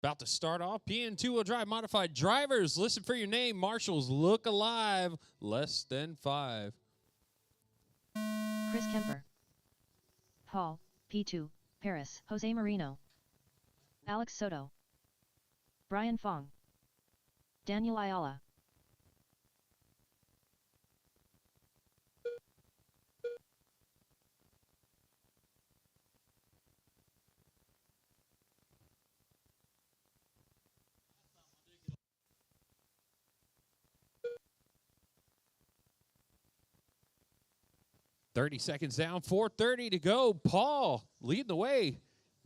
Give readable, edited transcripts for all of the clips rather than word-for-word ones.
About to start off. PN two-wheel drive modified drivers. Listen for your name. Marshals, look alive. Less than 5. Chris Kemper. Paul, P2, Paris, Jose Marino. Alex Soto. Brian Fong. Daniel Ayala. $30 seconds down, 4:30 to go. Paul leading the way.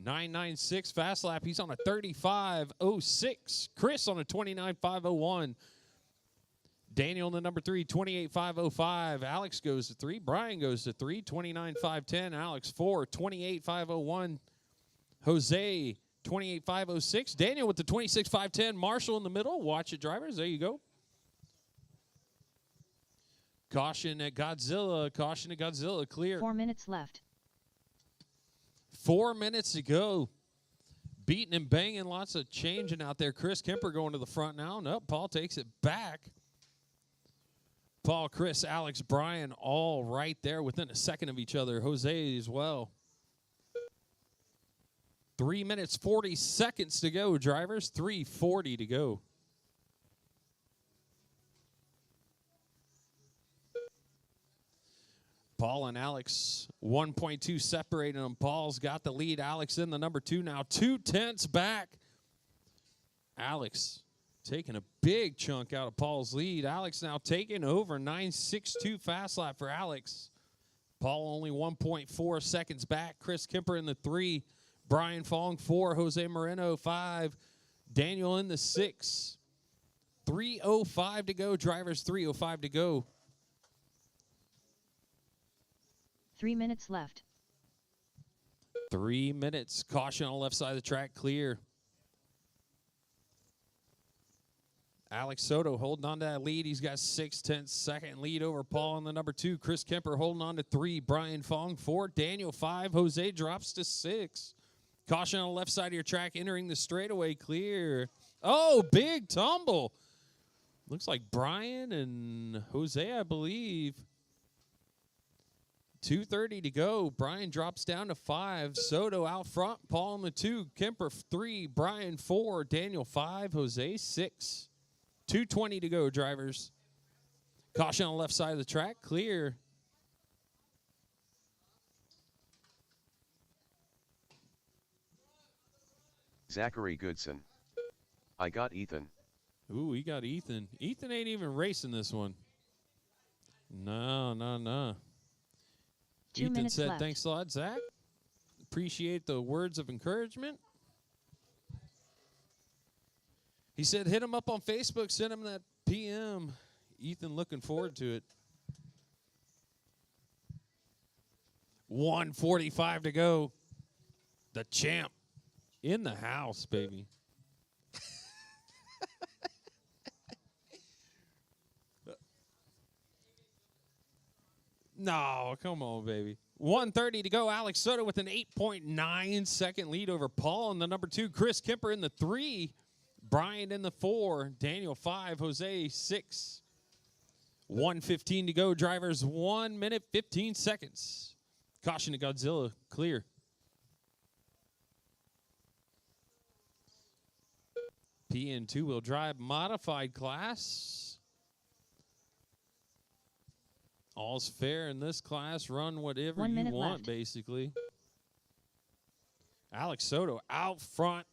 9.96 fast lap. He's on a 35.06. Chris on a 29.501. Daniel in the number 3, 28.505. Alex goes to 3. Brian goes to 3, 29.510. Alex 4, 28.501. Jose 28.506. Daniel with the 26.510. Marshall in the middle. Watch it, drivers. There you go. Caution at Godzilla. Caution at Godzilla. Clear. 4 minutes left. 4 minutes to go. Beating and banging. Lots of changing out there. Chris Kemper going to the front now. Nope. Paul takes it back. Paul, Chris, Alex, Brian all right there within a second of each other. Jose as well. 3 minutes, 40 seconds to go, drivers. 3:40 to go. Paul and Alex, 1.2 separating them. Paul's got the lead. Alex in the number 2 now. 2/10 back. Alex taking a big chunk out of Paul's lead. Alex now taking over. 9.62 fast lap for Alex. Paul only 1.4 seconds back. Chris Kemper in the 3. Brian Fong 4. Jose Moreno 5. Daniel in the 6. 3:05 to go. Drivers 3:05 to go. 3 minutes left. 3 minutes. Caution on the left side of the track. Clear. Alex Soto holding on to that lead. He's got 6/10 second lead over Paul in the number 2. Chris Kemper holding on to 3. Brian Fong 4. Daniel 5. Jose drops to 6. Caution on the left side of your track entering the straightaway. Clear. Oh, big tumble. Looks like Brian and Jose, I believe. 2:30 to go. Brian drops down to 5. Soto out front. Paul in the 2. Kemper 3. Brian 4. Daniel 5. Jose 6. 2:20 to go, drivers. Caution on the left side of the track. Clear. Zachary Goodson. I got Ethan. Ooh, he got Ethan. Ethan ain't even racing this one. No. 2 Ethan minutes said, left. thanks a lot, Zach. Appreciate the words of encouragement. He said, hit him up on Facebook, send him that PM. Ethan looking forward to it. 1:45 to go. The champ in the house, baby. No, come on, baby. 1:30 to go. Alex Soto with an 8.9 second lead over Paul in the number 2. Chris Kemper in the 3. Brian in the 4. Daniel 5. Jose 6. 1:15 to go. Drivers 1 minute 15 seconds. Caution to Godzilla. Clear. PN two-wheel drive modified class. All's fair in this class. Run whatever 1 you minute want, left. basically. Alex Soto out front.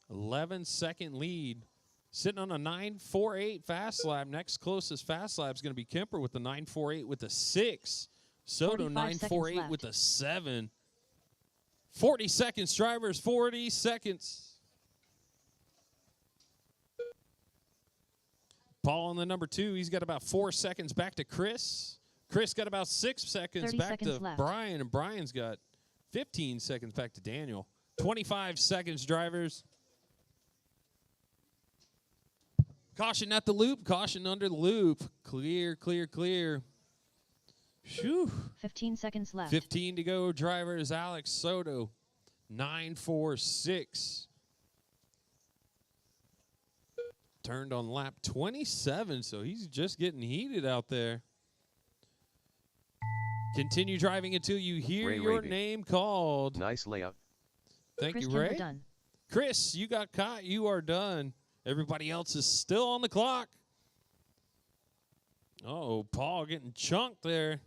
11-second lead. Sitting on a 9.48 fast lap. Next closest fast lap is going to be Kemper with the 9.48 with a 6. Soto 9.48 with a 7. 40 seconds, drivers. 40 seconds. Paul on the number 2. He's got about 4 seconds back to Chris. Chris got about 6 seconds back to Brian, and Brian's got 15 seconds back to Daniel. 25 seconds, drivers. Caution at the loop. Caution under the loop. Clear, clear, clear. Whew. 15 seconds left. 15 to go, drivers. Alex Soto, 9.46. turned on lap 27, so he's just getting heated out there. Continue driving until you hear Ray your Ravy. name called. Nice layout. Thank Chris you, Kemper Ray. done. Chris, you got caught. You are done. Everybody else is still on the clock. Oh, Paul getting chunked there.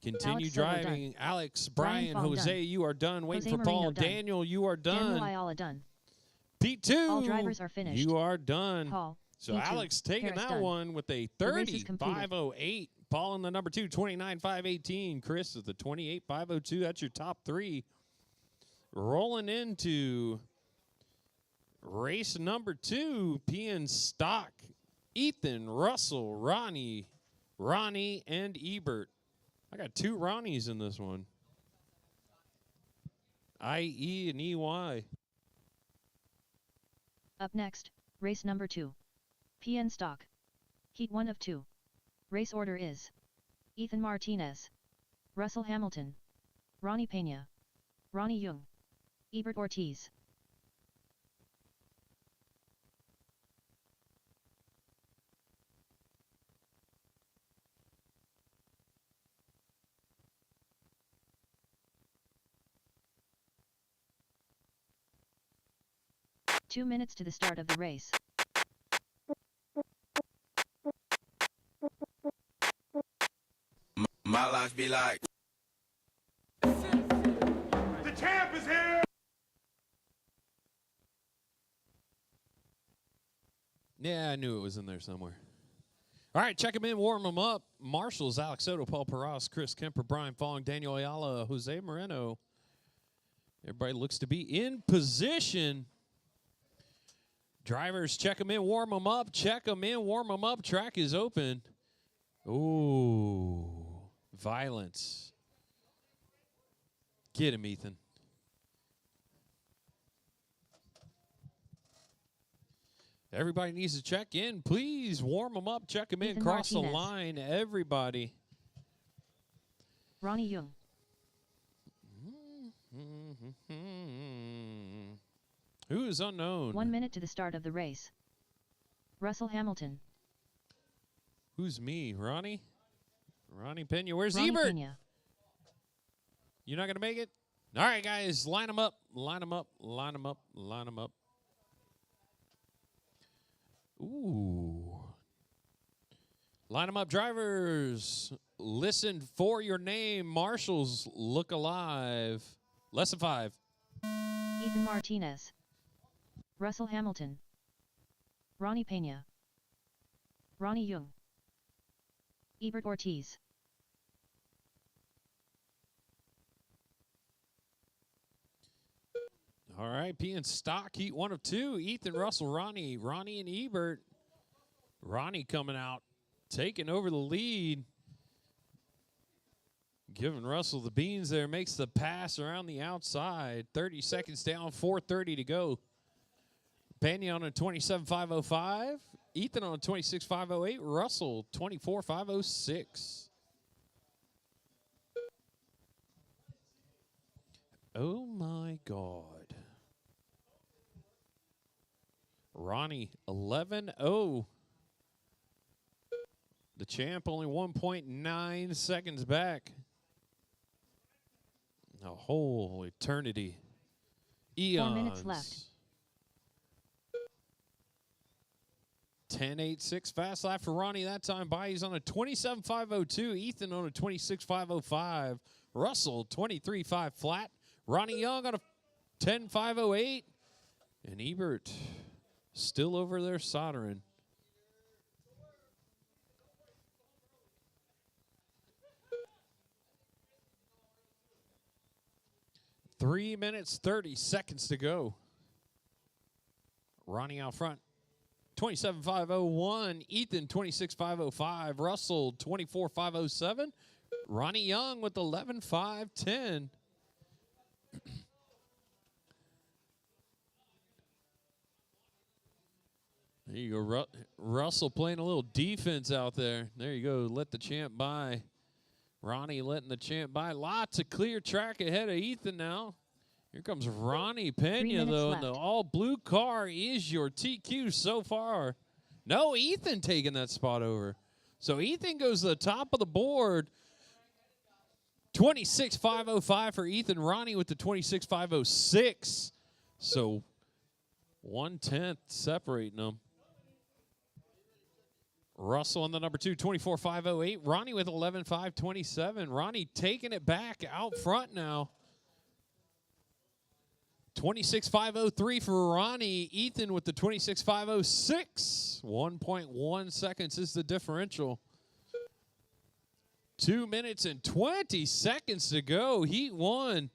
Continue Alex Soto driving. Alex, Brian, Fong Jose, done. you are done. Waiting Jose for Paul. Marino done. Daniel, you are Daniel done. Ayala done. P2. All drivers are finished. You are done. Paul. So P2, Alex taking Paris that done. one with a The race is completed. 30.508. Paul in the number 2, 29.518. Chris is the 28.502. That's your top 3. Rolling into race number 2, PN Stock. Ethan, Russell, Ronnie, and Ebert. I got 2 Ronnies in this one. IE and EY. Up next, race number 2. PN Stock. Heat 1 of 2. Race order is Ethan Martinez, Russell Hamilton, Ronnie Pena, Ronnie Young, Ebert Ortiz. Two minutes to the start of the race. My life be like. The champ is here! Yeah, I knew it was in there somewhere. All right, check them in, warm them up. Marshall's Alex Soto, Paul Perras, Chris Kemper, Brian Fong, Daniel Ayala, Jose Moreno. Everybody looks to be in position. Drivers, check them in, warm them up. Check them in, warm them up. Track is open. Ooh, violence. Get him, Ethan. Everybody needs to check in. Please warm them up. Check them in. Ethan Cross Martinez. the line, everybody. Ronnie Young. Who is unknown? 1 minute to the start of the race. Russell Hamilton. Who's me? Ronnie? Ronnie Pena. Where's Ronnie Ebert? Pena. You're not going to make it? All right, guys. Line them up. Line them up. Line them up. Line them up. Ooh. Line them up, drivers. Listen for your name. Marshals, look alive. Less than 5. Ethan Martinez. Russell Hamilton. Ronnie Pena. Ronnie Young. Ebert Ortiz. All right, P and Stock, heat 1 of 2. Ethan, Russell, Ronnie, and Ebert. Ronnie coming out, taking over the lead. Giving Russell the beans there, makes the pass around the outside. 30 seconds down, 4:30 to go. Pena on a 27.505. Ethan on a 26.508. Russell, 24.506. Oh, my God. Ronnie, 11.0. The champ only 1.9 seconds back. A whole eternity. Eons. 4 minutes left. 10.86 fast lap for Ronnie that time by. He's on a 27.502. Ethan on a 26.505. Russell, 23.5 flat. Ronnie Young on a 10.508. And Ebert still over there soldering. Three minutes, 30 seconds to go. Ronnie out front. 27.501. Ethan, 26.505. Russell, 24.507. Ronnie Young with 11.510. There you go. Russell playing a little defense out there. There you go. Let the champ by. Ronnie letting the champ by. Lots of clear track ahead of Ethan now. Here comes Ronnie Pena, minutes though, and the left. all-blue car is your TQ so far. No, Ethan taking that spot over. So Ethan goes to the top of the board. 26.505 for Ethan. Ronnie with the 26.506. So 1/10 separating them. Russell on the number 2, 24.508. Ronnie with 11.527. Ronnie taking it back out front now. 26.503 for Ronnie. Ethan with the 26.506. 1.1 seconds is the differential. 2 minutes and 20 seconds to go. Heat 1.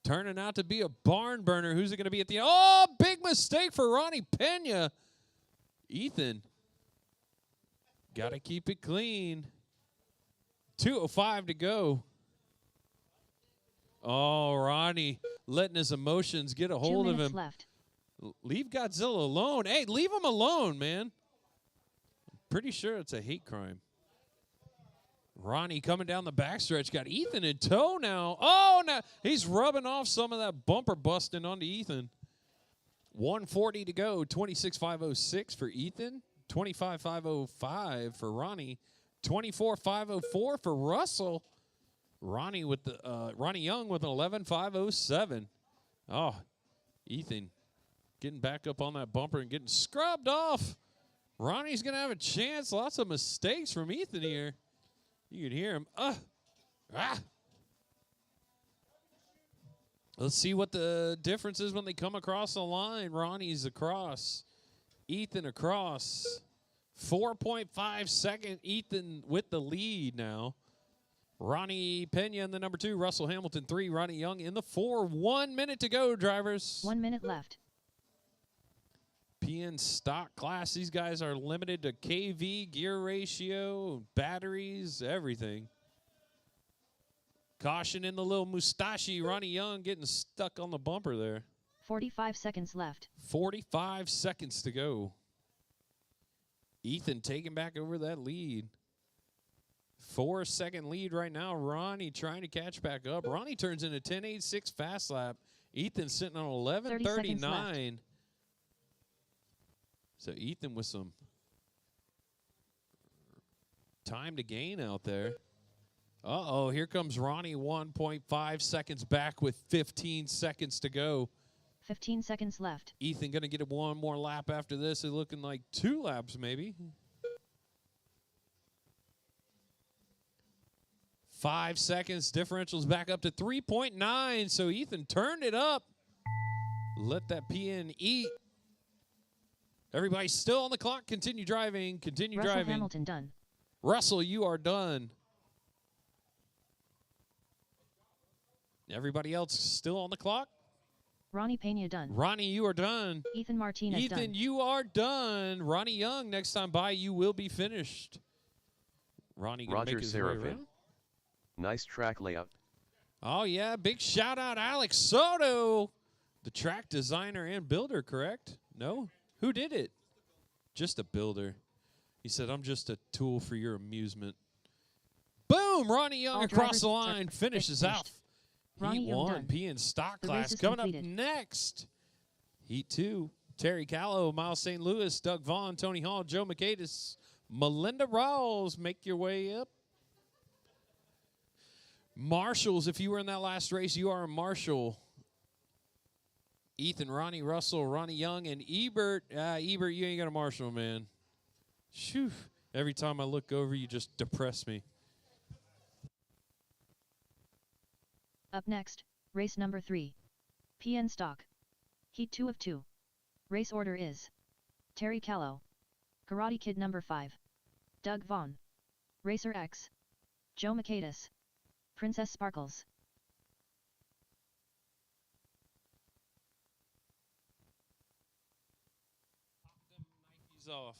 Turning out to be a barn burner. Who's it going to be at the end? Oh, big mistake for Ronnie Pena. Ethan. Got to keep it clean. 2:05 to go. Oh, Ronnie letting his emotions get a hold of him. Left. Leave Godzilla alone. Hey, leave him alone, man. I'm pretty sure it's a hate crime. Ronnie coming down the backstretch. Got Ethan in tow now. Oh, now he's rubbing off some of that bumper busting onto Ethan. 1:40 to go. 26.506 for Ethan. 25.505 for Ronnie. 24.504 for Russell. Ronnie Young with an 11.507. Oh, Ethan getting back up on that bumper and getting scrubbed off. Ronnie's going to have a chance. Lots of mistakes from Ethan here. You can hear him. Let's see what the difference is when they come across the line. Ronnie's across. Ethan across. 4.5 second. Ethan with the lead now. Ronnie Pena in the number 2. Russell Hamilton 3. Ronnie Young in the 4. 1 minute to go, drivers. 1 minute left. PN stock class. These guys are limited to KV, gear ratio, batteries, everything. Caution in the little mustache. Ronnie Young getting stuck on the bumper there. 45 seconds left. 45 seconds to go. Ethan taking back over that lead. 4-second lead right now. Ronnie trying to catch back up. Ronnie turns in a 10.86 fast lap. Ethan sitting on 11.39. So Ethan with some time to gain out there. Uh-oh, here comes Ronnie, 1.5 seconds back with 15 seconds to go. 15 seconds left. Ethan going to get one more lap after this. It's looking like 2 laps maybe. 5 seconds. Differential's back up to 3.9. So Ethan turned it up. Let that PN eat. Everybody's still on the clock. Continue driving. Continue Russell driving. Hamilton done. Russell, you are done. Everybody else still on the clock? Ronnie Pena done. Ronnie, you are done. Ethan Martinez done. Ethan, you are done. Ronnie Young, next time by, you will be finished. Ronnie gonna Roger make his way Serafin. around. Nice track layout. Oh, yeah. Big shout out, Alex Soto, the track designer and builder, correct? No? Who did it? Just a builder. He said, I'm just a tool for your amusement. Boom! Ronnie Young All across the drivers line are finishes finished. out. Ronnie Heat Young 1, done. P in stock The class. race is Coming completed. up next, Heat 2. Terry Callow, Miles St. Louis, Doug Vaughn, Tony Hall, Joe McAdis, Melinda Rawls. Make your way up. Marshals, if you were in that last race, you are a marshal. Ethan, Ronnie, Russell, Ronnie Young, and Ebert. Ebert, you ain't got a marshal, man. Shoo. Every time I look over, you just depress me. Up next, race number 3. PN Stock. Heat 2 of 2. Race order is Terry Callow, Karate Kid number 5. Doug Vaughn, Racer X, Joe McAdis, Princess Sparkles. He's off.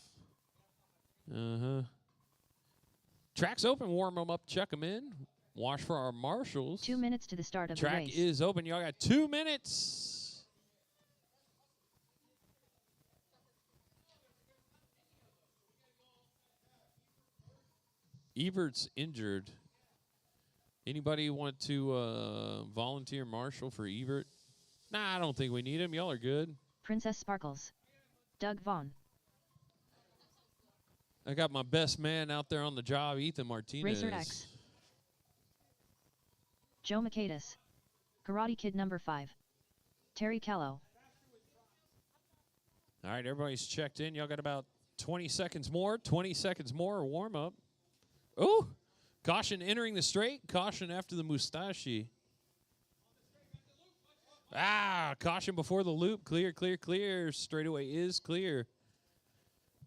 Track's open. Warm them up. Check them in. Watch for our marshals. 2 minutes to the start of the Track race. is open. Y'all got 2 minutes. Ebert's injured. Anybody want to volunteer marshal for Ebert? Nah, I don't think we need him. Y'all are good. Princess Sparkles. Doug Vaughn. I got my best man out there on the job, Ethan Martinez. Racer X. Joe Michaelis. Karate Kid number 5. Terry Callow. All right, everybody's checked in. Y'all got about 20 seconds more. 20 seconds more, warm up. Ooh, caution entering the straight. Caution after the mustache. Caution before the loop. Clear, clear, clear. Straightaway is clear.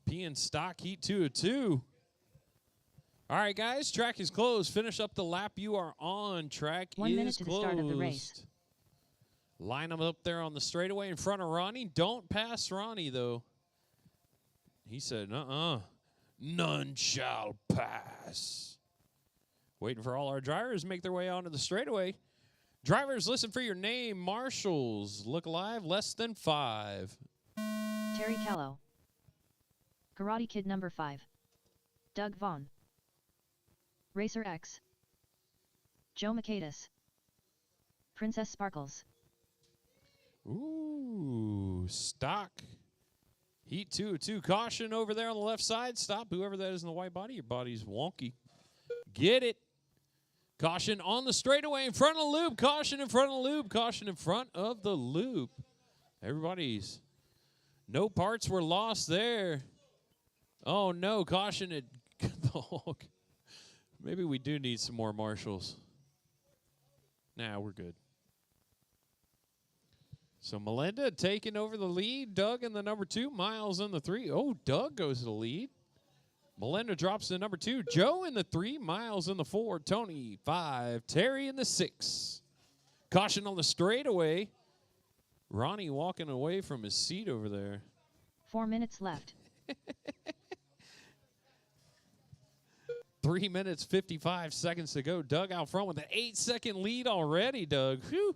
PN stock heat 2 of 2. All right, guys, track is closed. Finish up the lap you are on. Track 1 minute is to closed. the start of the race. Line them up there on the straightaway in front of Ronnie. Don't pass Ronnie, though. He said, none shall pass. Waiting for all our drivers to make their way onto the straightaway. Drivers, listen for your name. Marshals, look alive, less than 5. Terry Callow. Karate Kid number 5. Doug Vaughn. Racer X. Joe Michaelis. Princess Sparkles. Ooh, stock. Heat 2 of 2. Caution over there on the left side. Stop whoever that is in the white body. Your body's wonky. Get it. Caution on the straightaway in front of the loop. Caution in front of the loop. Caution in front of the loop. Everybody's. No parts were lost there. Oh, no. Caution at the Hulk. Maybe we do need some more marshals. Nah, we're good. So Melinda taking over the lead. Doug in the number 2. Miles in the 3. Oh, Doug goes to the lead. Melinda drops to number 2. Joe in the 3. Miles in the 4. Tony, 5. Terry in the 6. Caution on the straightaway. Ronnie walking away from his seat over there. 4 minutes left. 3 minutes, 55 seconds to go. Doug out front with an 8-second lead already, Doug. Whew.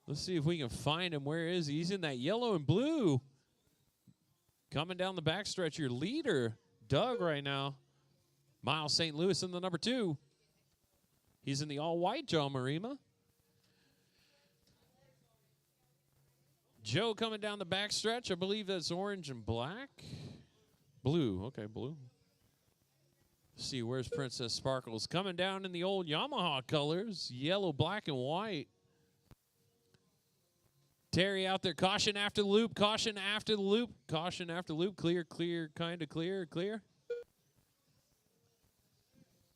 Let's see if we can find him. Where is he? He's in that yellow and blue. Coming down the backstretch, your leader, Doug, right now. Miles St. Louis in the number 2. He's in the all-white John Marima. Joe coming down the backstretch. I believe that's orange and black. Blue. Okay, blue. Let's see, where's Princess Sparkles? Coming down in the old Yamaha colors. Yellow, black, and white. Terry out there. Caution after the loop. Caution after the loop. Caution after the loop. Clear, clear, kind of clear, clear.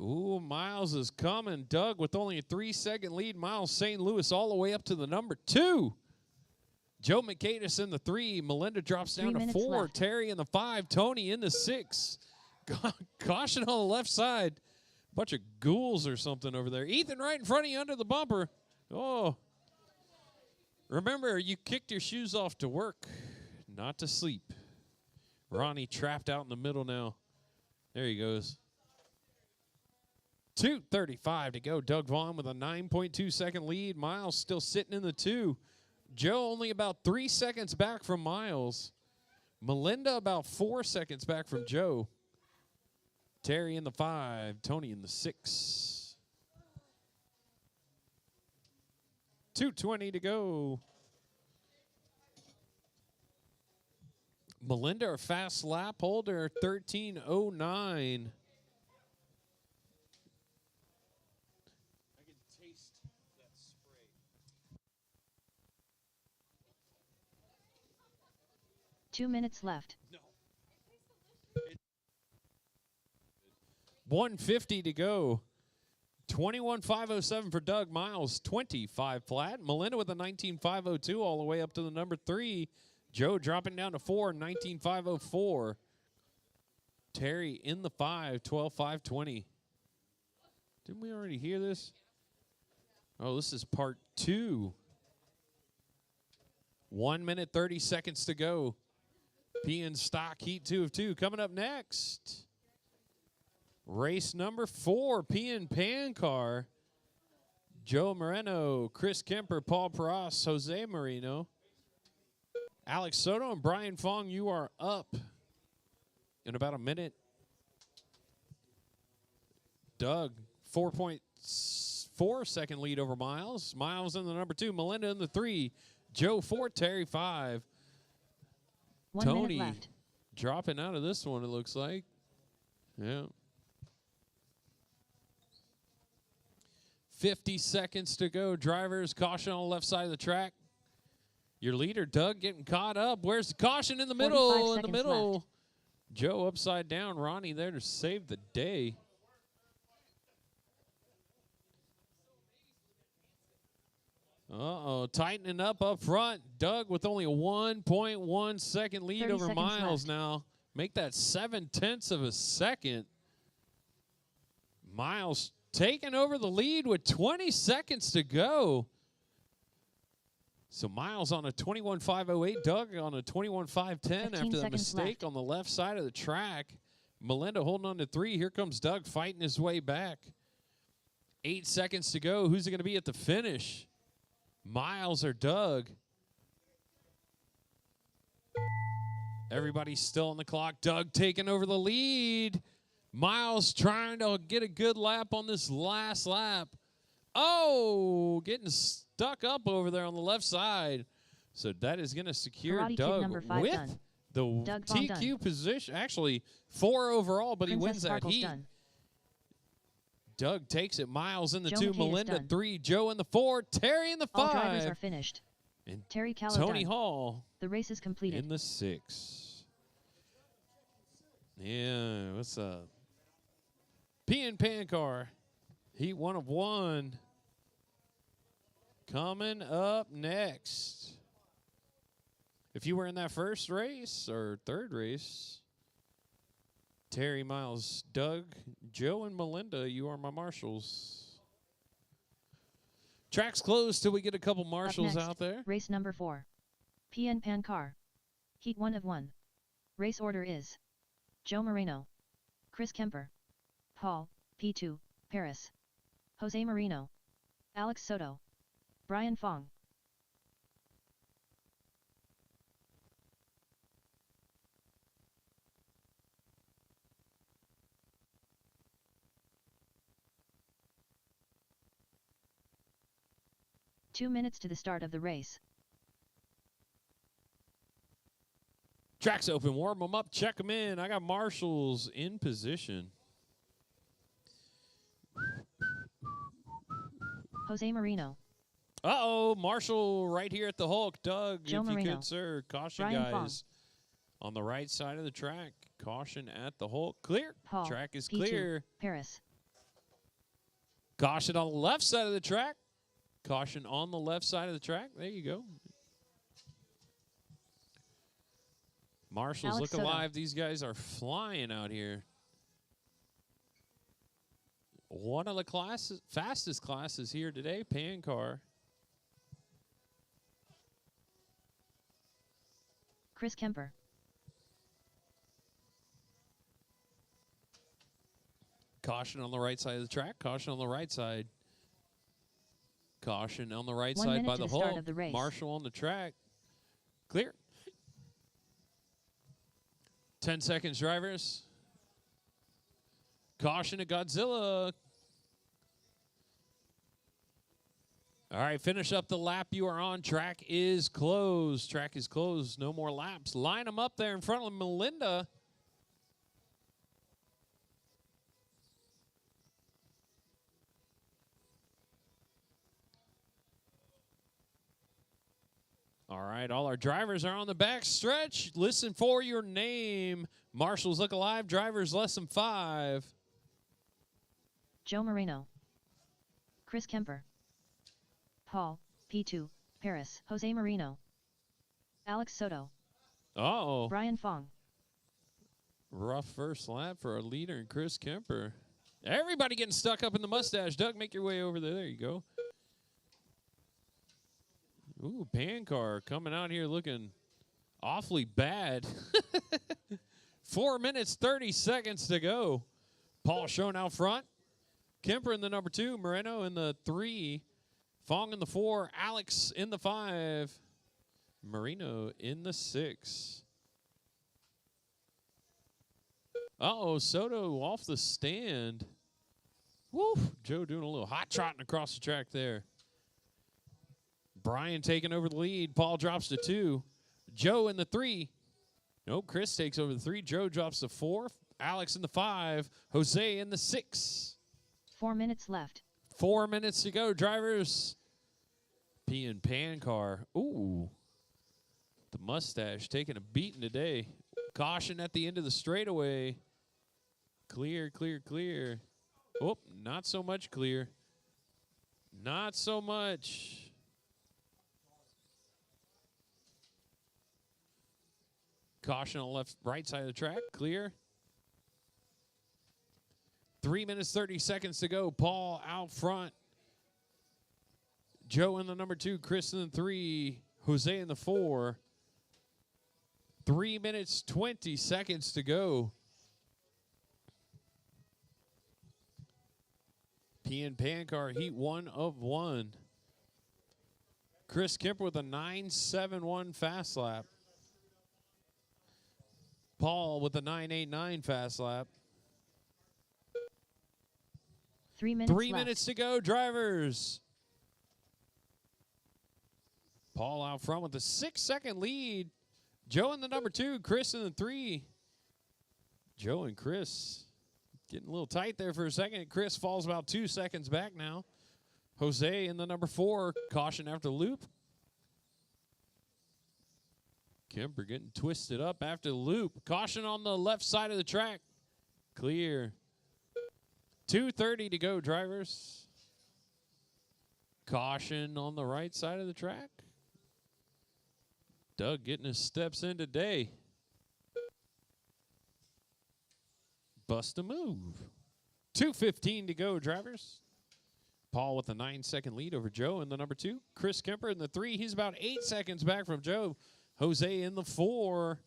Ooh, Miles is coming. Doug with only a 3-second lead. Miles St. Louis all the way up to the number 2. Joe Michaelis in the 3. Melinda drops down to 4. Left. Terry in the 5. Tony in the 6. Caution on the left side. Bunch of ghouls or something over there. Ethan right in front of you under the bumper. Oh. Remember, you kicked your shoes off to work, not to sleep. Ronnie trapped out in the middle now. There he goes. 2:35 to go. Doug Vaughn with a 9.2-second lead. Miles still sitting in the 2. Joe only about 3 seconds back from Miles. Melinda about 4 seconds back from Joe. Terry in the 5. Tony in the 6. 2:20 to go. Melinda, our fast lap holder, 13:09. I can taste that spray. Two minutes left. No. 150 to go. 21.507 for Doug. Miles, 25 flat. Melinda with a 19.502 all the way up to the number 3. Joe dropping down to 4, 19.504. Terry in the 5, 12.520. Didn't we already hear this? Oh, this is part 2. 1 minute, 30 seconds to go. PN stock heat 2 of 2. Coming up next. Race number 4, PN Pan Car. Joe Moreno, Chris Kemper, Paul Peras, Jose Marino. Alex Soto and Brian Fong, you are up in about a minute. Doug, 4.4 4-second lead over Miles. Miles in the number 2, Melinda in the 3, Joe 4, Terry 5. 1 Tony minute left. dropping out of this one, it looks like. Yeah. 50 seconds to go. Drivers, caution on the left side of the track. Your leader, Doug, getting caught up. Where's the caution in the middle? In the middle. Left. Joe upside down. Ronnie there to save the day. Uh-oh, tightening up front. Doug with only a 1.1 second lead over Miles left. now. Make that 0.7 of a second. Miles taking over the lead with 20 seconds to go. So Miles on a 21.508, Doug on a 21.510 after the mistake left. on the left side of the track. Melinda holding on to 3. Here comes Doug fighting his way back. 8 seconds to go. Who's it going to be at the finish? Miles or Doug? Everybody's still on the clock. Doug taking over the lead. Miles trying to get a good lap on this last lap. Oh, getting stuck up over there on the left side. So that is going to secure Karate Doug number 5 with done. the Doug TQ done. position. Actually, 4 overall, but Princess he wins that Sparkle's heat. done. Doug takes it. Miles in the Joe 2, McKay is Melinda done. 3, Joe in the 4, Terry in the 5. All drivers are finished. And Terry Callow Tony done. Hall The race is completed. in the 6. Yeah, what's up? Pan car. Heat 1 of 1. Coming up next. If you were in that first race or third race, Terry, Miles, Doug, Joe, and Melinda, you are my marshals. Track's closed till we get a couple marshals next, out there. Race number 4. Pan car. Heat 1 of 1. Race order is Joe Moreno, Chris Kemper, Paul, P2, Paris, Jose Marino, Alex Soto, Brian Fong. Two minutes to the start of the race. Track's open. Warm them up. Check them in. I got marshals in position. Jose Marino, Uh-oh. Marshall right here at the Hulk. Doug, Joe if you Marino. could, sir. Caution, Brian Fong. guys. On the right side of the track. Caution at the Hulk. Clear. Paul, Track is P2, clear. Paris, Caution on the left side of the track. Caution on the left side of the track. There you go. Marshals Alex look Soto. alive. These guys are flying out here. One of the classes, fastest classes here today, Pan car. Chris Kemper, Caution on the right side of the track. Caution on the right side. Caution on the right 1 side minute by to the the start Hulk. of the race. Marshall on the track. Clear. 10 seconds, drivers. Caution to Godzilla. All right, finish up the lap you are on. Track is closed. Track is closed. No more laps. Line them up there in front of Melinda. All right, all our drivers are on the back stretch. Listen for your name. Marshals look alive. Drivers less than 5. Joe Moreno, Chris Kemper, Paul, P2, Paris, Jose Marino, Alex Soto, Uh-oh. Brian Fong. Rough first lap for our leader and Chris Kemper. Everybody getting stuck up in the mustache. Doug, make your way over there. There you go. Ooh, Pan car coming out here looking awfully bad. 4 minutes, 30 seconds to go. Paul showing out front. Kemper in the number 2. Moreno in the 3. Fong in the 4. Alex in the 5. Marino in the 6. Uh-oh, Soto off the stand. Woo! Joe doing a little hot trotting across the track there. Brian taking over the lead. Paul drops to 2. Joe in the 3. Nope, Chris takes over the 3. Joe drops to 4. Alex in the 5. Jose in the 6. 4 minutes left. 4 minutes to go, drivers. P and Pan car. Ooh. The mustache taking a beating today. Caution at the end of the straightaway. Clear, clear, clear. Oh, not so much clear. Not so much. Caution on the right side of the track. Clear. 3 minutes, 30 seconds to go. Paul out front. Joe in the number 2. Chris in the 3. Jose in the 4. 3 minutes, 20 seconds to go. P and Pan car, heat 1 of 1. Chris Kemper with a 9.71 fast lap. Paul with a 9.89 fast lap. 3 minutes 3 left. minutes to go, drivers. Paul out front with a 6-second lead. Joe in the number 2, Chris in the 3. Joe and Chris getting a little tight there for a second. Chris falls about 2 seconds back now. Jose in the number 4, caution after loop. Kemper getting twisted up after the loop. Caution on the left side of the track. Clear. 2:30 to go, drivers. Caution on the right side of the track. Doug getting his steps in today. Bust a move. 2:15 to go, drivers. Paul with a 9-second lead over Joe in the number 2. Chris Kemper in the 3. He's about 8 seconds back from Joe. Jose in the 4.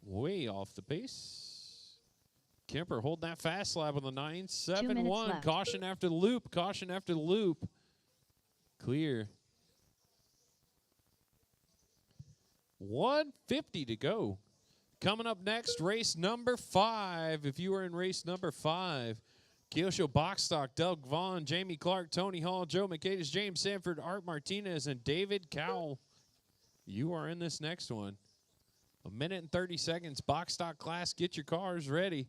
Way off the pace. Kemper holding that fast lap with a 9.71. Caution after the loop. Caution after the loop. Clear. 1:50 to go. Coming up next, race number 5. If you are in race number 5, Kyosho Boxstock, Doug Vaughn, Jamie Clark, Tony Hall, Joe McAdis, James Sanford, Art Martinez, and David Cowell. You are in this next one. 1 minute and 30 seconds. Boxstock class, get your cars ready.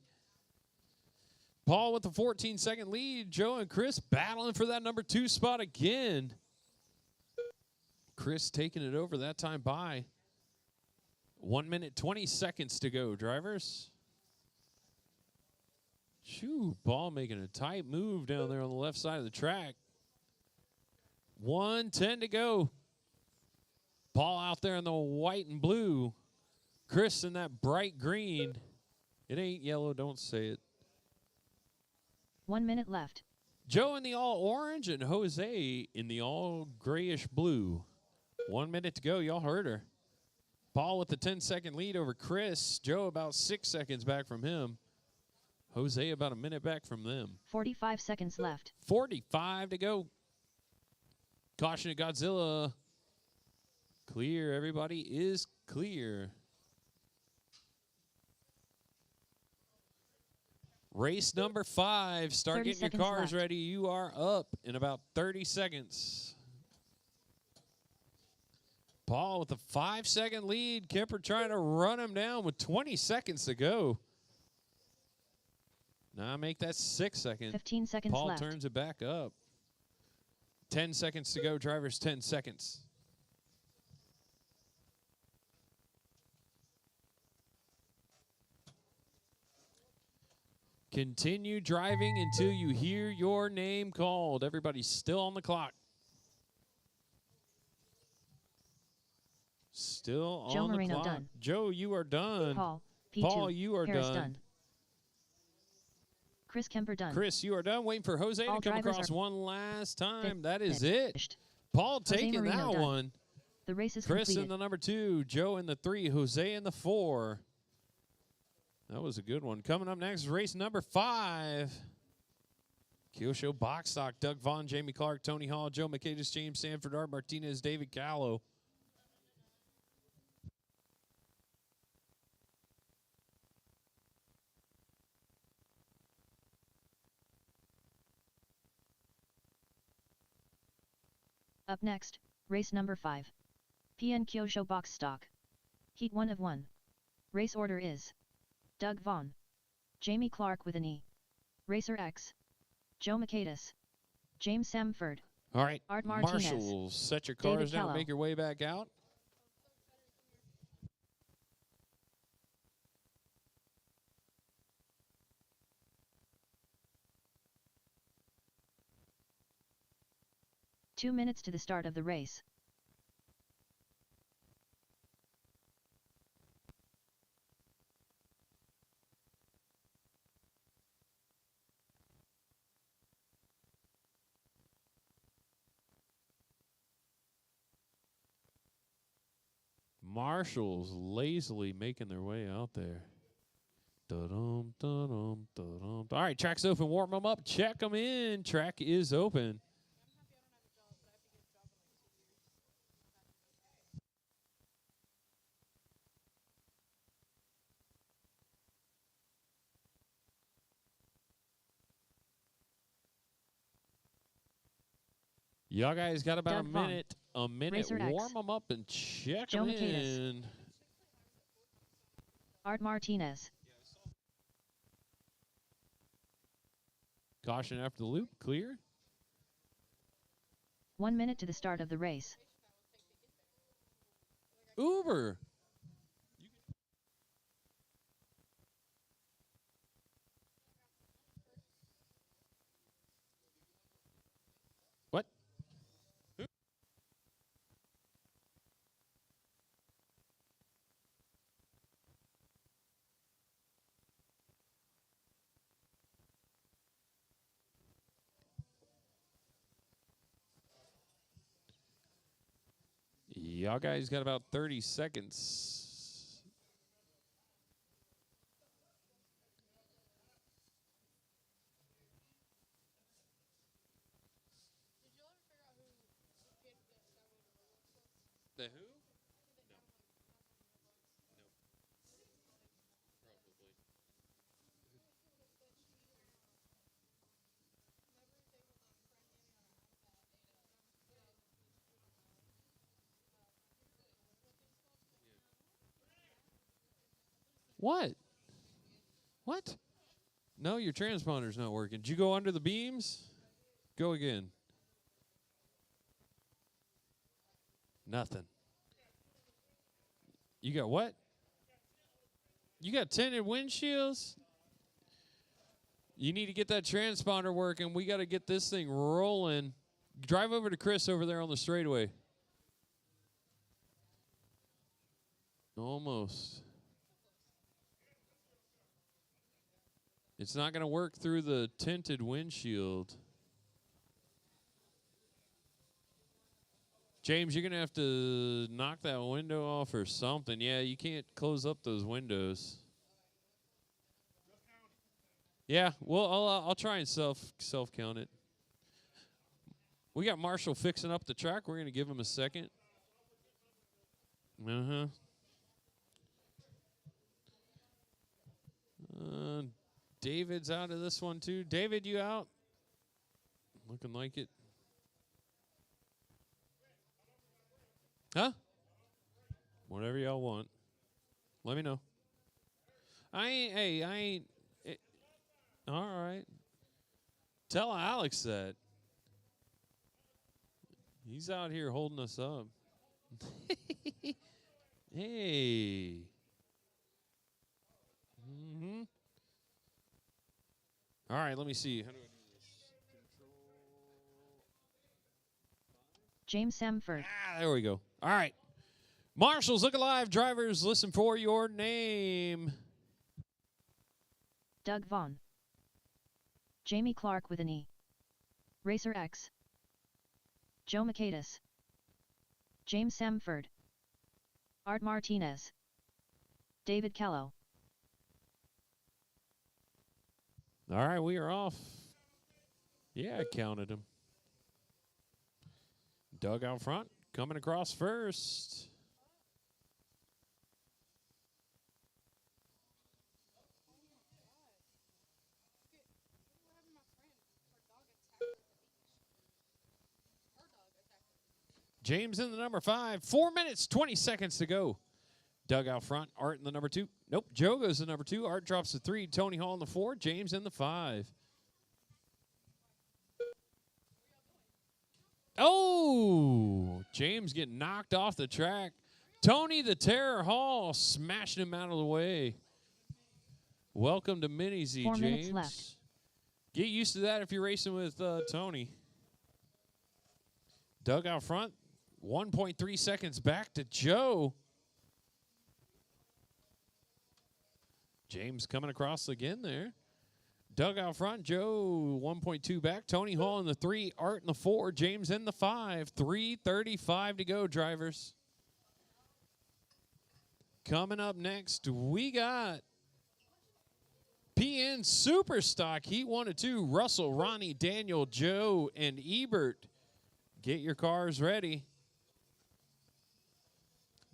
Paul with the 14-second lead. Joe and Chris battling for that number 2 spot again. Chris taking it over that time by 1 minute, 20 seconds to go, drivers. Shoo, Paul making a tight move down there on the left side of the track. 1:10 to go. Paul out there in the white and blue. Chris in that bright green. It ain't yellow, don't say it. 1 minute left. Joe in the all orange and Jose in the all grayish blue. 1 minute to go. Y'all heard her. Paul with the 10-second lead over Chris. Joe about 6 seconds back from him. Jose about a minute back from them. 45 seconds left. 45 to go. Caution at Godzilla. Clear. Everybody is clear. Race number 5. Start getting your cars ready. You are up in about 30 seconds. Paul with a 5-second lead. Kemper trying to run him down with 20 seconds to go. Now make that 6 seconds. 15 seconds Paul left. turns it back up. 10 seconds to go, drivers. 10 seconds. Continue driving until you hear your name called. Everybody's still on the clock. Still Joe on the Moreno clock. done. Joe, you are done. Paul, P2, Paul, you are Harris done. Chris Kemper done. Chris, you are done. Waiting for Jose All to come drivers across are one last time. That is finished. it. Paul Jose taking Moreno that done. one. The race is Chris completed. in the number 2, Joe in the 3, Jose in the 4. That was a good one. Coming up next, race number 5. Kyosho Boxstock, Doug Vaughn, Jamie Clark, Tony Hall, Joe McAdis, James Sanford, Art Martinez, David Callow. Up next, race number 5. PN Kyosho Box Stock. Heat 1 of 1. Race order is Doug Vaughn, Jamie Clark with an E, Racer X, Joe Makaitis, James Samford. All right, Art Martinez, Marshall, set your David cars down, Kello. make your way back out. Two minutes to the start of the race. Marshall's lazily making their way out there. Da-dum, da-dum, da-dum. All right, track's open. Warm them up. Check them in. Track is open. Y'all guys got about Doug a Vaughn, minute. Racer X, Warm them up and check Joe them Makaitis. in. Art Martinez. Caution after the loop. Clear. 1 minute to the start of the race. Uber. What? Y'all guys got about 30 seconds. The who? No. Probably. What? What? No, your transponder's not working. Did you go under the beams? Go again. Nothing. You got what? You got tinted windshields? You need to get that transponder working. We got to get this thing rolling. Drive over to Chris over there on the straightaway. Almost. It's not going to work through the tinted windshield. James, you're going to have to knock that window off or something. Yeah, you can't close up those windows. Yeah, well, I'll try and self count it. We got Marshall fixing up the track. We're going to give him a second. David's out of this one too. David, you out? Looking like it. Huh? Whatever y'all want. Let me know. I ain't. All right. Tell Alex that. He's out here holding us up. Hey. All right, let me see. How do I do this? James Samford. There we go. All right. Marshals, look alive. Drivers, listen for your name. Doug Vaughn, Jamie Clark with an E, Racer X, Joe Makaitis, James Samford, Art Martinez, David Kello. All right, we are off. Yeah, I counted them. Doug out front, coming across first. James in the number 5. 4 minutes, 20 seconds to go. Doug out front. Art in the number 2. Nope. Joe goes to number 2. Art drops to 3. Tony Hall in the 4. James in the 5. Oh! James getting knocked off the track. Tony the Terror Hall smashing him out of the way. Welcome to Mini Z, 4 James. minutes left. Get used to that if you're racing with Tony. Doug out front. 1.3 seconds back to Joe. James coming across again there. Doug out front. Joe 1.2 back. Tony Hall in the 3. Art in the 4. James in the 5. 3:35 to go, drivers. Coming up next, we got PN Superstock Heat 1 and 2. Russell, Ronnie, Daniel, Joe, and Ebert. Get your cars ready.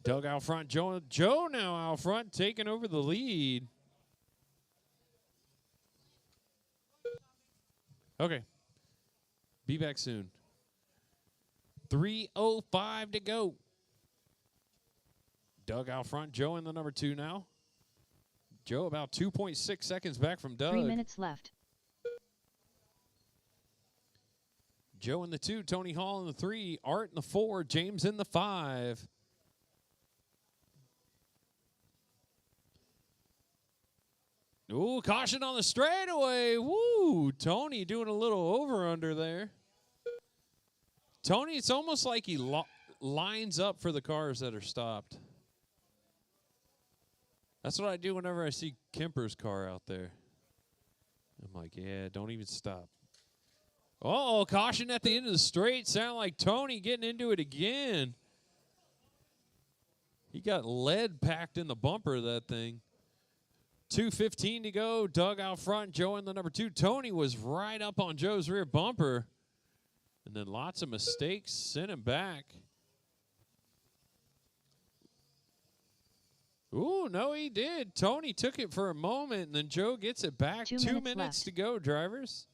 Doug out front. Joe now out front, taking over the lead. Okay. Be back soon. 3:05 to go. Doug out front. Joe in the number 2 now. Joe about 2.6 seconds back from Doug. 3 minutes left. Joe in the 2. Tony Hall in the 3. Art in the 4. James in the 5. Ooh, caution on the straightaway. Woo! Tony doing a little over-under there. Tony, it's almost like he lines up for the cars that are stopped. That's what I do whenever I see Kemper's car out there. I'm like, yeah, don't even stop. Uh-oh, caution at the end of the straight. Sound like Tony getting into it again. He got lead packed in the bumper of that thing. 2:15 to go. Doug out front. Joe in the number 2. Tony was right up on Joe's rear bumper. And then lots of mistakes. Sent him back. Ooh, no, he did. Tony took it for a moment, and then Joe gets it back. 2 2 minutes minutes left. to go, drivers.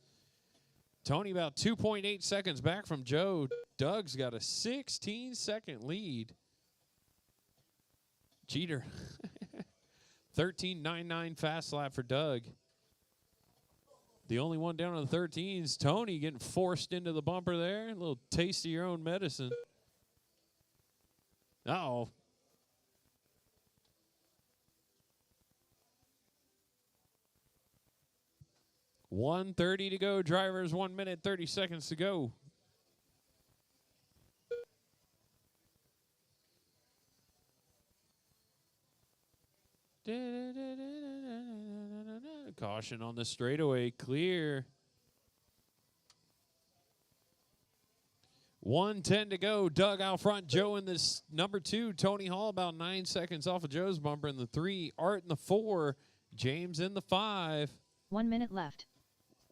Tony about 2.8 seconds back from Joe. Doug's got a 16-second lead. Cheater. 13.99 fast lap for Doug. The only one down on the 13s. Tony getting forced into the bumper there. A little taste of your own medicine. Uh-oh. $1:30 to go. Drivers, 1 minute, 30 seconds to go. Caution on the straightaway. Clear. 1:10 to go. Doug out front. Joe in this number 2. Tony Hall about 9 seconds off of Joe's bumper in the 3. Art in the 4. James in the 5. 1 minute left.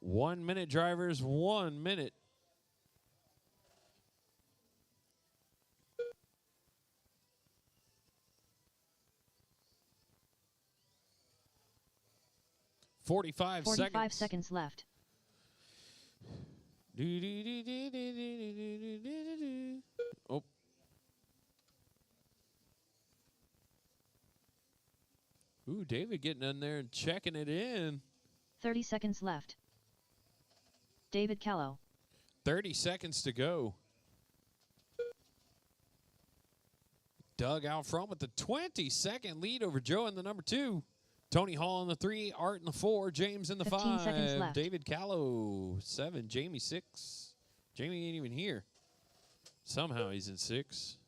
1 minute, drivers. 1 minute. Forty-five 45 seconds left. Oh. Ooh, David getting in there and checking it in. 30 seconds left. David Callow. 30 seconds to go. Doug out front with the 20-second lead over Joe in the number 2. Tony Hall in the 3, Art in the 4, James in the 15 seconds 5, left. David Callow 7, Jamie 6. Jamie ain't even here. Somehow he's in 6.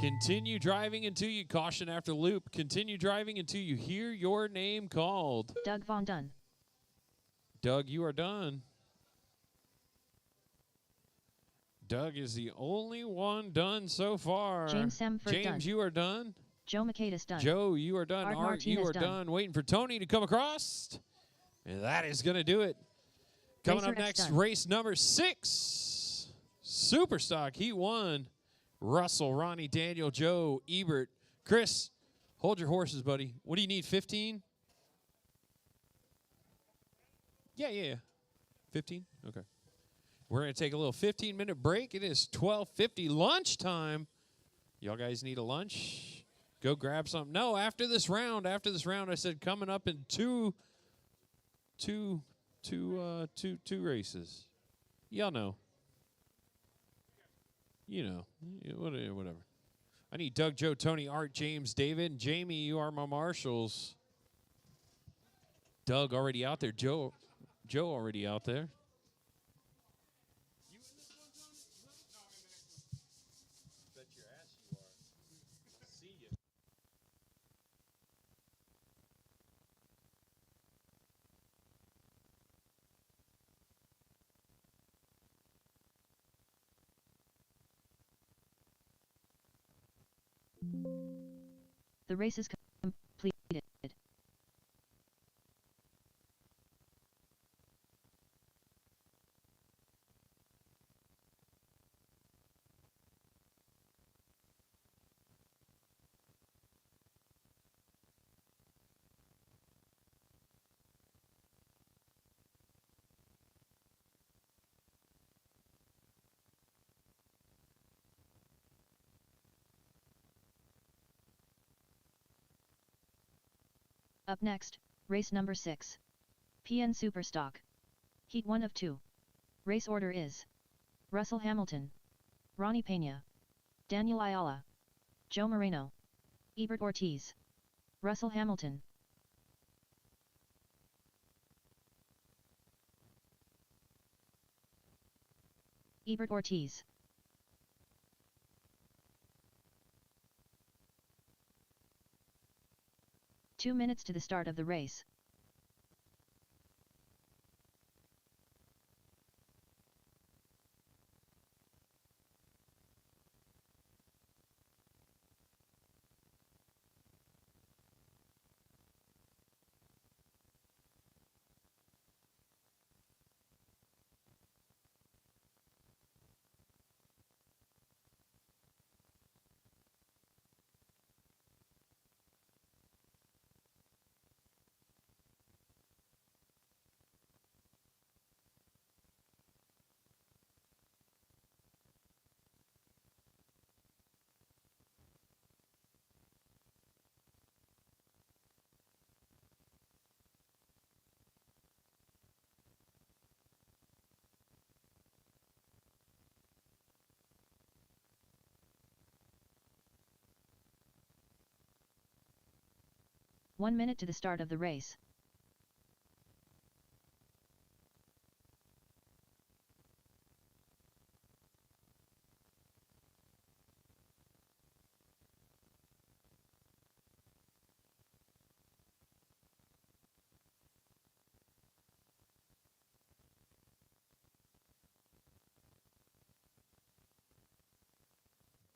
Continue driving until you caution after loop. Continue driving until you hear your name called. Doug Von Dunn. Doug, you are done. Doug is the only one done so far. James Samford James, done. you are done. Joe McCadis done. Joe, you are done. Art Art, you Martinez are done. Waiting for Tony to come across. And that is going to do it. Coming Racer up X next, done. race number 6. Superstock Heat 1. Russell, Ronnie, Daniel, Joe, Ebert. Chris, hold your horses, buddy. What do you need, 15? Yeah. 15? Okay. We're going to take a little 15-minute break. It is 12:50 lunchtime. Y'all guys need a lunch? Go grab something. No, after this round, I said coming up in two races. Y'all know. You know, whatever. I need Doug, Joe, Tony, Art, James, David, and Jamie. You are my marshals. Doug already out there. Joe already out there. Bet your ass you are. See ya. The race is completed. Up next, race number 6. PN Superstock. Heat 1 of 2. Race order is Russell Hamilton, Ronnie Pena, Daniel Ayala, Joe Moreno, Ebert Ortiz. Russell Hamilton. Ebert Ortiz. Two minutes to the start of the race. One minute to the start of the race.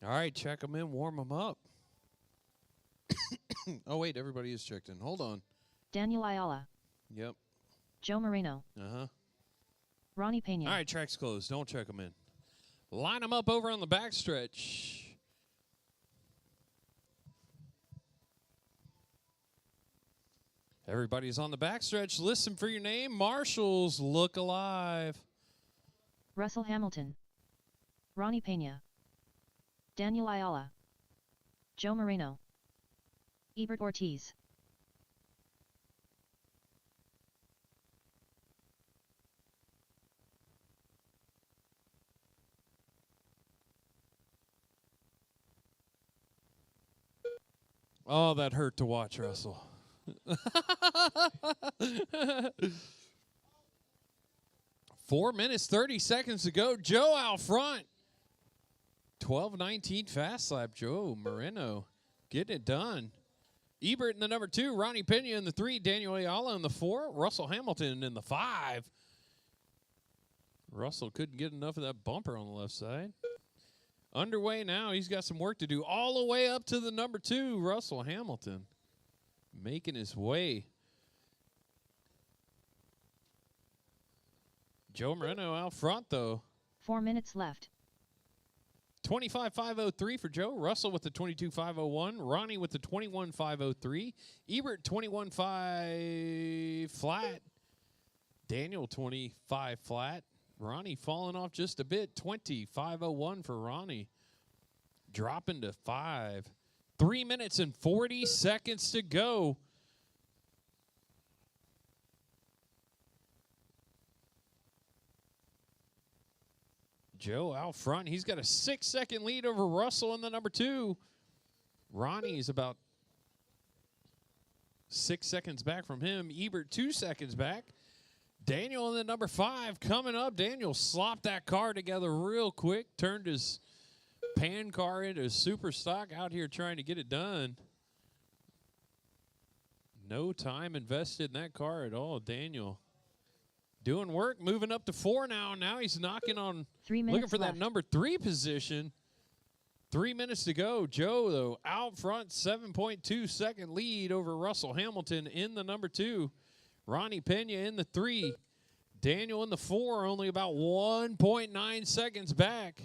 All right, check them in, warm them up. Oh, wait, everybody is checked in. Hold on. Daniel Ayala, Yep. Joe Moreno, Uh-huh. Ronnie Pena. All right, track's closed. Don't check them in. Line them up over on the backstretch. Everybody's on the backstretch. Listen for your name. Marshals, look alive. Russell Hamilton, Ronnie Pena, Daniel Ayala, Joe Moreno, Ebert Ortiz. Oh, that hurt to watch, Russell. 4 minutes, 30 seconds to go. Joe out front. 12:19 fast lap. Joe Moreno getting it done. Ebert in the number 2. Ronnie Pena in the 3. Daniel Ayala in the 4. Russell Hamilton in the 5. Russell couldn't get enough of that bumper on the left side. Underway now. He's got some work to do all the way up to the number 2, Russell Hamilton. Making his way. Joe Moreno out front, though. 4 minutes left. 25.503 for Joe. Russell with the 22.501. Ronnie with the 21.503. Ebert 21.5 flat. Daniel 25 flat. Ronnie falling off just a bit. 25.01 for Ronnie. Dropping to 5. 3 minutes and 40 seconds to go. Joe out front. He's got a 6-second lead over Russell in the number 2. Ronnie's about 6 seconds back from him. Ebert 2 seconds back. Daniel in the number 5 coming up. Daniel slopped that car together real quick. Turned his pan car into super stock out here trying to get it done. No time invested in that car at all. Daniel doing work, moving up to 4 now. Now he's knocking on, 3 minutes looking for left. that number 3 position. 3 minutes to go. Joe, though, out front, 7.2 second lead over Russell Hamilton in the number 2. Ronnie Pena in the 3. Daniel in the 4, only about 1.9 seconds back.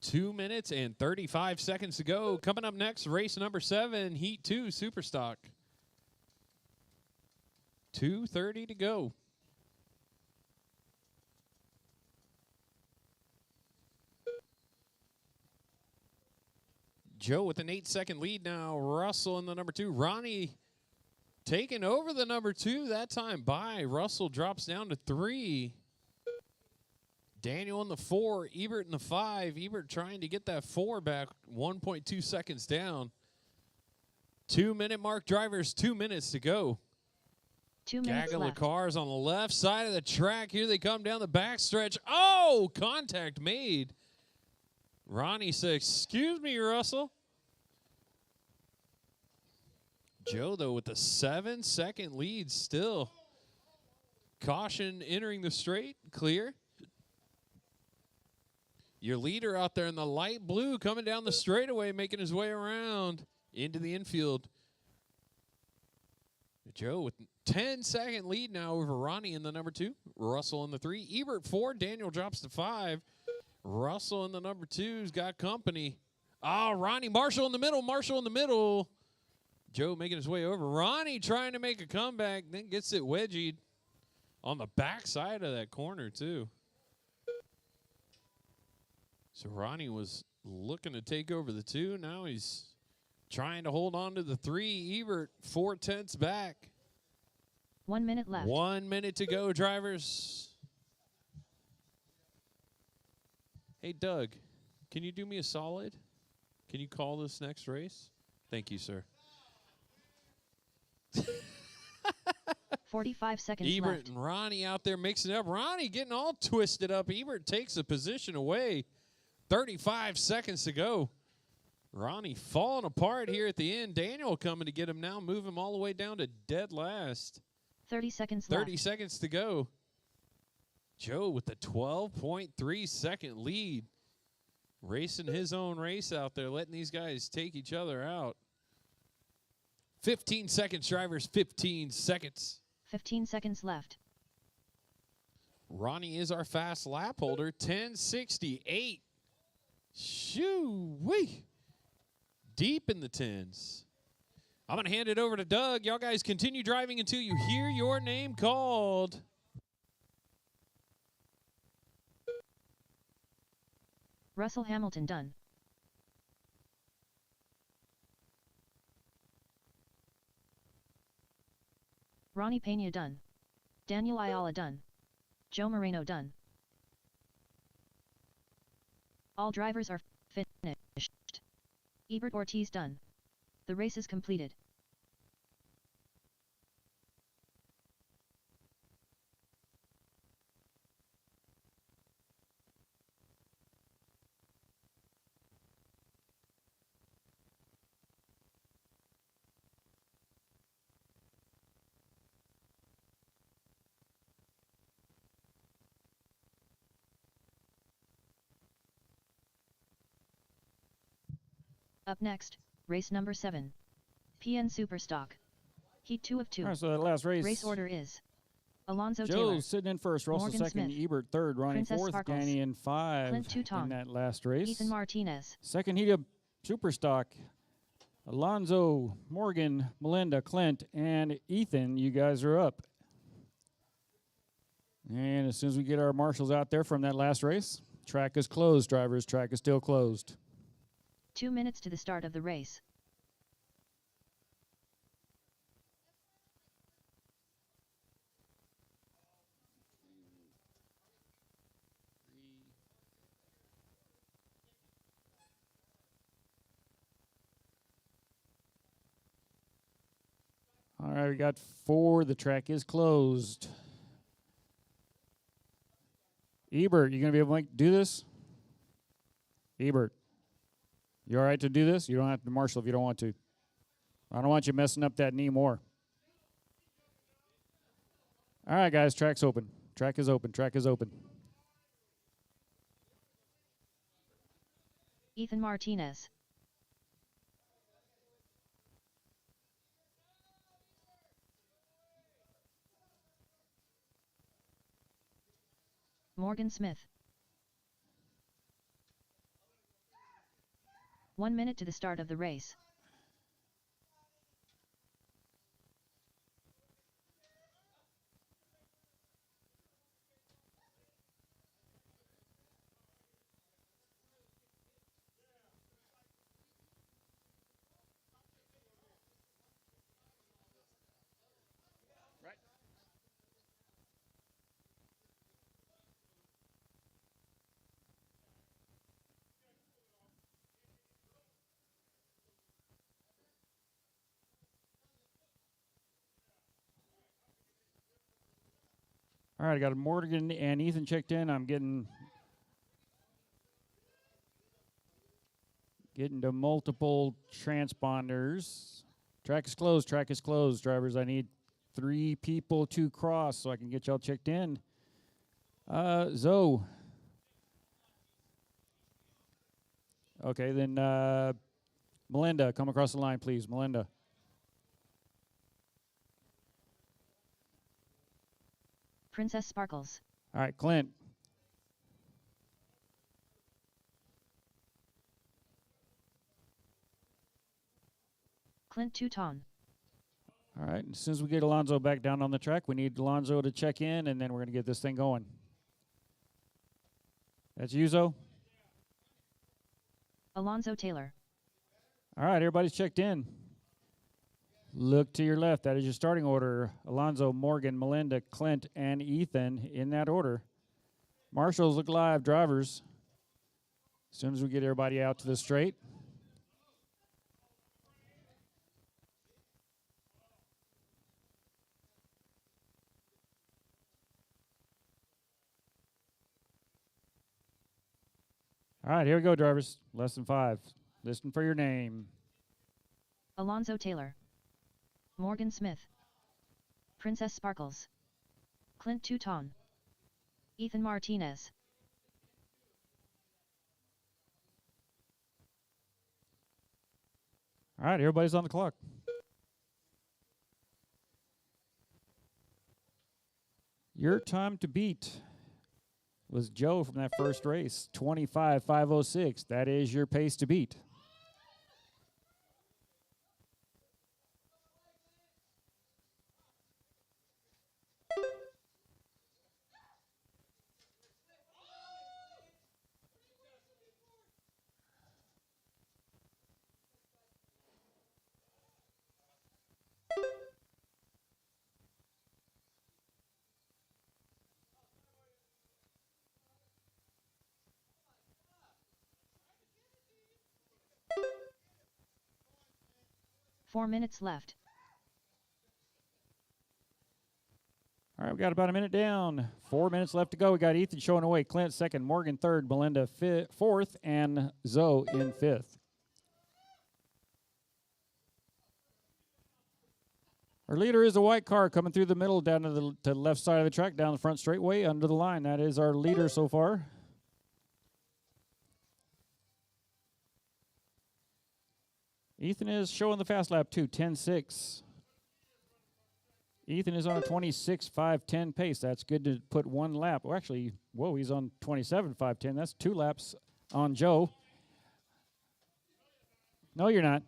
Two minutes and 35 seconds to go. Coming up next, race number 7, Heat 2, Superstock. 2:30 to go. Joe with an 8-second lead now. Russell in the number 2. Ronnie taking over the number 2 that time by. Russell drops down to 3. Daniel in the 4. Ebert in the 5. Ebert trying to get that 4 back. 1.2 seconds down. 2-minute mark, drivers. 2 minutes to go. 2 minutes Gaggle of left. cars on the left side of the track. Here they come down the backstretch. Oh, contact made. Ronnie says, excuse me, Russell. Joe, though, with a 7-second lead still. Caution entering the straight. Clear. Your leader out there in the light blue coming down the straightaway, making his way around into the infield. Joe with 10-second lead now over Ronnie in the number 2. Russell in the 3. Ebert 4. Daniel drops to 5. Russell in the number 2's got company. Oh, Ronnie Marshall in the middle. Marshall in the middle. Joe making his way over. Ronnie trying to make a comeback, then gets it wedgied on the backside of that corner, too. So Ronnie was looking to take over the 2. Now he's trying to hold on to the 3. Ebert 4/10 back. 1 minute left. 1 minute to go, drivers. Hey, Doug, can you do me a solid? Can you call this next race? Thank you, sir. 45 seconds Ebert left. and Ronnie out there mixing it up. Ronnie getting all twisted up. Ebert takes a position away. 35 seconds to go. Ronnie falling apart here at the end. Daniel coming to get him now. Move him all the way down to dead last. 30 seconds 30 left. seconds to go. Joe with the 12.3 second lead. Racing his own race out there, letting these guys take each other out. 15 seconds, drivers, 15 seconds. 15 seconds left. Ronnie is our fast lap holder, 10:68. Shoo-wee. Deep in the 10s. I'm going to hand it over to Doug. Y'all guys continue driving until you hear your name called. Russell Hamilton done. Ronnie Pena done. Daniel Ayala done. Joe Moreno done. All drivers are finished. Ebert Ortiz done. The race is completed. Up next, race number 7. PN Superstock. Heat 2 of 2. All right, so that last race. Race order is Alonzo Joe Taylor, sitting in first, Russell Morgan second, Smith, Ebert third, Ronnie Princess fourth, Sparkles, Danny in 5 Clint Touton, in that last race. Ethan Martinez, Second heat of Superstock. Alonzo, Morgan, Melinda, Clint, and Ethan, you guys are up. And as soon as we get our marshals out there from that last race, track is closed, drivers. Track is still closed. 2 minutes to the start of the race. All right, we got 4. The track is closed. Ebert, you going to be able to do this? Ebert, you all right to do this? You don't have to marshal if you don't want to. I don't want you messing up that knee more. All right, guys, track's open. Track is open. Track is open. Ethan Martinez. Morgan Smith. 1 minute to the start of the race. All right, I got Morgan and Ethan checked in. I'm getting to multiple transponders. Track is closed. Track is closed, drivers. I need 3 people to cross so I can get y'all checked in. Zoe. Okay, then Melinda, come across the line, please. Melinda. Princess Sparkles. All right, Clint. Clint Touton. All right, as soon as we get Alonzo back down on the track, we need Alonzo to check in, and then we're going to get this thing going. That's you, Zoe? Alonzo Taylor. All right, everybody's checked in. Look to your left. That is your starting order. Alonzo, Morgan, Melinda, Clint, and Ethan in that order. Marshals, look live. Drivers. As soon as we get everybody out to the straight. All right, here we go, drivers. Lesson 5. Listen for your name. Alonzo Taylor. Morgan Smith. Princess Sparkles. Clint Touton. Ethan Martinez. All right, everybody's on the clock. Your time to beat was Joe from that first race, 25.506. That is your pace to beat. Four minutes left. All right, we got about a minute down. 4 minutes left to go. We got Ethan showing away. Clint second, Morgan third, Melinda fourth, and Zoe in fifth. Our leader is a white car coming through the middle down to the left side of the track, down the front straightway, under the line. That is our leader so far. Ethan is showing the fast lap too, 10.6. Ethan is on a 26.510 pace. That's good to put one lap. Well, actually, whoa, he's on 27.510. That's 2 laps on Joe. No, you're not.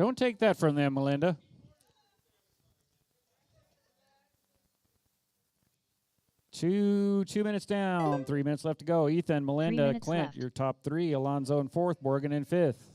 Don't take that from them, Melinda. Two minutes down, 3 minutes left to go. Ethan, Melinda, Clint, left. your top three. Alonzo in fourth, Morgan in fifth.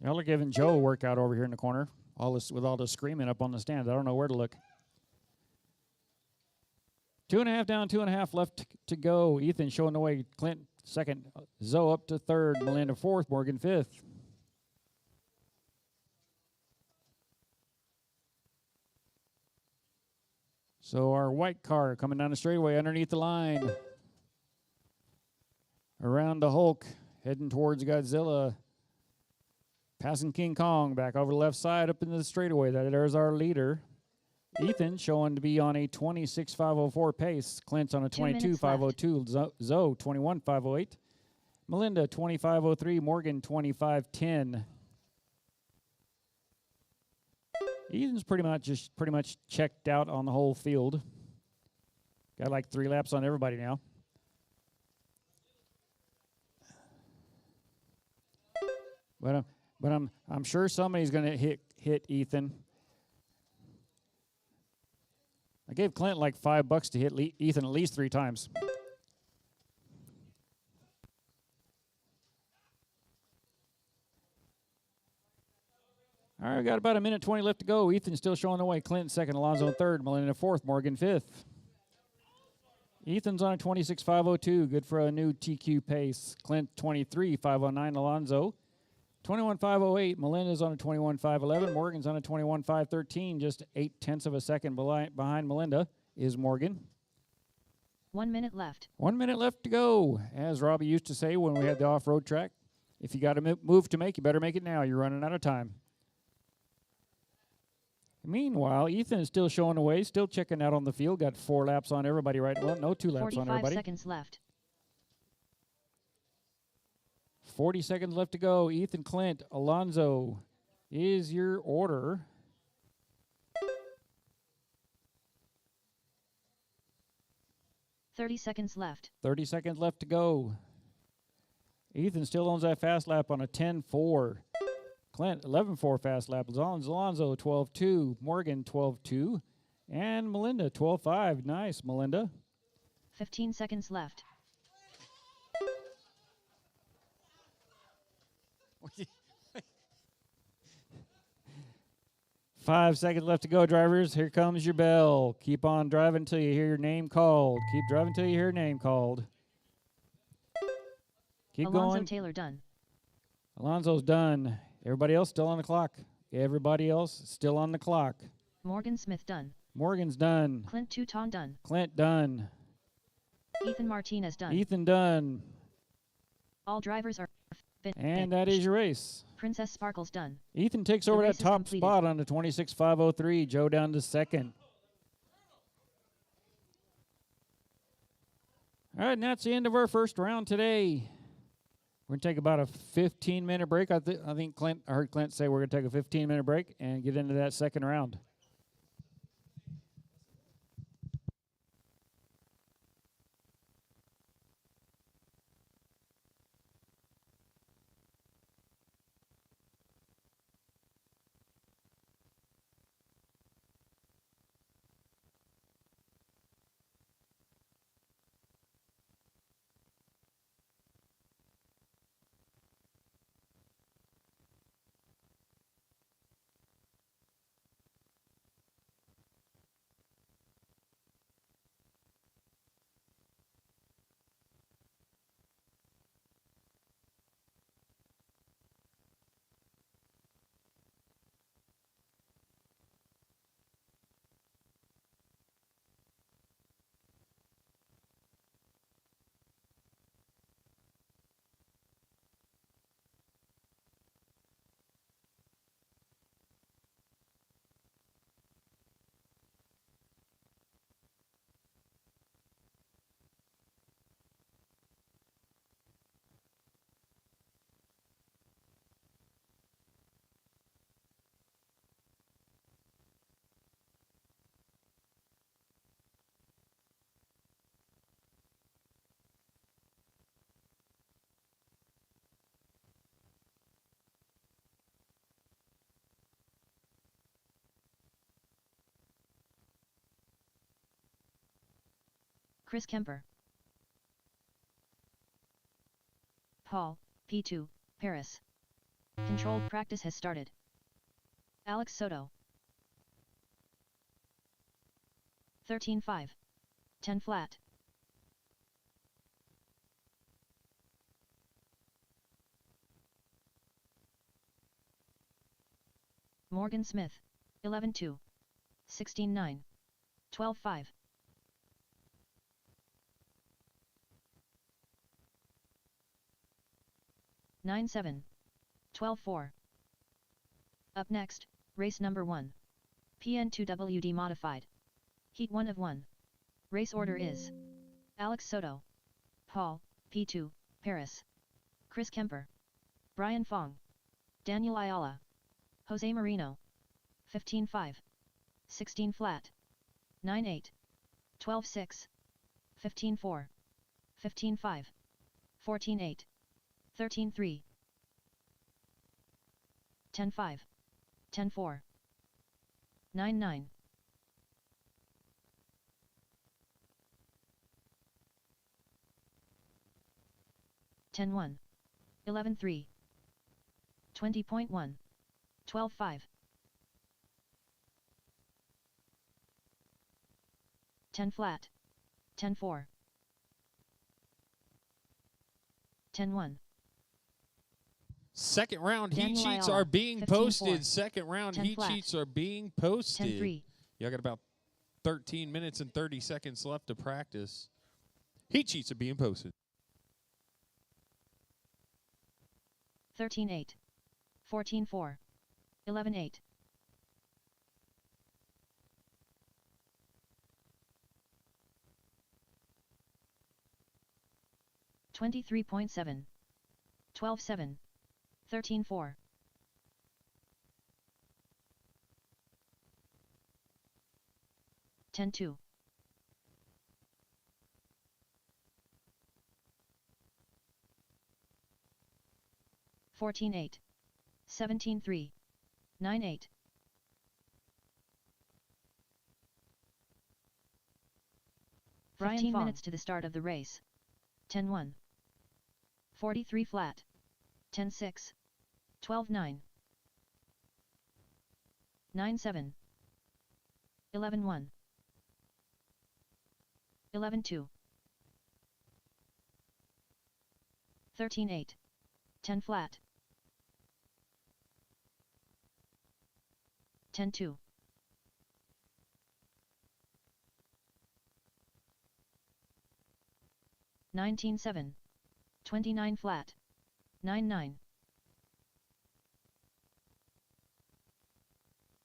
Y'all are giving Joe a workout over here in the corner. With all the screaming up on the stand. I don't know where to look. 2.5 down, 2.5 left to go. Ethan showing the way. Clint second. Zoe up to third. Melinda fourth. Morgan fifth. So our white car coming down the straightaway underneath the line. Around the Hulk, heading towards Godzilla. Passing King Kong back over the left side up into the straightaway. There's our leader. Ethan showing to be on a 26.504 pace. Clint's on a 22.502. Zoe 21.508. Melinda 25.03. Morgan 25.10. Ethan's pretty much checked out on the whole field. Got like 3 laps on everybody now. But I'm sure somebody's going to hit Ethan. I gave Clint like $5 to hit Ethan at least 3 times. All right, we got about 1:20 left to go. Ethan's still showing the way. Clint second, Alonzo third, Melinda fourth, Morgan fifth. Ethan's on a 26.502, good for a new TQ pace. Clint 23.509, Alonzo 21.508. Melinda's on a 21.511. Morgan's on a 21.513, just 0.8 of a second behind Melinda is Morgan. 1 minute left. 1 minute left to go. As Robbie used to say when we had the off-road track, if you got a move to make, you better make it now. You're running out of time. Meanwhile, Ethan is still showing the way, still checking out on the field. Got 4 laps on everybody right. Well, no, 2 laps on everybody. 45 seconds left. 40 seconds left to go. Ethan, Clint, Alonzo is your order. $30 seconds left. 30 seconds left to go. Ethan still owns that fast lap on a 10.4. Clint, 11.4 fast lap. Alonzo, 12.2. Morgan, 12.2. And Melinda, 12.5. Nice, Melinda. 15 seconds left. Five seconds left to go, drivers. Here comes your bell. Keep on driving until you hear your name called. Keep driving until you hear your name called. Keep Alonzo going. Taylor done. Alonzo's done. Everybody else still on the clock. Everybody else still on the clock. Morgan Smith done. Morgan's done. Clint Touton done. Clint done. Ethan Martinez done. Ethan done. All drivers are finished. And that is your race. Princess Sparkles done. Ethan takes The over race that is top completed. spot on the 26.503. Joe down to second. All right, and that's the end of our first round today. We're going to take about a 15-minute break. I think I heard Clint say we're going to take a 15-minute break and get into that second round. Chris Kemper. Paul, P2, Paris. Controlled practice has started. Alex Soto. 13-5. 10 flat. Morgan Smith. 11-2. 16-9. 12-5. Nine 7. 12-4. Up next, race number 1. PN2WD modified. Heat 1 of 1. Race order is Alex Soto, Paul, P2, Paris, Chris Kemper, Brian Fong, Daniel Ayala, Jose Marino. 15-5. 16 flat. 9-8. 12-6. 15-4. 15-5. 14-8. 13-3. 10-5. 10-4. 9-9. 10-1. 11-3. 20.1. 12-5. 10 flat. 10-4. 10-1. Second round heat Daniel sheets Ayala, are being 15-4. posted. Second round 10 heat flat. sheets are being posted. 10-3. Y'all got about 13 minutes and 30 seconds left to practice. Heat sheets are being posted. 13-8. 14-4. 11-8. 23.7. 12-7. 13-4. 10-2. 14-8. 17-3. 9-8. 15 minutes to the start of the race. 10-1. 43 flat. 10-6. 12-9. 9-7. 11-1. 11-2. 13-8. 10 flat. 10-2. 19-7. 29 flat. 9-9.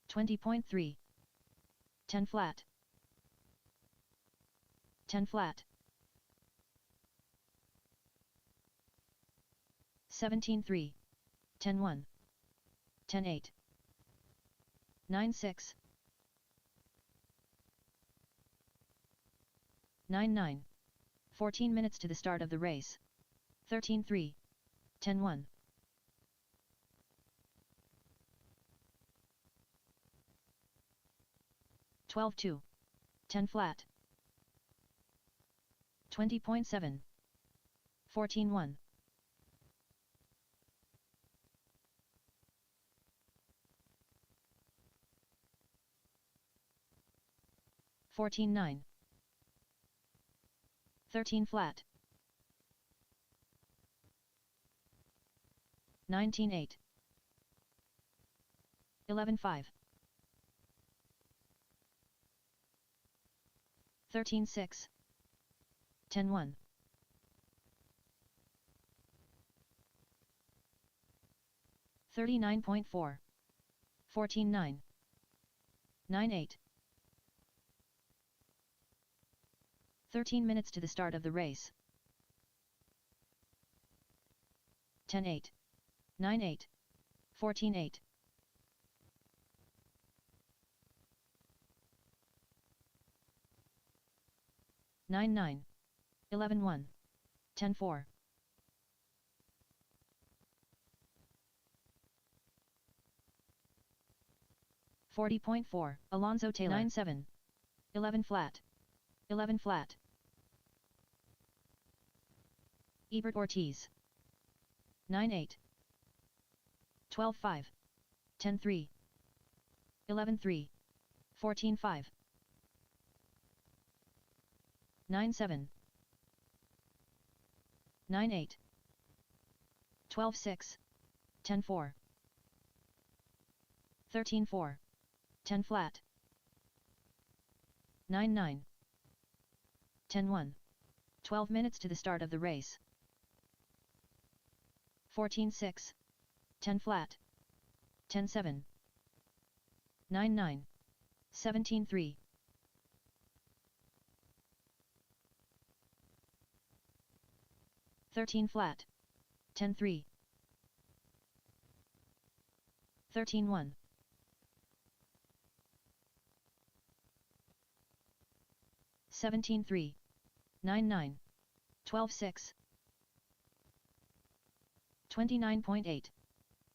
20.3. 10 flat. 10 flat. 17-3. 10-1. 10-8. 9-6. 9-9. 14 minutes to the start of the race. 13-3. 10-1. 12-2. 10 flat. 20.7. 14-1. 14-9. 13 flat. 19-8. 11-5. 13-6. 10-1. 39.4. 14-9. 9-8. 13 minutes to the start of the race. 10-8. 9-8. 14-8. 9-9. 11-1. 10-4. 40.4. Alonzo Taylor. 9-7. 11 flat. 11 flat. Ebert Ortiz. 9-8. 12-5. 10-3. 11-3. 14-5. 9-7. 9-8. 12-6. 10-4. 13-4. 10 flat. 9-9. 10-1. 12 minutes to the start of the race. 14-6. 10 flat. 10-7. 9-9. 17-3. 13 flat. 10-3. 13-1. 17-3. 9-9. 12-6. 29.8.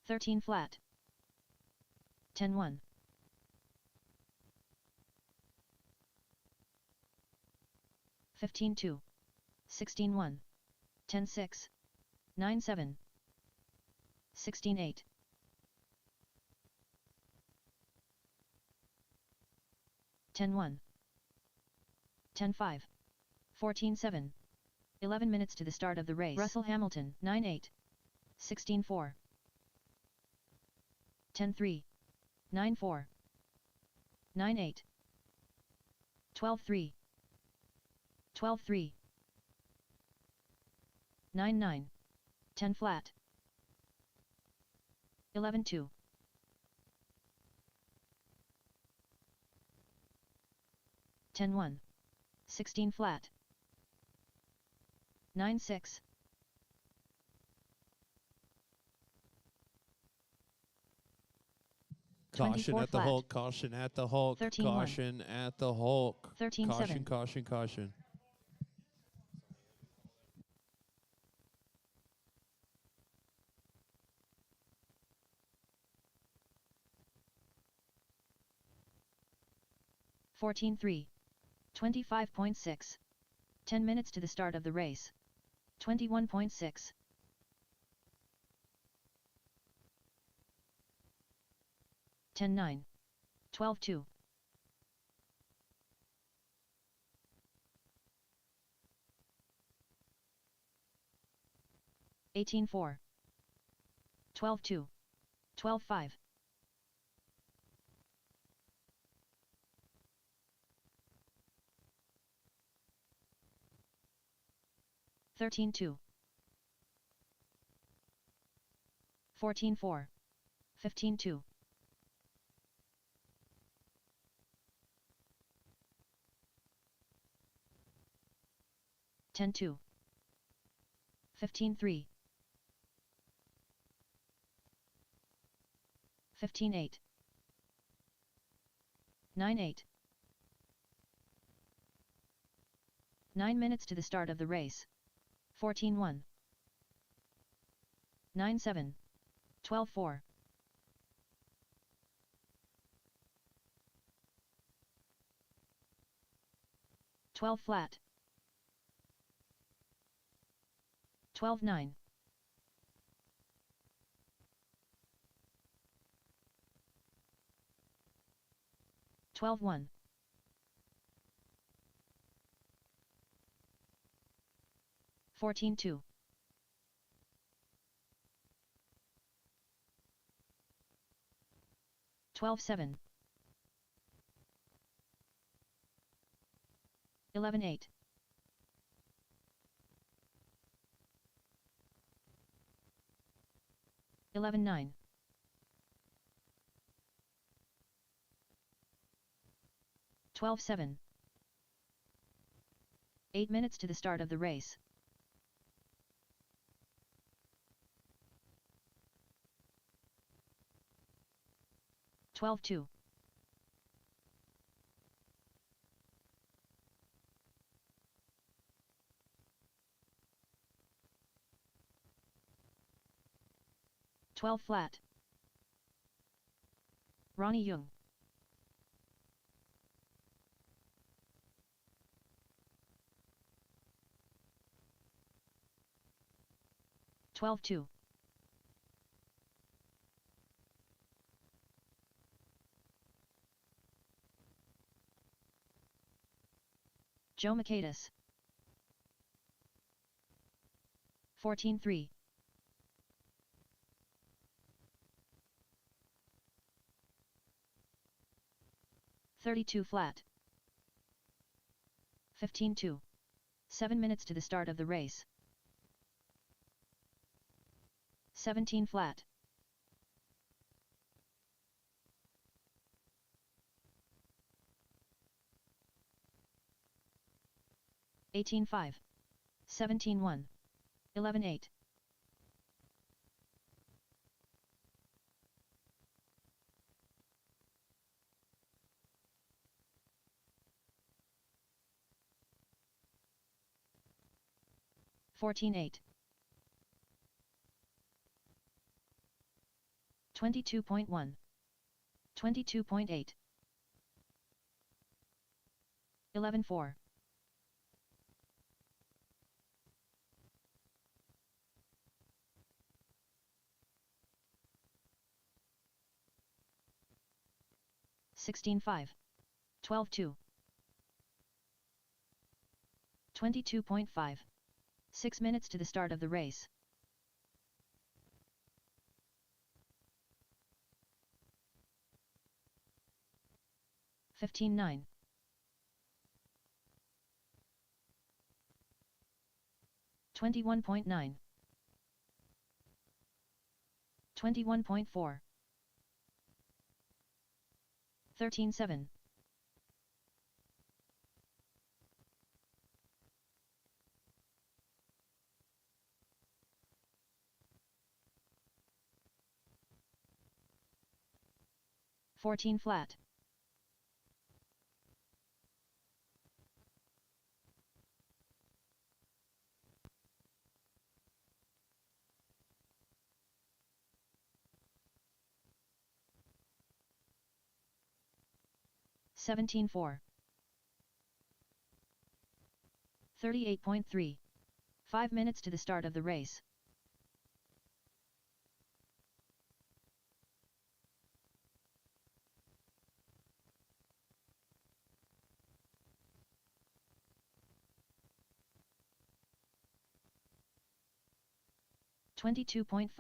13 flat. 10-1. 15-2. 16-1. 10-6. 9-7. 16-8. 10-1. 10-5. 14-7. 11 minutes to the start of the race. Russell Hamilton, 9-8. 16-4. 10-3. 9-4. 9-8. 12-3. 12-3. 9-9. 10 flat. 11-2. 10-1. 16 flat. 9-6. Caution 24 at the flat. Hulk. Caution at the Hulk. 13-1. Caution at the Hulk. 13-7. Caution, caution, caution. Fourteen 3. 25.6. 10 minutes to the start of the race. 21.6. 10-9. 12-2. 18-4. 12-2. 12-5. 13-2. 14-4. 15-2. 10-2. 15-3. 15-8. 9-8. 9 minutes to the start of the race. 14-1. 9-7. 12-4. 12 flat. 12-9. 12-1. 14-2. 12-7. 11-8. 11-9. 12-7. 8 minutes to the start of the race. 12-2. 12 flat. Ronnie Young. 12-2. Joe Mikaitis. 14-3. (32 flat). 15-2. 7 minutes to the start of the race. 17 flat. 18-5. 17-1. 11-8. (14-8). 22.1. 22.8. 11-4. 16-5. 12-2. 22.5. 6 minutes to the start of the race. (15-9). 21.9. 21.4. 13-7. 14 flat. 17-4. 38.3. 5 minutes to the start of the race. (22.5).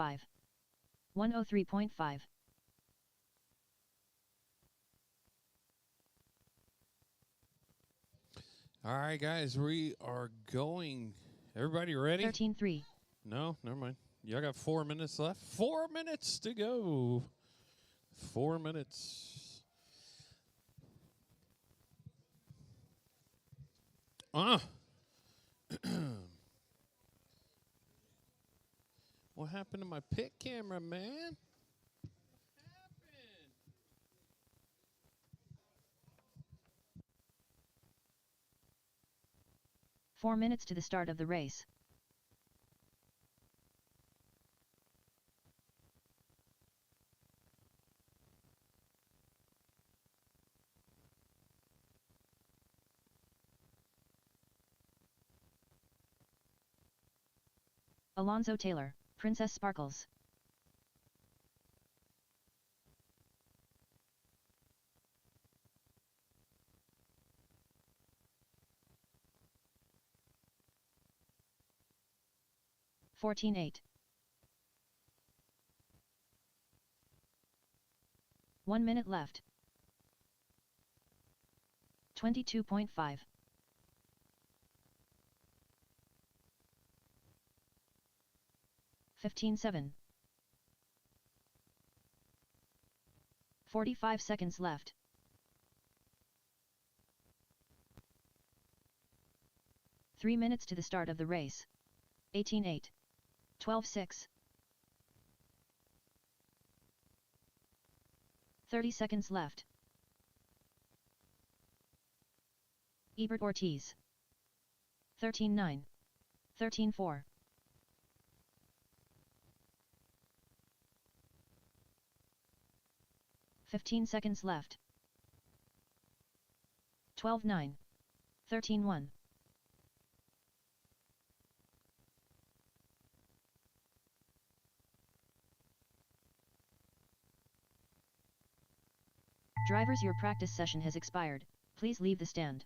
103.5. All right, guys, we are going. Everybody ready? 13-3. No, never mind. Y'all got 4 minutes left. 4 minutes to go. 4 minutes. What happened to my pit camera, man? 4 minutes to the start of the race. Alonzo Taylor, Princess Sparkles. (14-8). 1 minute left. 22.5. 15-7. 45 seconds left. 3 minutes to the start of the race. 18-8. 12-6. 30 seconds left. Ebert Ortiz. 13-9. 13-4. 15 seconds left. 12-9. 13-1. Drivers, your practice session has expired. Please leave the stand.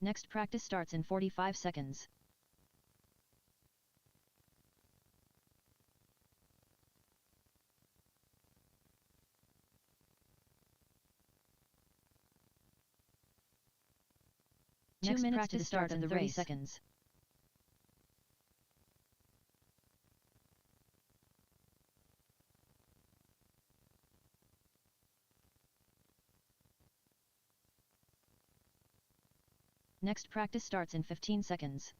Next practice starts in 45 seconds. Next 2 minutes to the start of the 30 seconds. Next practice starts in 15 seconds.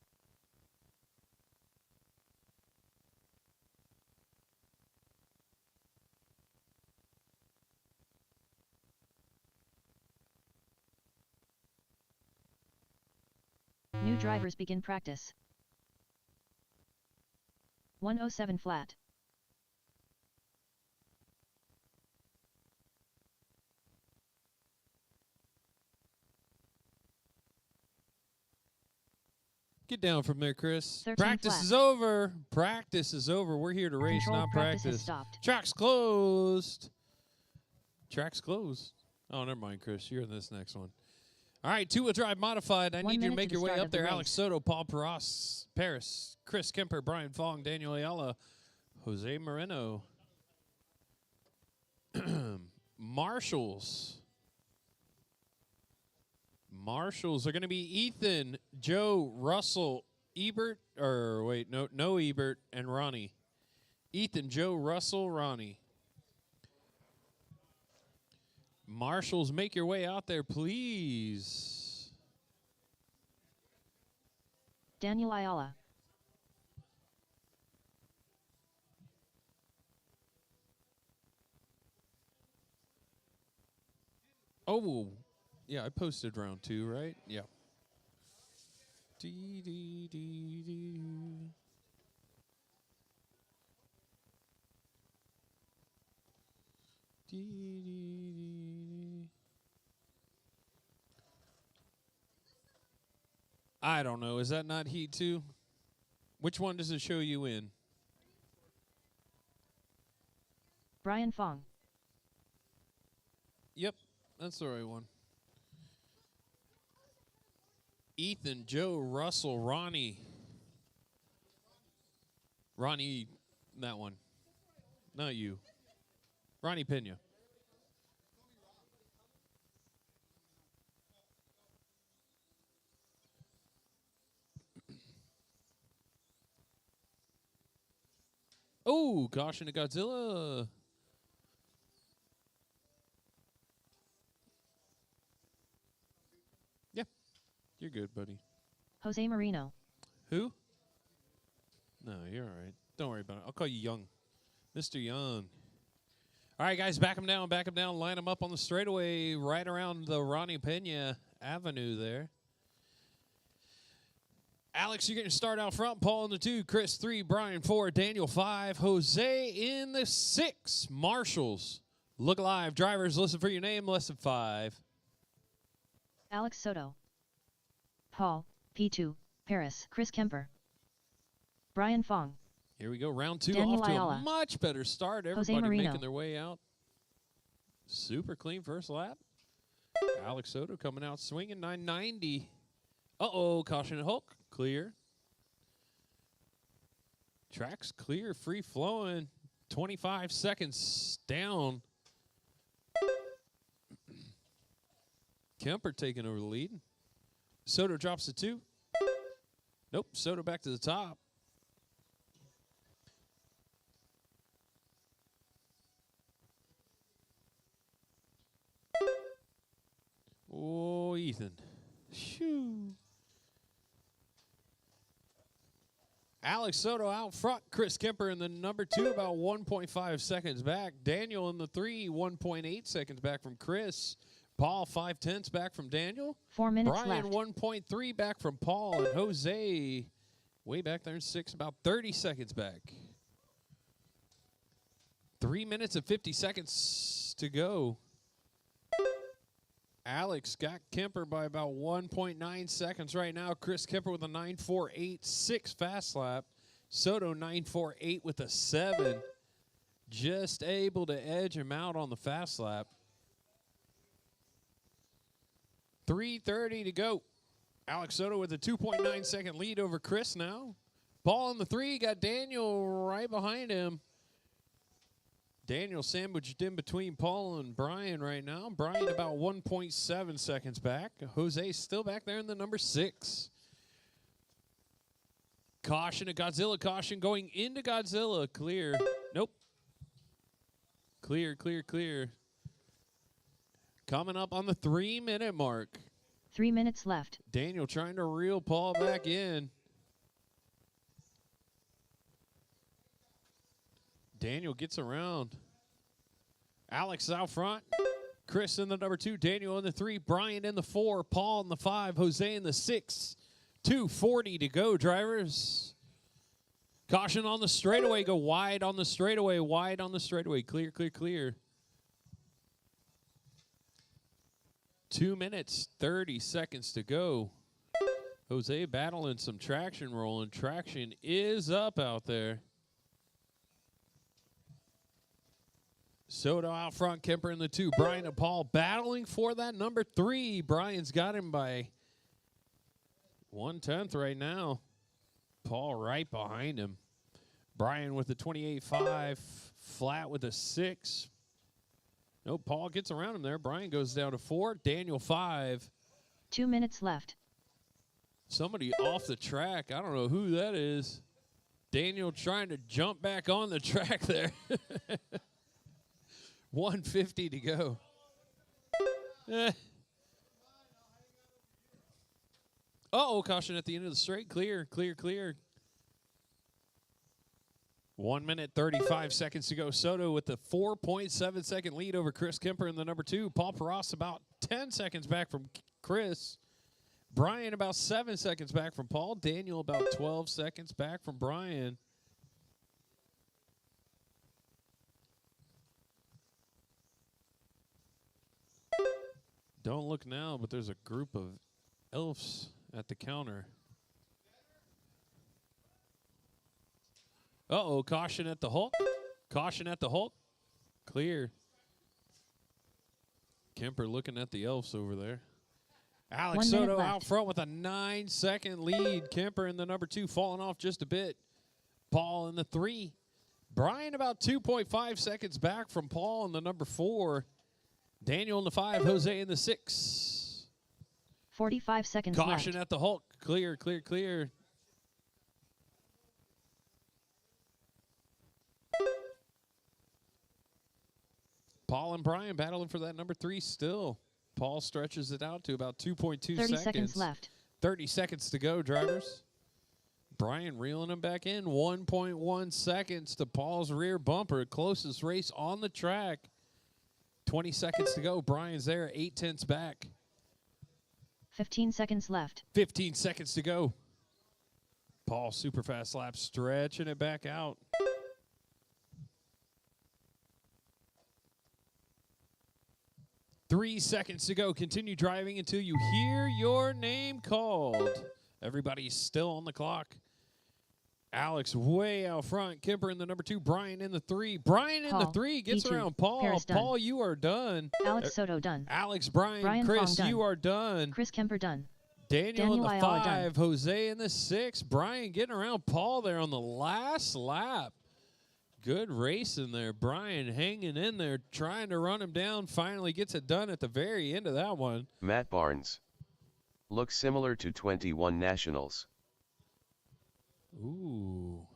New drivers begin practice. 107 flat. Get down from there, Chris. 13 Practice flat. is over. Practice is over. We're here to race, Controlled not practice has practice. stopped. Track's closed. Track's closed. Oh, never mind, Chris. You're in this next one. All right, two-wheel drive modified. I 1 need you to minute make to your the way start up of the there. race. Alex Soto, Paul Paris, Chris Kemper, Brian Fong, Daniel Ayala, Jose Moreno. Marshals. Marshals are going to be Ethan, Joe, Russell, Ebert, or wait, no Ebert, and Ronnie. Ethan, Joe, Russell, Ronnie. Marshals, make your way out there, please. Daniel Ayala. Oh, yeah, I posted round 2, right? Yeah. Dee, dee, dee, dee. Dee, dee, dee. I don't know. Is that not Heat 2? Which one does it show you in? Brian Fong. Yep, that's the right one. Ethan, Joe, Russell, Ronnie. Ronnie, that one. Not you. Ronnie Pena. Oh, caution to Godzilla. Yeah, you're good, buddy. Jose Marino. Who? No, you're all right. Don't worry about it. I'll call you Young. Mr. Young. All right, guys, back him down, line him up on the straightaway right around the Ronnie Pena Avenue there. Alex, you're going to start out front. Paul in the 2, Chris 3, Brian 4, Daniel 5, Jose in the 6. Marshals. Look live. Drivers, listen for your name. Less than 5. Alex Soto. Paul, P2, Paris, Chris Kemper. Brian Fong. Here we go. Round 2 Daniel off to Ayala. a much better start. Jose Everybody Marino. making their way out. Super clean first lap. Alex Soto coming out swinging 990. Uh-oh, caution Hulk. Clear. Track's clear, free flowing. 25 seconds down. Kemper taking over the lead. Soto drops to 2. Nope, Soto back to the top. Oh, Ethan. Shoo. Alex Soto out front. Chris Kemper in the number 2, about 1.5 seconds back. Daniel in the 3, 1.8 seconds back from Chris. Paul, 0.5 back from Daniel. 4 minutes Brian, left. 1.3 back from Paul. And Jose, way back there in 6, about 30 seconds back. 3 minutes and 50 seconds to go. Alex got Kemper by about 1.9 seconds right now. Chris Kemper with a 9.486 fast lap. Soto 9.48 with a 7. Just able to edge him out on the fast lap. 3:30 to go. Alex Soto with a 2.9 second lead over Chris now. Paul in the 3, got Daniel right behind him. Daniel sandwiched in between Paul and Brian right now. Brian about 1.7 seconds back. Jose still back there in the number 6. Caution, a Godzilla caution going into Godzilla. Clear. Nope. Clear, clear, clear. Coming up on the 3-minute mark. 3 minutes left. Daniel trying to reel Paul back in. Daniel gets around. Alex is out front. Chris in the number 2. Daniel in the 3. Brian in the 4. Paul in the 5. Jose in the 6. 2:40 to go, drivers. Caution on the straightaway. Go wide on the straightaway. Wide on the straightaway. Clear, clear, clear. 2 minutes, 30 seconds to go. Jose battling some traction rolling. Traction is up out there. Soto out front, Kemper in the 2. Brian and Paul battling for that number 3. Brian's got him by 1/10 right now. Paul right behind him. Brian with the 28.5. Flat with a 6. Nope, Paul gets around him there. Brian goes down to 4. Daniel 5. 2 minutes left. Somebody off the track. I don't know who that is. Daniel trying to jump back on the track there. 1:50 to go. Uh-oh, caution at the end of the straight. Clear, clear, clear. 1 minute, 35 seconds to go. Soto with the 4.7 second lead over Chris Kemper in the number 2. Paul Peros about 10 seconds back from Chris. Brian about 7 seconds back from Paul. Daniel about 12 seconds back from Brian. Don't look now, but there's a group of elves at the counter. Uh-oh, caution at the Hulk. Caution at the Hulk. Clear. Kemper looking at the elves over there. Alex 1 minute Soto left. out front with a 9-second lead. Kemper in the number 2 falling off just a bit. Paul in the 3. Brian about 2.5 seconds back from Paul in the number 4. Daniel in the 5. Jose in the 6. 45 seconds Caution left. at the Hulk. Clear, clear, clear. Paul and Brian battling for that number 3 still. Paul stretches it out to about 2.2 30 seconds. seconds left. 30 seconds to go, drivers. Brian reeling him back in. 1.1 seconds to Paul's rear bumper. Closest race on the track. 20 seconds to go. Brian's there. 8/10 back. 15 seconds left. 15 seconds to go. Paul super fast lap stretching it back out. Three seconds to go. Continue driving until you hear your name called. Everybody's still on the clock. Alex way out front. Kemper in the number 2. Brian in the 3. Brian in the Paul, 3 gets P2, around Paul. Paris done. Paul, you are done. Alex Soto done. Alex, Brian, Brian Chris, Fong done. you are done. Chris Kemper done. Daniel in the Ayala 5. Jose in the 6. Brian getting around Paul there on the last lap. Good racing there. Brian hanging in there, trying to run him down. Finally gets it done at the very end of that one. Matt Barnes. Looks similar to 21 Nationals. Ooh.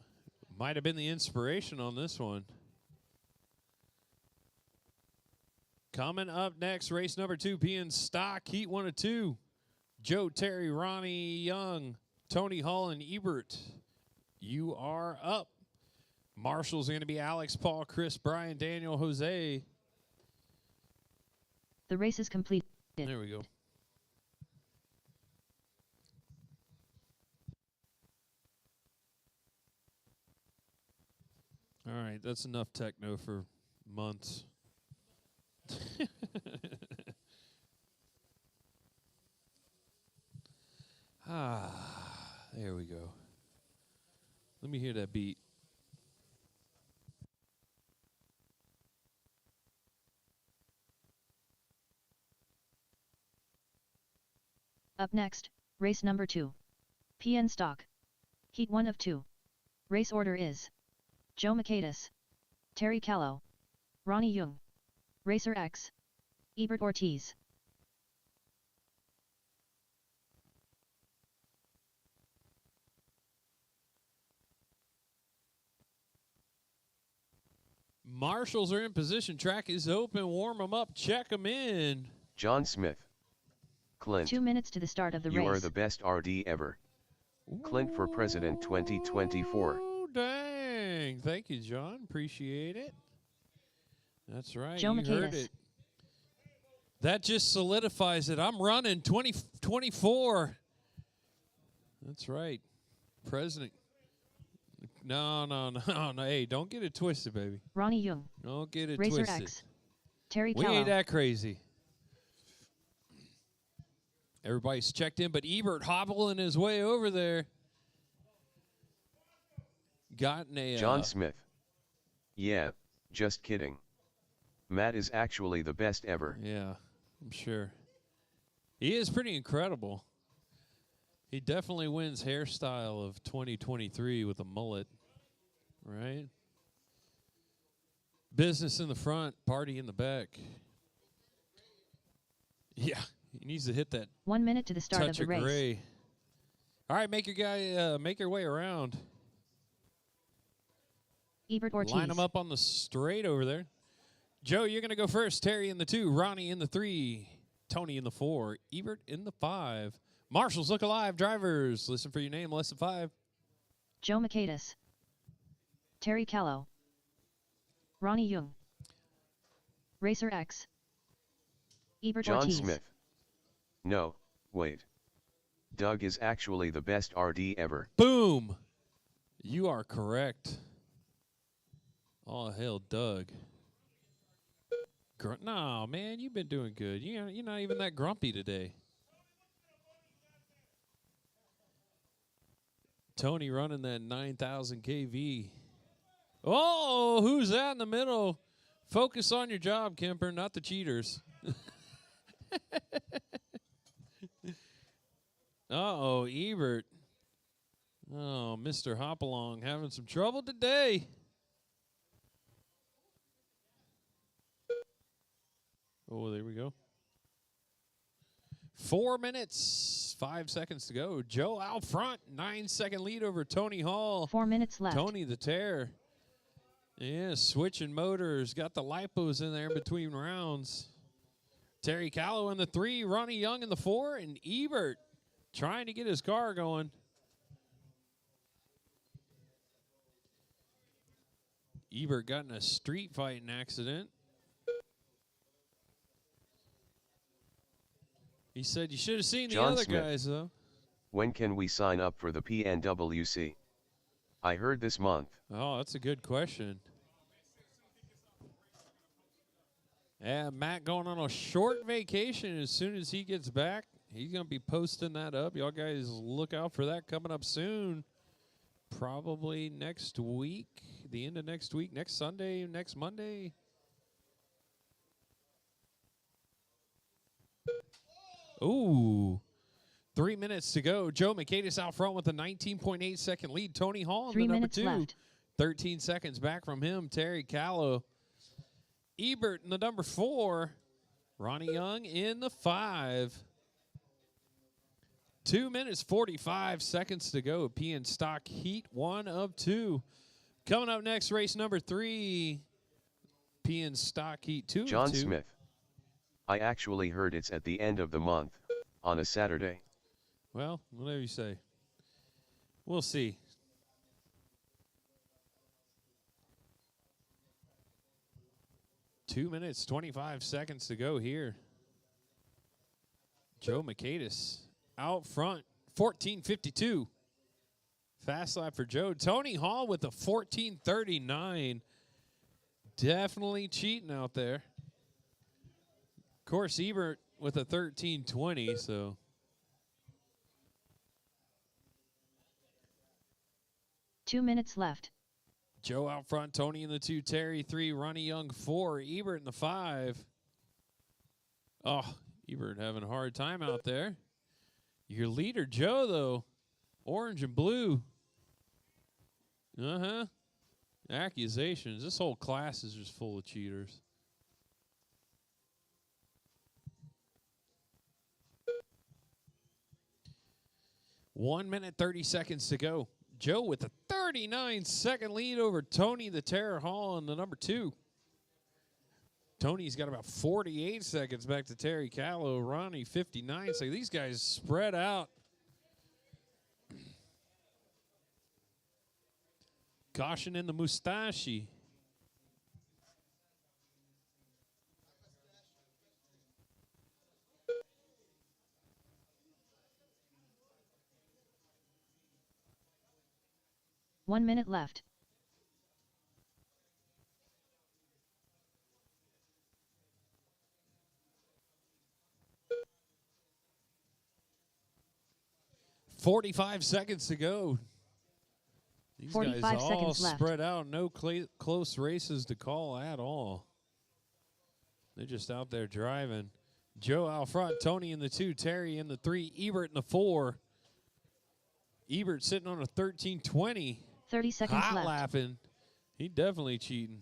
Might have been the inspiration on this one. Coming up next, race number 2 being stock, heat 1 of 2. Joe, Terry, Ronnie Young, Tony Hall, and Ebert. You are up. Marshall's going to be Alex, Paul, Chris, Brian, Daniel, Jose. The race is complete. There we go. All right, that's enough techno for months. There we go. Let me hear that beat. Up next, race number 2. PN Stock. Heat 1 of 2. Race order is Joe Michaelis, Terry Callow, Ronnie Young, Racer X, Ebert Ortiz. Marshals are in position. Track is open. Warm them up. Check them in. John Smith. Clint. 2 minutes to the start of the You race. are the best RD ever. Clint for President 2024. Oh, dang. Thank you, John. Appreciate it. That's right. Joe You heard Michaelis. it. That just solidifies it. I'm running 2024. That's right. President. No. Hey, don't get it twisted, baby. Ronnie Young, Don't get it Racer twisted. X, Terry We Callow. ain't that crazy. Everybody's checked in, but Ebert hobbling his way over there. Gotten a John Smith. Yeah, just kidding. Matt is actually the best ever. Yeah, I'm sure. He is pretty incredible. He definitely wins hairstyle of 2023 with a mullet, right? Business in the front, party in the back. Yeah, he needs to hit that 1 minute to the start of touch the of race. gray. All right, make your way around. Ebert Ortiz. Line them up on the straight over there. Joe, you're going to go first. Terry in the 2, Ronnie in the 3, Tony in the 4, Ebert in the 5. Marshals look alive. Drivers, listen for your name, less than 5. Joe Michaelis, Terry Callow, Ronnie Young, Racer X, Ebert John Ortiz. Smith. No, wait. Doug is actually the best RD ever. Boom. You are correct. Oh, hell, Doug. No, man, you've been doing good. You're not even that grumpy today. Tony running that 9,000 kV. Oh, who's that in the middle? Focus on your job, Kemper, not the cheaters. Uh-oh, Ebert. Oh, Mr. Hopalong having some trouble today. Oh, there we go. 4 minutes, 5 seconds to go. Joe out front, 9-second lead over Tony Hall. 4 minutes left. Tony the Terror. Yeah, switching motors. Got the lipos in there in between rounds. Terry Callow in the 3, Ronnie Young in the 4, and Ebert trying to get his car going. Ebert got in a street fighting accident. He said you should have seen the John other Smith. guys, though. When can we sign up for the PNWC? I heard this month. Oh, that's a good question. Yeah, Matt going on a short vacation. As soon as he gets back, he's going to be posting that up. Y'all guys look out for that coming up soon. Probably next week, the end of next week, next Sunday, next Monday. Ooh, 3 minutes to go. Joe Michaelis out front with a 19.8 second lead. Tony Hall in 3 the number minutes 2. left. 13 seconds back from him. Terry Callow. Ebert in the number 4. Ronnie Young in the 5. 2 minutes, 45 seconds to go. PN Stock Heat 1 of 2. Coming up next, race number 3. PN Stock Heat 2 John of 2. Smith. I actually heard it's at the end of the month, on a Saturday. Well, whatever you say. We'll see. Two minutes, 25 seconds to go here. Joe Michaelis out front, 14:52. Fast lap for Joe. Tony Hall with a 14:39. Definitely cheating out there. Of course, Ebert with a 13:20, so. Two minutes left. Joe out front, Tony in the 2, Terry 3, Ronnie Young 4, Ebert in the 5. Oh, Ebert having a hard time out there. Your leader, Joe, though. Orange and blue. Uh-huh. Accusations. This whole class is just full of cheaters. One minute, 30 seconds to go. Joe with a 39-second lead over Tony the Terror Hall in the number 2. Tony's got about 48 seconds back to Terry Callow. Ronnie, 59. So these guys spread out. Caution in the mustache. One minute left. $45 seconds to go. These 45 guys all seconds left. spread out. No close races to call at all. They're just out there driving. Joe out front, Tony in the 2, Terry in the 3, Ebert in the 4. Ebert sitting on a 13:20. 30 seconds Hot left. lapping. He definitely cheating.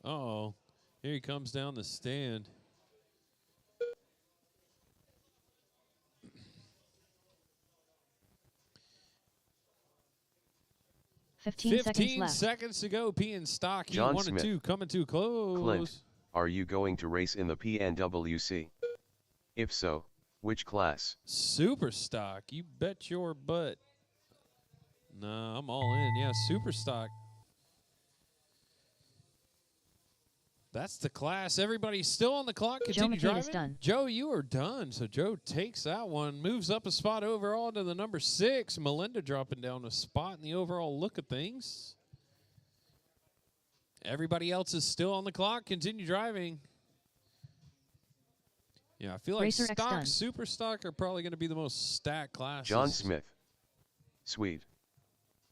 Uh-oh. Here he comes down the stand. 15 seconds left. seconds to go. P in stock. He John 1 and Smith. 2 coming too close. Clint, are you going to race in the PNWC? If so, which class? Super stock. You bet your butt. No, I'm all in. Yeah, super stock. That's the class. Everybody's still on the clock. Continue Joe Makeda's driving. done. Joe, you are done. So Joe takes that one. Moves up a spot overall to the number 6. Melinda dropping down a spot in the overall look of things. Everybody else is still on the clock. Continue driving. Yeah, I feel like Racer X stock, done. super stock are probably going to be the most stacked classes. John Smith. Sweet.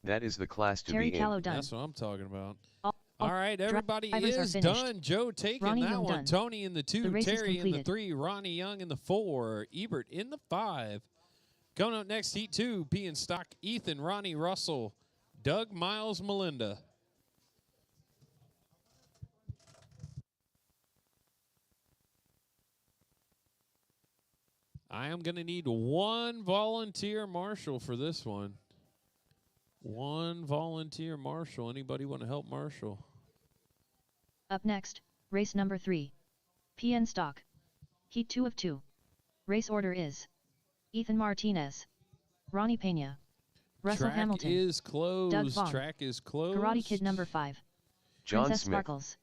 That is the class to Terry be Callow in. done. That's what I'm talking about. All All right, everybody drivers are is finished. done. Joe taking Ronnie that Young one. done. Tony in the 2, The race is Terry in the completed. 3, Ronnie Young in the 4, Ebert in the 5. Coming up next, Heat 2, P in stock, Ethan, Ronnie, Russell, Doug, Miles, Melinda. I am going to need one volunteer marshal for this one. One volunteer marshal. Anybody want to help Marshall? Up next, race number 3. PN stock. Heat 2 of 2. Race order is Ethan Martinez, Ronnie Pena, Russell Track Hamilton, is closed. Doug Vaughn. Track is closed. Karate Kid number 5. John Princess Smith. Sparkles.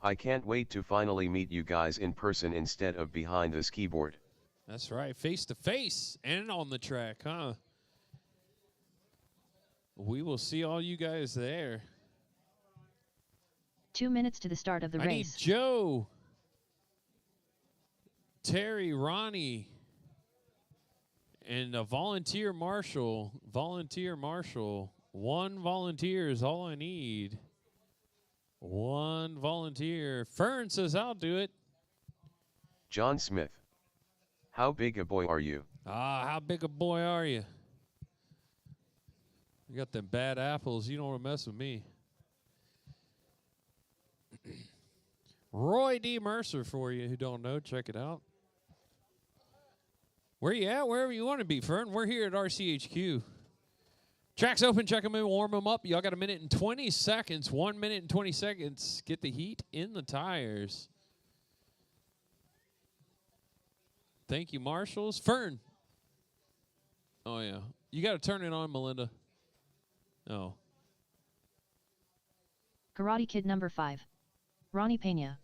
I can't wait to finally meet you guys in person instead of behind this keyboard. That's right. Face to face and on the track, huh? We will see all you guys there. 2 minutes to the start of the I need race. Joe, Terry, Ronnie, and a volunteer marshal. Volunteer marshal. One volunteer is all I need. One volunteer. Fern says I'll do it. John Smith. How big a boy are you? Ah, how big a boy are you? You got them bad apples. You don't want to mess with me. Roy D. Mercer for you who don't know. Check it out. Where you at? Wherever you want to be, Fern. We're here at RCHQ. Track's open. Check them in. Warm them up. Y'all got 1 minute and 20 seconds. 1 minute and 20 seconds. Get the heat in the tires. Thank you, marshals. Fern. Oh, yeah. You got to turn it on, Melinda. Oh. Karate Kid number 5. Ronnie Pena.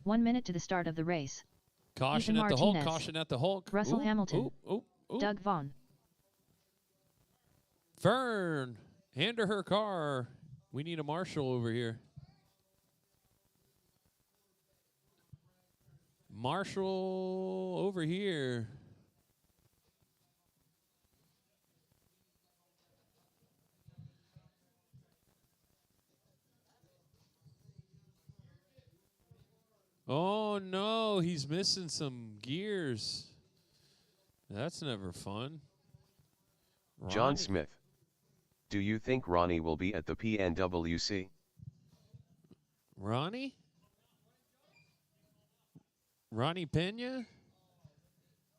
1 minute to the start of the race. Caution Ethan at the Hulk. Martinez. Caution at the Hulk. Russell Ooh, Hamilton. ooh, ooh, ooh. Doug Vaughn. Fern. Hand her car. We need a marshal over here. Marshal over here. Oh no, he's missing some gears. That's never fun. John Ronnie- Smith. Do you think Ronnie will be at the PNWC? Ronnie? Ronnie Pena?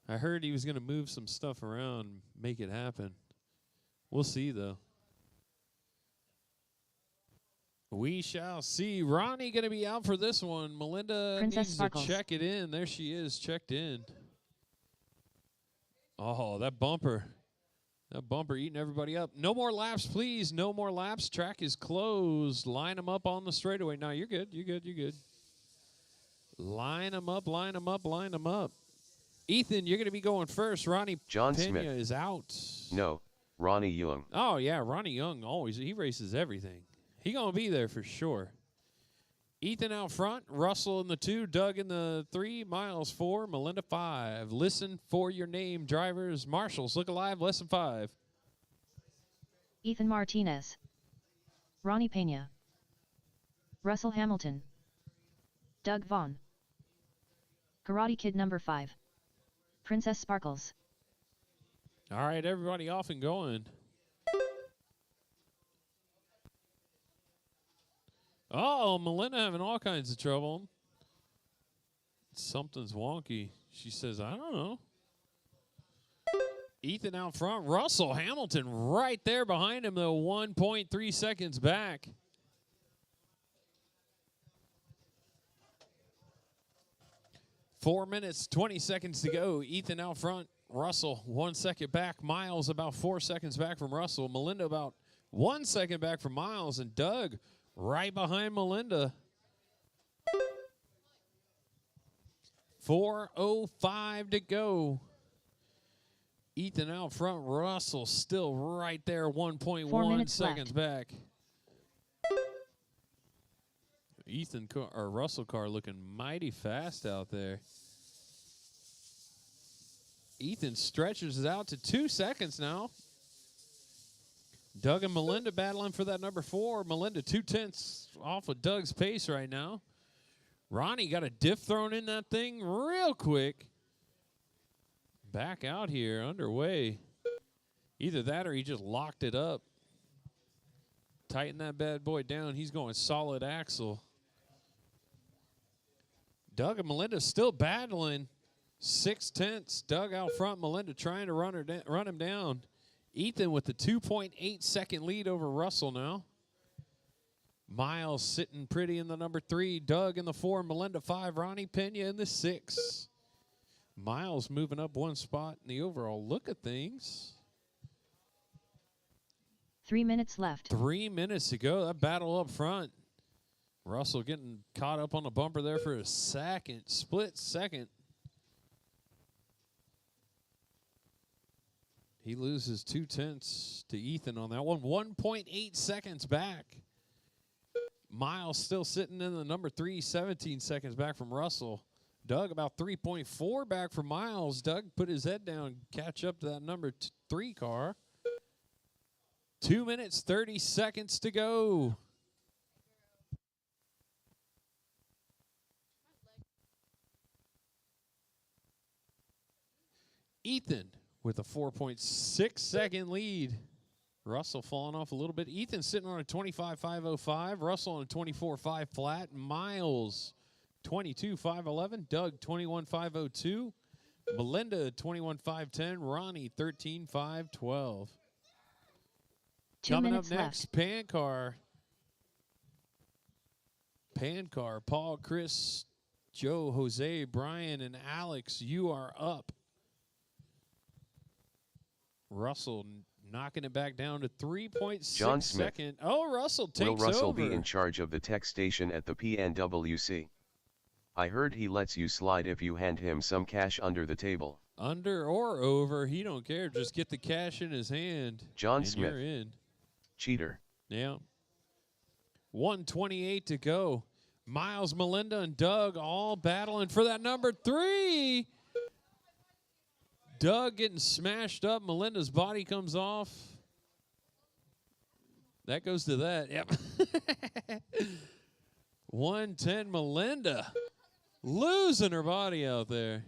I heard he was going to move some stuff around, make it happen. We'll see, though. We shall see. Ronnie going to be out for this one. Melinda Princess needs Sparkles. to check it in. There she is, checked in. Oh, that bumper. That bumper eating everybody up. No more laps, please. No more laps. Track is closed. Line them up on the straightaway. No, you're good. You're good. You're good. Line them up, line them up, line them up. Ethan, you're going to be going first. Ronnie John Pena Smith. is out. No, Ronnie Young. Oh, yeah, Ronnie Young always. He races everything. He going to be there for sure. Ethan out front, Russell in the 2, Doug in the 3, Miles 4, Melinda 5. Listen for your name, drivers. Marshals, look alive, lesson 5. Ethan Martinez. Ronnie Pena. Russell Hamilton. Doug Vaughn. Karate Kid number 5. Princess Sparkles. All right, everybody off and going. Oh, Melinda having all kinds of trouble. Something's wonky. She says, I don't know. Ethan out front. Russell Hamilton right there behind him, though, 1.3 seconds back. Four minutes, 20 seconds to go. Ethan out front. Russell 1 second back. Miles about 4 seconds back from Russell. Melinda about 1 second back from Miles. And Doug right behind Melinda. 4:05 to go. Ethan out front. Russell still right there, 1.1 seconds back. Ethan car, or Russell car looking mighty fast out there. Ethan stretches it out to 2 seconds now. Doug and Melinda battling for that number 4. Melinda 2/10 off of Doug's pace right now. Ronnie got a diff thrown in that thing real quick. Back out here, underway. Either that or he just locked it up. Tighten that bad boy down. He's going solid axle. Doug and Melinda still battling. 6/10. Doug out front. Melinda trying to run him down. Ethan with the 2.8 second lead over Russell now. Miles sitting pretty in the number 3. Doug in the 4. Melinda 5. Ronnie Pena in the 6. Miles moving up 1 spot in the overall look at things. 3 minutes left. 3 minutes to go. That battle up front. Russell getting caught up on the bumper there for a second. Split second. He loses 2/10 to Ethan on that one. 1.8 seconds back. Miles still sitting in the number 3, 17 seconds back from Russell. Doug about 3.4 back from Miles. Doug put his head down, catch up to that number 3 car. 2 minutes, 30 seconds to go. Ethan with a 4.6 second lead. Russell falling off a little bit. Ethan sitting on a 25.505. Russell on a 24.5 flat. Miles 22.511. Doug 21.502. Melinda 21.510. Ronnie 13.512. 2 Coming minutes up next, left. Pancar. Paul, Chris, Joe, Jose, Brian, and Alex, you are up. Russell knocking it back down to 3.6 John Smith. second. Oh, Russell takes over. Will Russell be in charge of the tech station at the PNWC? I heard he lets you slide if you hand him some cash under the table. Under or over, he don't care. Just get the cash in his hand. John and Smith. You're in. Cheater. Yeah. 1:28 to go. Miles, Melinda, and Doug all battling for that number 3. Doug getting smashed up. Melinda's body comes off. That goes to that. Yep. 110 Melinda losing her body out there.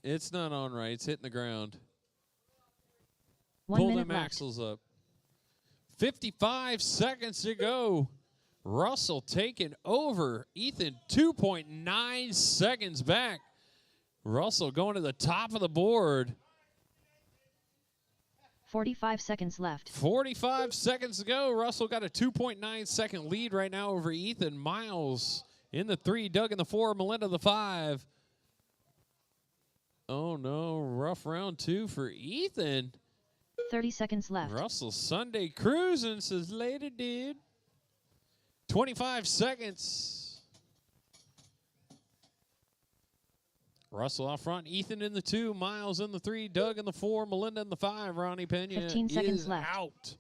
It's not on right. It's hitting the ground. 1 Pull minute them left. axles up. 55 seconds to go. Russell taking over. Ethan 2.9 seconds back. Russell going to the top of the board. 45 seconds left. 45 seconds to go. Russell got a 2.9 second lead right now over Ethan. Miles in the 3, Doug in the 4, Melinda the 5. Oh no, rough round 2 for Ethan. 30 seconds left. Russell Sunday cruising, says later, dude. 25 seconds. Russell out front, Ethan in the 2, Miles in the 3, Doug in the 4, Melinda in the 5. Ronnie Pena 15 seconds is left. out.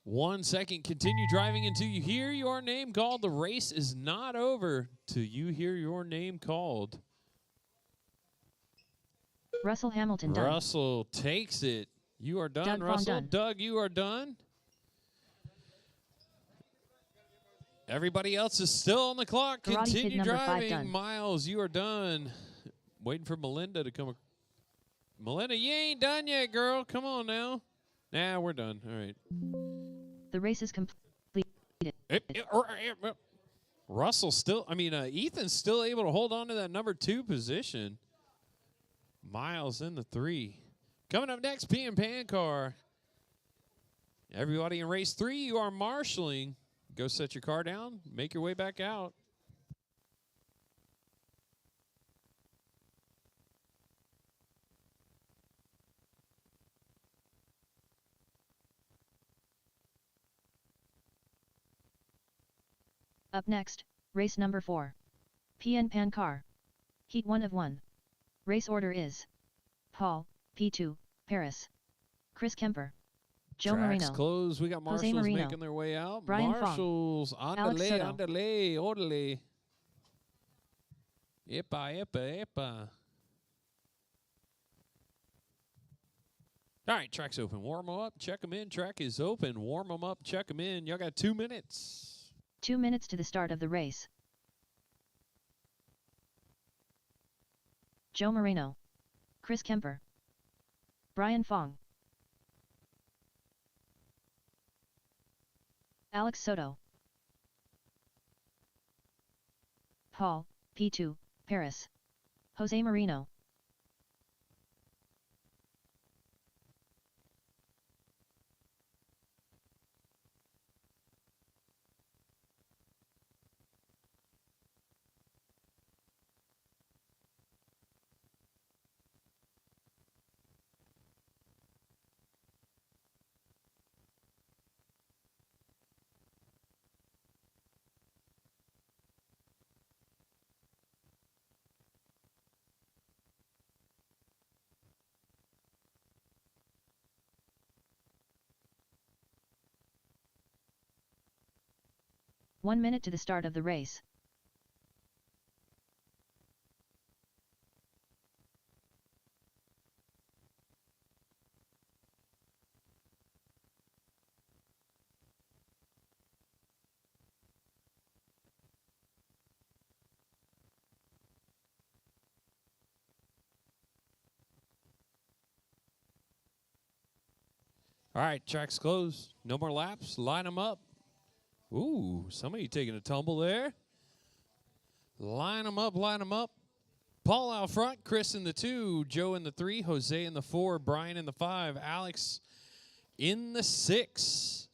One second, continue driving until you hear your name called. The race is not over till you hear your name called. Russell Hamilton done. Russell takes it. You are done, Doug Vaughn Russell. done. Doug, you are done. Everybody else is still on the clock. Karate Kid Continue number 5 driving. done. Miles, you are done. Waiting for Melinda to come. Melinda, you ain't done yet, girl. Come on now. Nah, we're done. All right. The race is complete. Russell still, Ethan's still able to hold on to that number 2 position. Miles in the 3. Coming up next, P and Pan car. Everybody in race 3, you are marshaling. Go set your car down, make your way back out. Up next, race number 4. PN Pan car. Heat 1 of 1. Race order is Paul, P2, Paris. Chris Kemper. Joe Tracks Marino. closed. We got Jose marshals Marino. making their way out. Brian Fong. Marshals, Alex andale, Soto. andale, orderly. Epa, epa, epa. All right, track's open. Warm them up, check them in. Track is open. Warm them up, check them in. Y'all got 2 minutes. 2 minutes to the start of the race. Joe Marino. Chris Kemper. Brian Fong. Alex Soto. Paul, P2, Paris. Jose Marino. One minute to the start of the race. All right, track's closed. No more laps. Line them up. Ooh, somebody taking a tumble there. Line them up, line them up. Paul out front, Chris in the 2, Joe in the 3, Jose in the 4, Brian in the 5, Alex in the 6.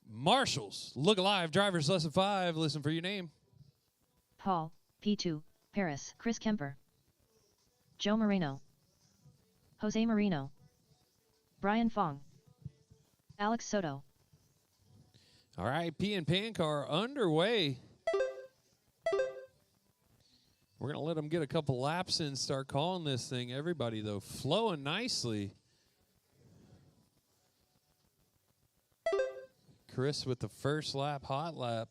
Marshals, look alive, drivers lesson 5, listen for your name. Paul, P2, Paris. Chris Kemper. Joe Marino. Jose Marino. Brian Fong. Alex Soto. All right, P and Pan car underway. We're going to let them get a couple laps in, start calling this thing. Everybody, though, flowing nicely. Chris with the first lap, hot lap.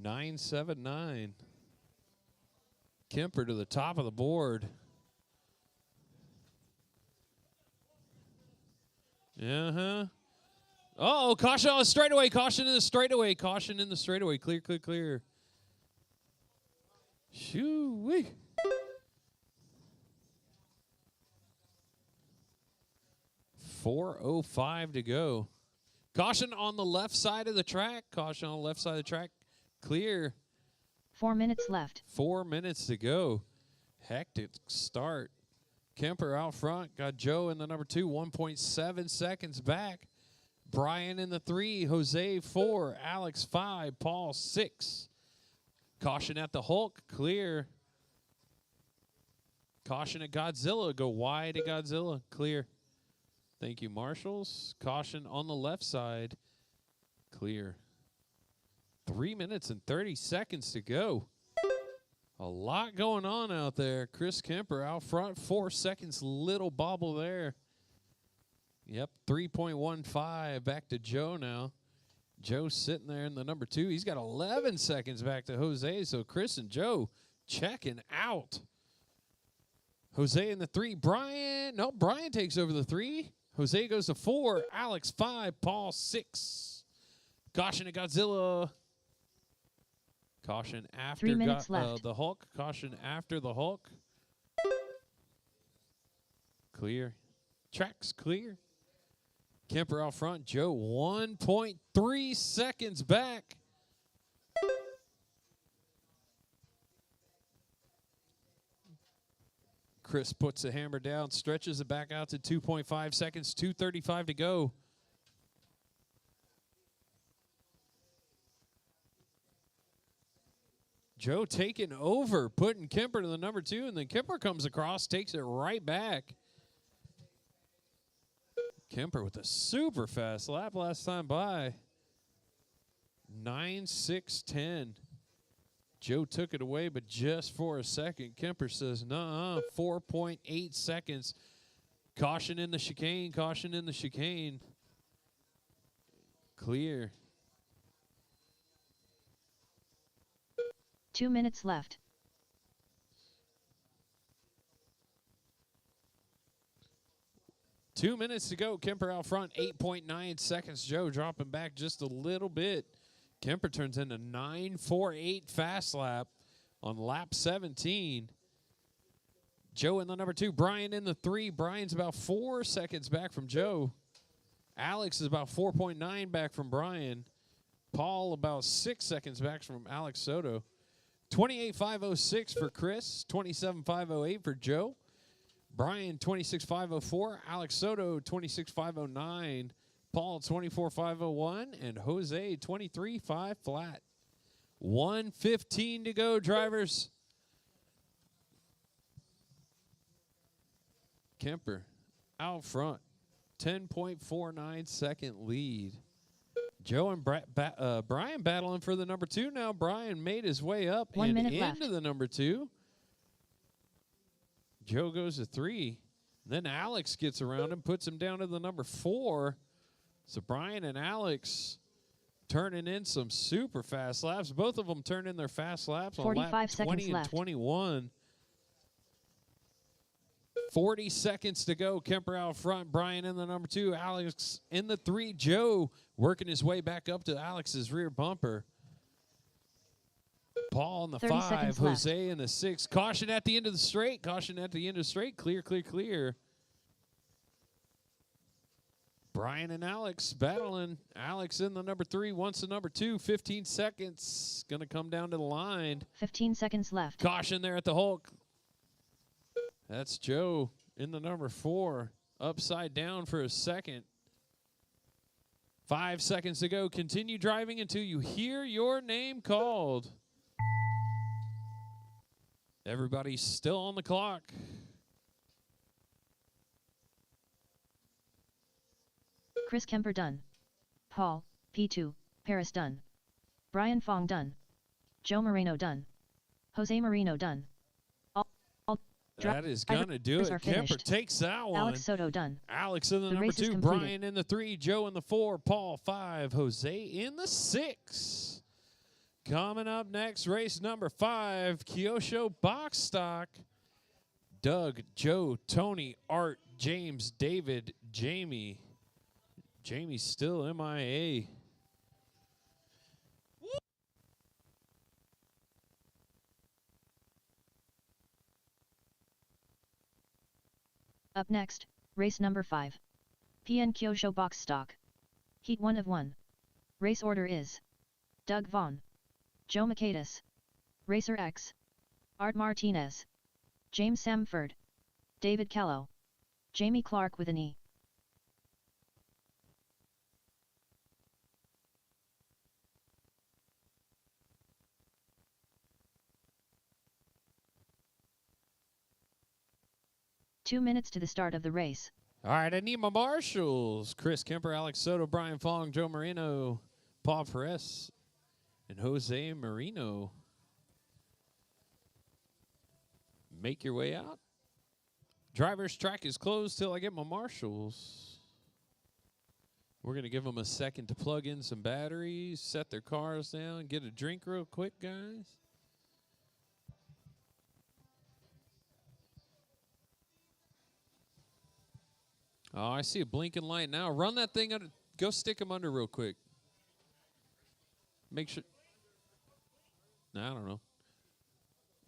9.79. Kemper to the top of the board. Uh-huh. Oh, caution on the straightaway. Caution in the straightaway. Caution in the straightaway. Clear, clear, clear. Shoo-wee. .405 to go. Caution on the left side of the track. Caution on the left side of the track. Clear. 4 minutes left. 4 minutes to go. Hectic start. Kemper out front. Got Joe in the number 2. 1.7 seconds back. Brian in the 3. Jose 4. Alex 5. Paul 6. Caution at the Hulk. Clear. Caution at Godzilla. Go wide at Godzilla. Clear. Thank you, marshals. Caution on the left side. Clear. 3 minutes and 30 seconds to go. A lot going on out there. Chris Kemper out front. 4 seconds. Little bobble there. Yep, 3.15. Back to Joe now. Joe sitting there in the number 2. He's got 11 seconds back to Jose. So Chris and Joe checking out. Jose in the 3. Brian. No, Brian takes over the 3. Jose goes to 4. Alex 5. Paul 6. Caution to Godzilla. Caution after 3 minutes left. The Hulk. Caution after the Hulk. Clear. Track's clear. Kemper out front. Joe 1.3 seconds back. Chris puts the hammer down, stretches it back out to 2.5 seconds, 2:35 to go. Joe taking over, putting Kemper to the number 2, and then Kemper comes across, takes it right back. Kemper with a super fast lap last time by. 9.610. Joe took it away, but just for a second. Kemper says, nuh-uh, 4.8 seconds. Caution in the chicane, caution in the chicane. Clear. 2 minutes left. Two minutes to go. Kemper out front, 8.9 seconds. Joe dropping back just a little bit. Kemper turns into 9.48 fast lap on lap 17. Joe in the number 2. Brian in the 3. Brian's about 4 seconds back from Joe. Alex is about 4.9 back from Brian. Paul about 6 seconds back from Alex Soto. 28.506 for Chris. 27.508 for Joe. Brian 26.504. Alex Soto 26.509. Paul 24.501 and Jose 23.5 flat. 1:15 to go, drivers. Kemper out front, 10.49 second lead. Joe and Brian battling for the number 2 now. Brian made his way up 1 and minute into left. the number 2. Joe goes to 3. Then Alex gets around him, puts him down to the number 4. So Brian and Alex turning in some super fast laps. Both of them turn in their fast laps on 45 lap seconds 20 and left. 21. 40 seconds to go. Kemper out front. Brian in the number 2. Alex in the 3. Joe working his way back up to Alex's rear bumper. Paul in the 30 5. seconds left. Jose in the 6. Caution at the end of the straight. Caution at the end of the straight. Clear, clear, clear. Brian and Alex battling. Alex in the number 3. Wants the number 2. 15 seconds. Going to come down to the line. 15 seconds left. Caution there at the Hulk. That's Joe in the number 4. Upside down for a second. 5 seconds to go. Continue driving until you hear your name called. Everybody's still on the clock. Chris Kemper done. Paul, P2, Paris done. Brian Fong done. Joe Moreno done. Jose Marino done. That is going to do drivers it. are Kemper finished. takes that one. Alex Soto done. Alex in the The number race is 2. completed. Brian in the 3. Joe in the 4. Paul 5. Jose in the 6. Coming up next, race number 5, Kyosho Box Stock. Doug, Joe, Tony, Art, James, David, Jamie. Jamie's still MIA. Up next, race number 5. PN Kyosho Box Stock. Heat 1 of 1. Race order is Doug Vaughn, Joe Michaelis, Racer X, Art Martinez, James Samford, David Callow, Jamie Clark with an E. Two minutes to the start of the race. All right, I need my marshals. Chris Kemper, Alex Soto, Brian Fong, Joe Marino, Paul Perez, and Jose Marino. Make your way out. Driver's track is closed till I get my marshals. We're going to give them a second to plug in some batteries, set their cars down, get a drink real quick, guys. Oh, I see a blinking light now. Run that thing under. Go stick them under real quick. Make sure. No, I don't know.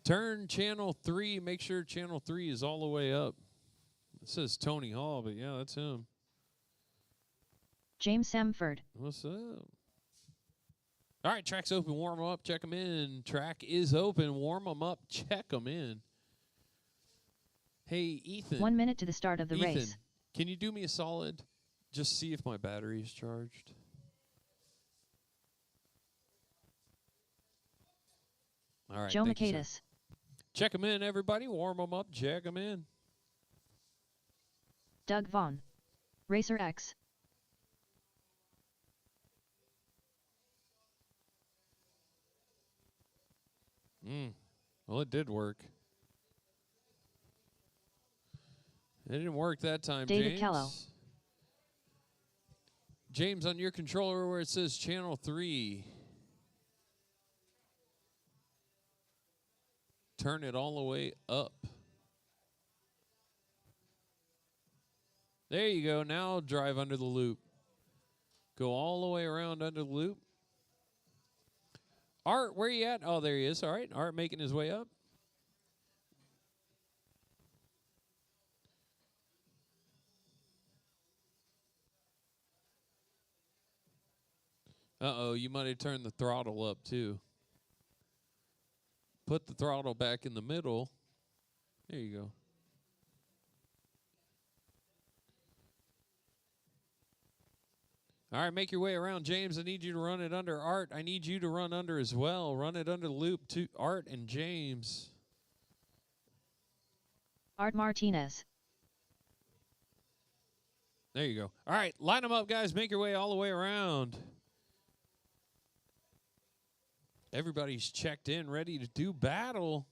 Turn channel 3. Make sure channel 3 is all the way up. It says Tony Hall, but yeah, that's him. James Samford. What's up? All right, track's open. Warm 'em up. Check them in. Track is open. Warm 'em up. Check them in. Hey, Ethan. 1 minute to the start of the race. Can you do me a solid? Just see if my battery is charged. All right. Joe Michaelis. Check them in, everybody. Warm them up. Check them in. Doug Vaughn. Racer X. Well, it did work. It didn't work that time, David James. Callow. James, on your controller where it says channel 3, turn it all the way up. There you go. Now drive under the loop. Go all the way around under the loop. Art, where you at? Oh, there he is. All right. Art making his way up. Uh-oh, you might have turned the throttle up, too. Put the throttle back in the middle. There you go. All right, make your way around. James, I need you to run it under. Art, I need you to run under as well. Run it under the loop to Art and James. Art Martinez. There you go. All right, line them up, guys. Make your way all the way around. Everybody's checked in, ready to do battle.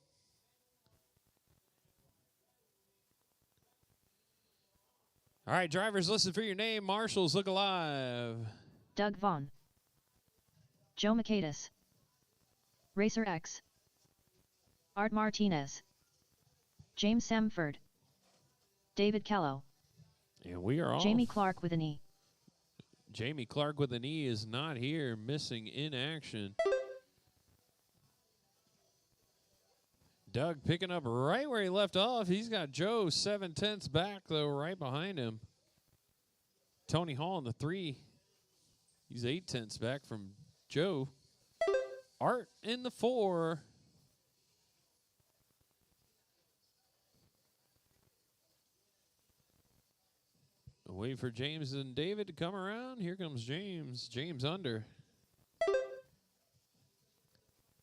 All right, drivers, listen for your name. Marshals, look alive. Doug Vaughn. Joe Michaelis. Racer X. Art Martinez. James Samford. David Callow. And we are off. Jamie Clark with an E. Jamie Clark with an E is not here, missing in action. Doug picking up right where he left off. He's got Joe 7/10 back, though, right behind him. Tony Hall in the 3. He's 8/10 back from Joe. Art in the 4. Wait for James and David to come around. Here comes James. James under.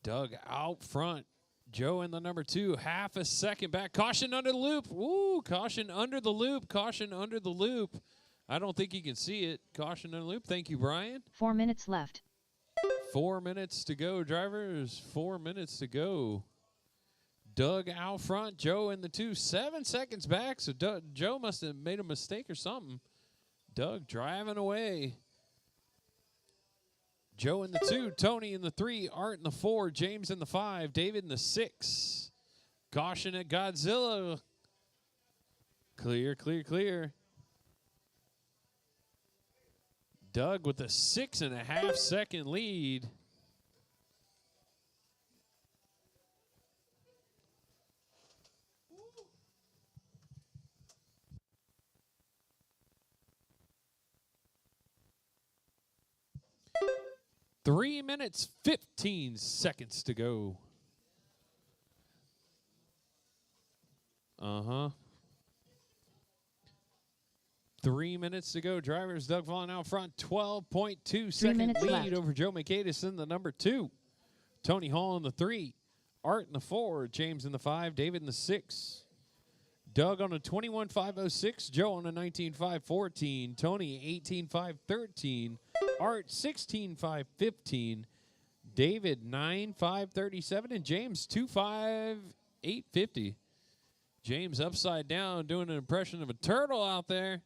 Doug out front. Joe in the number 2, half a second back. Caution under the loop. Ooh, caution under the loop. Caution under the loop. I don't think you can see it. Caution under the loop. Thank you, Brian. 4 minutes left. 4 minutes to go, drivers. 4 minutes to go. Doug out front. Joe in the 2, 7 seconds back. So Joe must have made a mistake or something. Doug driving away. Joe in the 2, Tony in the 3, Art in the 4, James in the 5, David in the 6. Caution at Godzilla. Clear, clear, clear. Doug with a 6.5 second lead. Three minutes, 15 seconds to go. 3 minutes to go. Drivers, Doug Vaughn out front. 12.2 second lead left. over Joe McAdis in the number 2. Tony Hall in the 3. Art in the 4. James in the 5. David in the 6. Doug on a 21.506. Joe on a 19.514. Tony 18.513. Art 16.515. David 9.537. And James 2.5850. James upside down doing an impression of a turtle out there.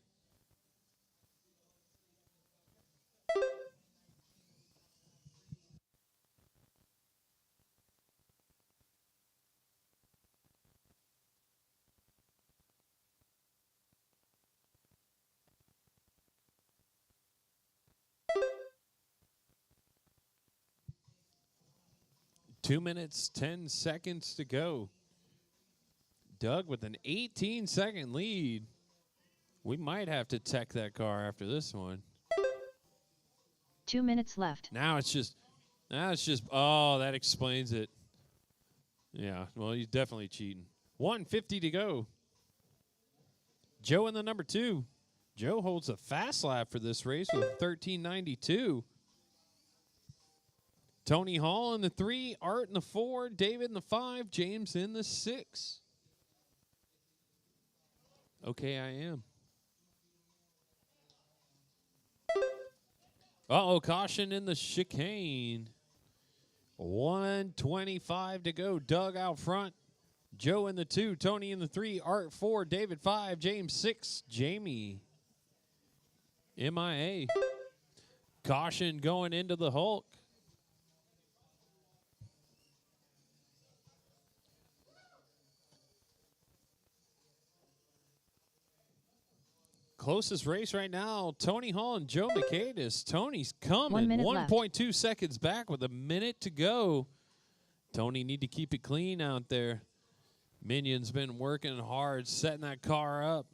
Two minutes, 10 seconds to go. Doug with an 18-second lead. We might have to tech that car after this one. 2 minutes left. Now it's just, oh, that explains it. Yeah, well, he's definitely cheating. 1:50 to go. Joe in the number 2. Joe holds a fast lap for this race with 13.92. Tony Hall in the 3, Art in the 4, David in the 5, James in the 6. Okay, I am. Uh-oh, caution in the chicane. 1:25 to go. Doug out front. Joe in the 2, Tony in the 3, Art 4, David 5, James 6, Jamie MIA. Caution going into the Hulk. Closest race right now, Tony Hall and Joe McAdis. Tony's coming. 1 minute 1.2 seconds back with a minute to go. Tony need to keep it clean out there. Minion's been working hard, setting that car up.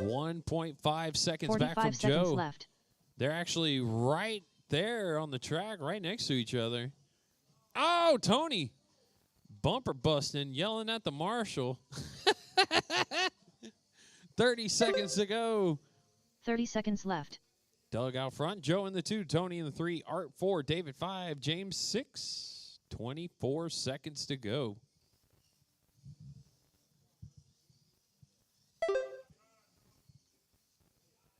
1.5 seconds back from 45 seconds Joe. left. They're actually right there on the track, right next to each other. Oh, Tony. Bumper busting, yelling at the marshal. 30 seconds to go. 30 seconds left. Doug out front. Joe in the 2. Tony in the 3. Art 4. David 5. James 6. 24 seconds to go.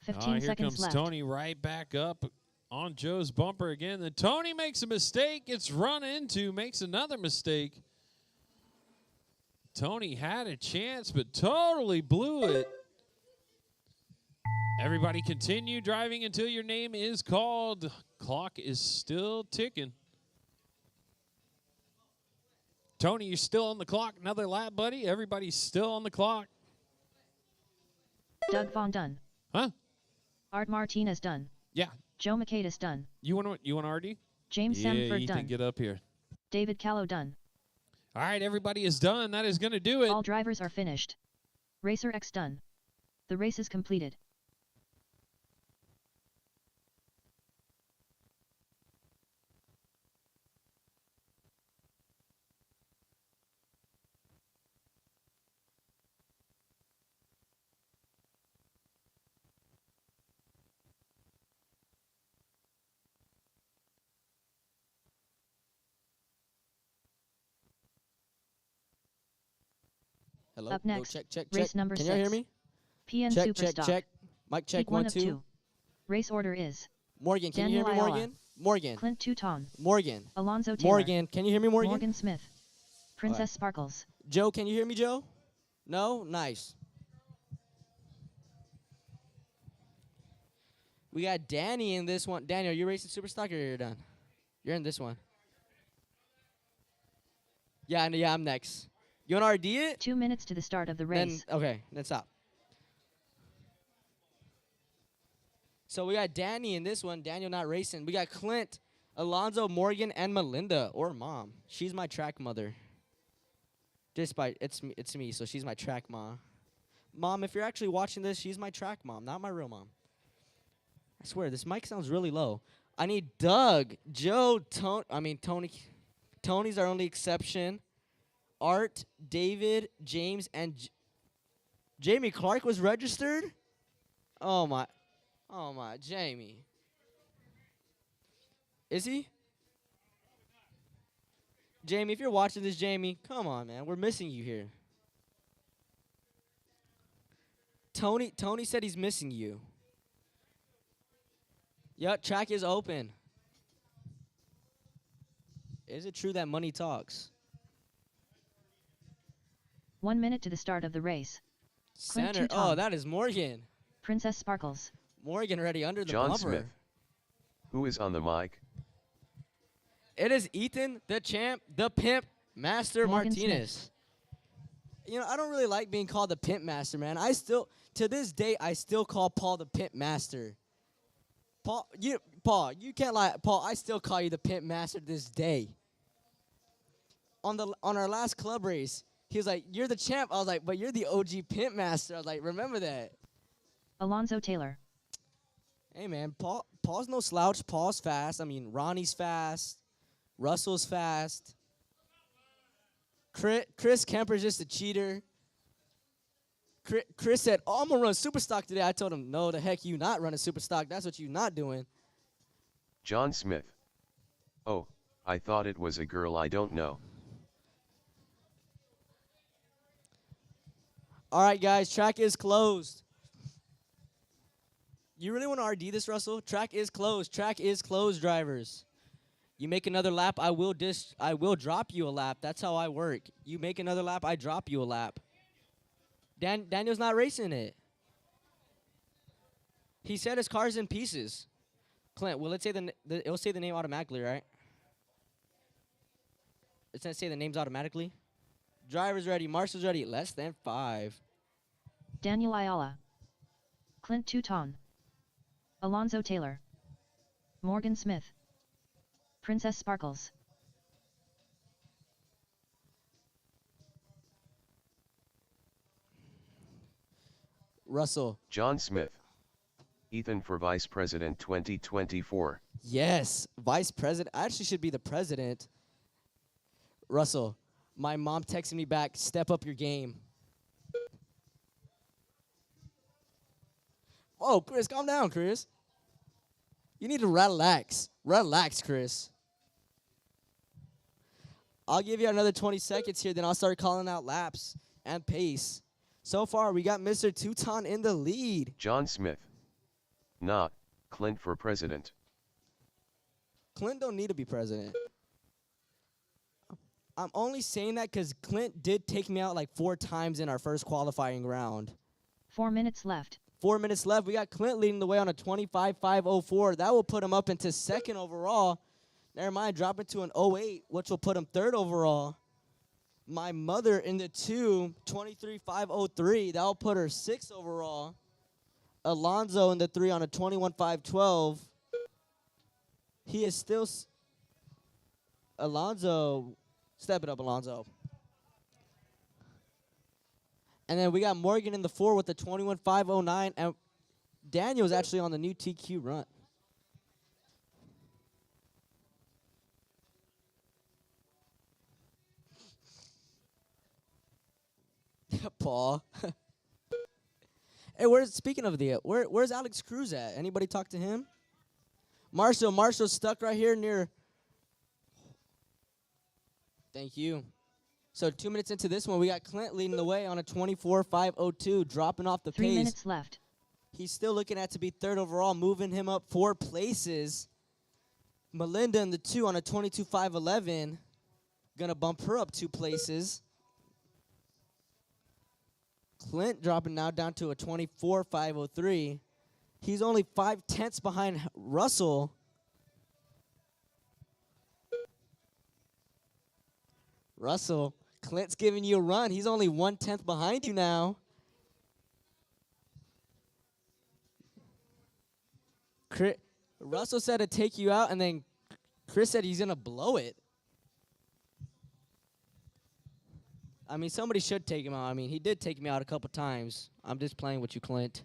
Here Here seconds comes left. Tony right back up on Joe's bumper again. Then Tony makes a mistake. Gets run into. Makes another mistake. Tony had a chance, but totally blew it. Everybody continue driving until your name is called. Clock is still ticking. Tony, you're still on the clock. Another lap, buddy. Everybody's still on the clock. Doug Vaughn done. Huh? Art Martinez done. Yeah. Joe McAdis done. You want RD? James Yeah, Samford Ethan, done. get up here. David Callow done. All right, everybody is done. That is going to do it. All drivers are finished. Racer X done. The race is completed. Hello. Up next, Check. race number Can 6. you hear me? PN Check. Superstock. Mic check. Heat 1, 1 of 2. 2. Race order is Morgan, can you hear me, Daniel Ayala. Morgan? Morgan. Clint Touton, Morgan. Alonzo Taylor, Morgan, can you hear me, Morgan? Morgan Smith, Princess Sparkles. Joe, can you hear me, Joe? No? Nice. We got Danny in this one. Daniel, you racing Superstock or you're done? You're in this one. Yeah, I'm next. You want to RD it? 2 minutes to the start of the race. Then stop. So we got Danny in this one. Daniel not racing. We got Clint, Alonzo, Morgan, and Melinda, or Mom. She's my track mother. It's me, so she's my track mom. Mom, if you're actually watching this, she's my track mom, not my real mom. I swear, this mic sounds really low. I need Doug, Joe, Tony. Tony's our only exception. Art, David, James, and Jamie Clark was registered? Oh my, Jamie. Is he? Jamie, if you're watching this, Jamie, come on, man. We're missing you here. Tony said he's missing you. Yep, track is open. Is it true that money talks? 1 minute to the start of the race. Clint Center. Touton. Oh, that is Morgan. Princess Sparkles. Morgan ready under the John bumper. Smith. Who is on the mic? It is Ethan, the champ, the pimp, Master Morgan Martinez. You know, I don't really like being called the pimp master, man. To this day, I still call Paul the pimp master. Paul, you can't lie. Paul, I still call you the pimp master to this day. On our last club race, he was like, "You're the champ." I was like, "But you're the OG pimp master." I was like, "Remember that." Alonzo Taylor. Hey, man, Paul's no slouch. Paul's fast. I mean, Ronnie's fast. Russell's fast. Chris Kemper's just a cheater. Chris said, "Oh, I'm going to run super stock today." I told him, "No, the heck you not running super stock. That's what you not doing." John Smith. Oh, I thought it was a girl I don't know. All right, guys, track is closed. You really want to RD this, Russell? Track is closed. Track is closed, drivers. You make another lap, I will drop you a lap. That's how I work. You make another lap, I drop you a lap. Daniel's not racing it. He said his car's in pieces. Clint, will it say it'll say the name automatically, right? It's gonna say the names automatically. Driver's ready. Marshall's ready. Less than 5. Daniel Ayala. Clint Touton. Alonzo Taylor. Morgan Smith. Princess Sparkles. Russell. John Smith. Ethan for Vice President 2024. Yes, Vice President. I actually should be the president. Russell, my mom texted me back, "Step up your game." Oh, Chris, calm down, Chris. You need to relax. Relax, Chris. I'll give you another 20 seconds here, then I'll start calling out laps and pace. So far, we got Mr. Touton in the lead. John Smith. Not Clint for president. Clint don't need to be president. I'm only saying that because Clint did take me out like 4 times in our first qualifying round. 4 minutes left. 4 minutes left. We got Clint leading the way on a 25.504. That will put him up into 2nd overall. Never mind, dropping to an 08, which will put him 3rd overall. My mother in the 2, 23.503. That will put her 6th overall. Alonzo in the 3 on a 21.512. He is still... Alonzo... Step it up, Alonzo. And then we got Morgan in the 4 with the 21.509. And Daniel's actually on the new TQ run. Paul. Hey, speaking of where's Alex Cruz at? Anybody talk to him? Marshall's stuck right here near. Thank you. So 2 minutes into this one, we got Clint leading the way on a 24.502, dropping off the 3 pace. minutes left. He's still looking at to be 3rd overall, moving him up 4 places. Melinda in the 2 on a 22.511, gonna bump her up 2 places. Clint dropping now down to a 24.503. He's only 5/10 behind Russell. Russell, Clint's giving you a run. He's only 1/10 behind you now. Russell said to take you out, and then Chris said he's going to blow it. I mean, somebody should take him out. I mean, he did take me out a couple times. I'm just playing with you, Clint.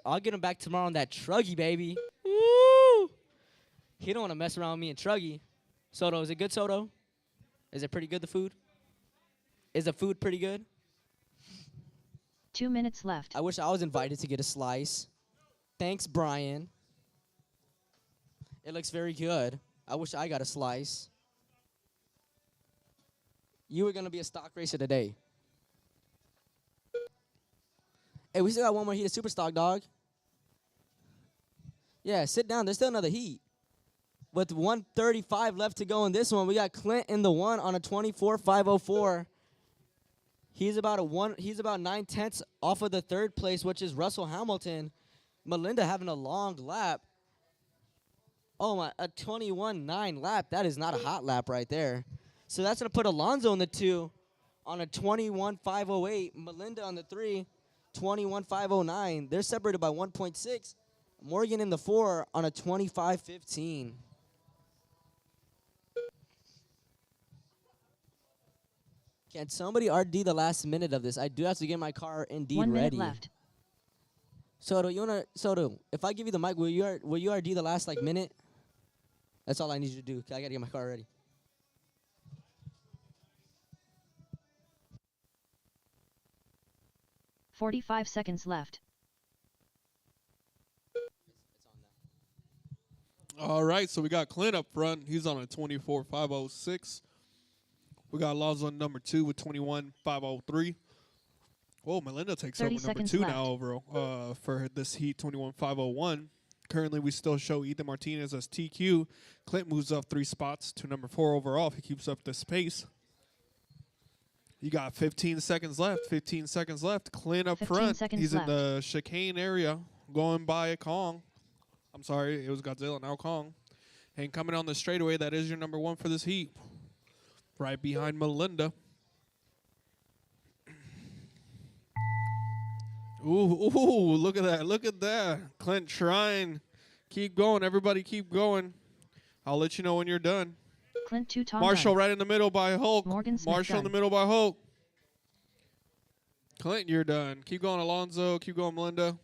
I'll get him back tomorrow on that Truggy, baby. Woo! He don't want to mess around with me and Truggy. Soto, is it good, Soto? Is it pretty good, the food? Is the food pretty good? 2 minutes left. I wish I was invited to get a slice. Thanks, Brian. It looks very good. I wish I got a slice. You were going to be a stock racer today. Hey, we still got one more heat of super stock, dog. Yeah, sit down. There's still another heat. With 135 left to go in this one, we got Clint in the one on a 24.504. He's about 9/10 off of the third place, which is Russell Hamilton. Melinda having a long lap. Oh my, a 21.9 lap. That is not a hot lap right there. So that's going to put Alonso in the 2 on a 21.508. Melinda on the 3, 21.509. They're separated by 1.6. Morgan in the 4 on a 25.15. Can somebody RD the last minute of this? I do have to get my car indeed 1 minute ready. left. Soto, if I give you the mic, will you RD the last minute? That's all I need you to do. 'Cause I gotta get my car ready. $45 seconds left. All right, so we got Clint up front. He's on a 24.506. We got Alonso on number 2 with 21.503. Whoa, Melinda takes 30 over number seconds 2 left. now overall for this heat, 21.501. Currently, we still show Ethan Martinez as TQ. Clint moves up 3 spots to number 4 overall if he keeps up this pace. You got 15 seconds left. 15 seconds left. Clint up 15 front. seconds He's left. in the chicane area going by a Kong. I'm sorry, it was Godzilla, now Kong. And coming on the straightaway, that is your number 1 for this heat. Right behind Melinda. Ooh, look at that. Look at that. Clint trying. Keep going. Everybody keep going. I'll let you know when you're done. Clint 2 Tom Marshall done. right in the middle by Hulk. Morgan Smith Marshall in the done. middle by Hulk. Clint, you're done. Keep going, Alonso. Keep going, Melinda.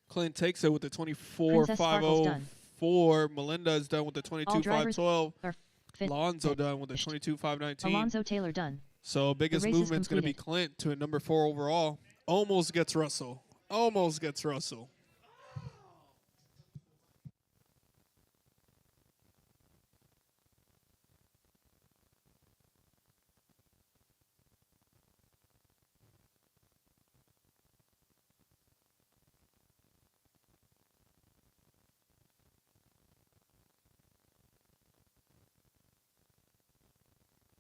Clint takes it with the Princess Sparkle's done. 24.504. Melinda is done with the All drivers 22.512. are fit. Alonso done with the finished. 22.519. Alonso Taylor done. So biggest race is movement's going to be completed. Clint to a number 4 overall. Almost gets Russell. Almost gets Russell.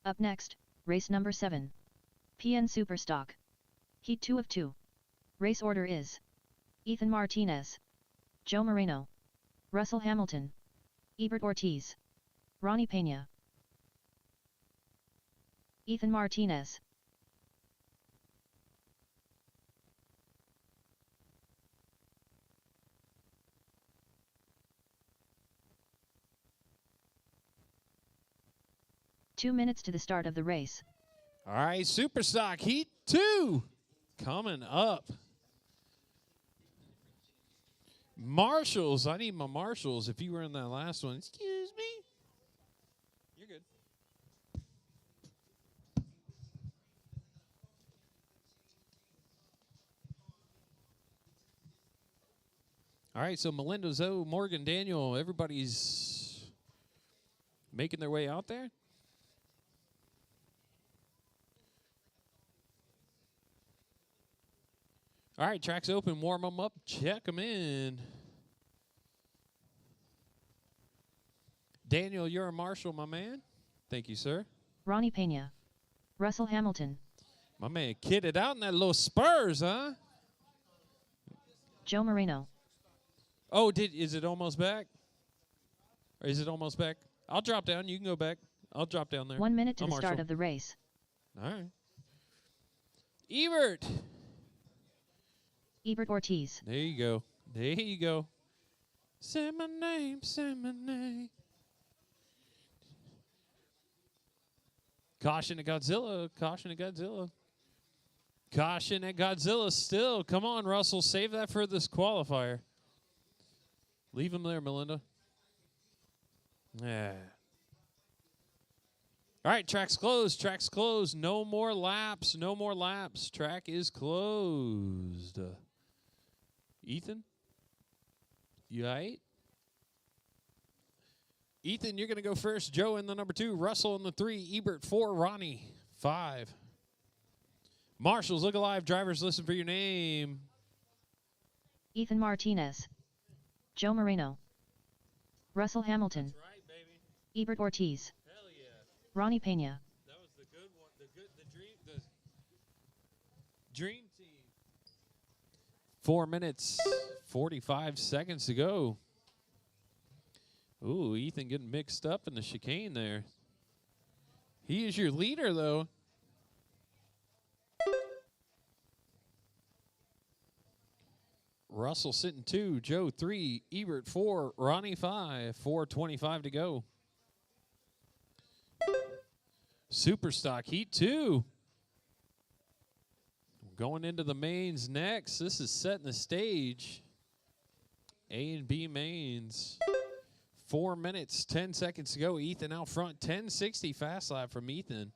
Up next, race number 7. PN Superstock. Heat 2 of 2. Race order is Ethan Martinez, Joe Moreno, Russell Hamilton, Ebert Ortiz, Ronnie Pena. Ethan Martinez. Two minutes to the start of the race. All right, Superstock Heat 2 coming up. Marshals. I need my marshals. If you were in that last one, excuse me. You're good. All right, so Melinda, Zoe, Morgan, Daniel, everybody's making their way out there. All right, track's open. Warm them up. Check them in. Daniel, you're a marshal, my man. Thank you, sir. Ronnie Pena, Russell Hamilton, My man kitted out in that little Spurs, huh? Joe Moreno, Oh, is it almost back? Or is it almost back? I'll drop down. You can go back. I'll drop down there. 1 minute to I'm the start marshal. of the race. All right. Ebert. Ebert Ortiz. There you go. There you go. Say my name, say my name. Caution at Godzilla. Caution at Godzilla. Caution at Godzilla still. Come on, Russell. Save that for this qualifier. Leave him there, Melinda. Yeah. All right, track's closed. Track's closed. No more laps. No more laps. Track is closed. Ethan? You all right? Ethan, you're going to go first. Joe in the number 2. Russell in the 3. Ebert 4. Ronnie 5. Marshals, look alive. Drivers, listen for your name. Ethan Martinez. Joe Moreno. Russell Hamilton. That's right, baby. Ebert Ortiz. Hell yeah. Ronnie Pena. That was the good one. The dream team. 4 minutes, 45 seconds to go. Ooh, Ethan getting mixed up in the chicane there. He is your leader, though. Russell sitting 2, Joe 3, Ebert 4, Ronnie 5, 4:25 to go. Superstock Heat 2. Going into the mains next. This is setting the stage. A and B mains. 4 minutes, 10 seconds to go. Ethan out front. 10:60 fast lap from Ethan.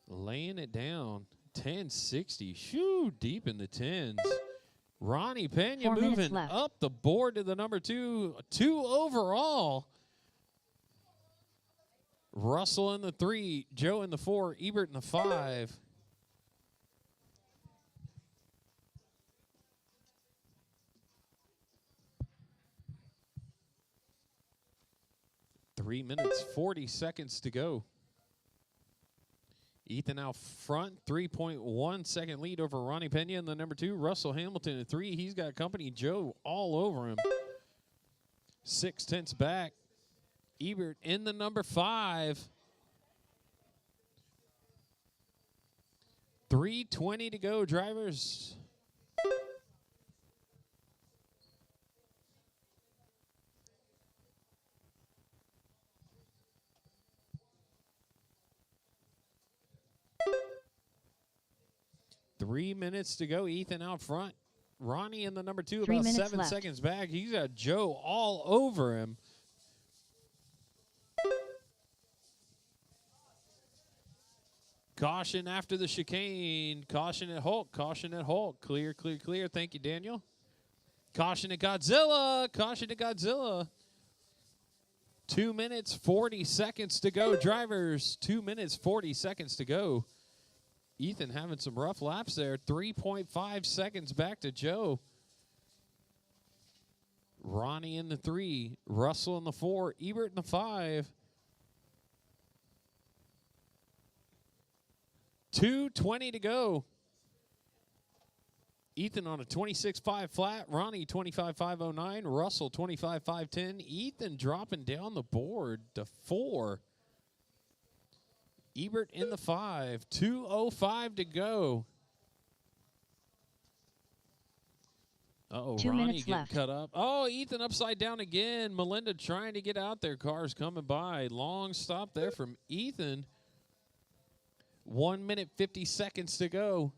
Laying it down. 10:60. Shoo, deep in the tens. Ronnie Pena 4 minutes moving left. up the board to the number 2. 2 overall. Russell in the 3. Joe in the 4. Ebert in the 5. Three minutes, 40 seconds to go. Ethan out front, 3.1 second lead over Ronnie Pena in the number 2. Russell Hamilton at 3. He's got company Joe all over him. 0.6 back. Ebert in the number 5. 3:20 to go, drivers. Three minutes to go. Ethan out front. Ronnie in the number 2, 3 about minutes 7 left. seconds back. He's got Joe all over him. Caution after the chicane. Caution at Hulk. Caution at Hulk. Clear, clear, clear. Thank you, Daniel. Caution at Godzilla. Caution at Godzilla. 2 minutes, 40 seconds to go, drivers. 2 minutes, 40 seconds to go. Ethan having some rough laps there. 3.5 seconds back to Joe. Ronnie in the 3. Russell in the 4. Ebert in the 5. 2:20 to go. Ethan on a 26.5 flat. Ronnie 25.509. Russell 25.510. Ethan dropping down the board to 4. Ebert in the 5. 2:05 to go. Uh-oh, 2 Ronnie minutes getting left. cut up. Oh, Ethan upside down again. Melinda trying to get out there. Cars coming by. Long stop there from Ethan. 1 minute, 50 seconds to go.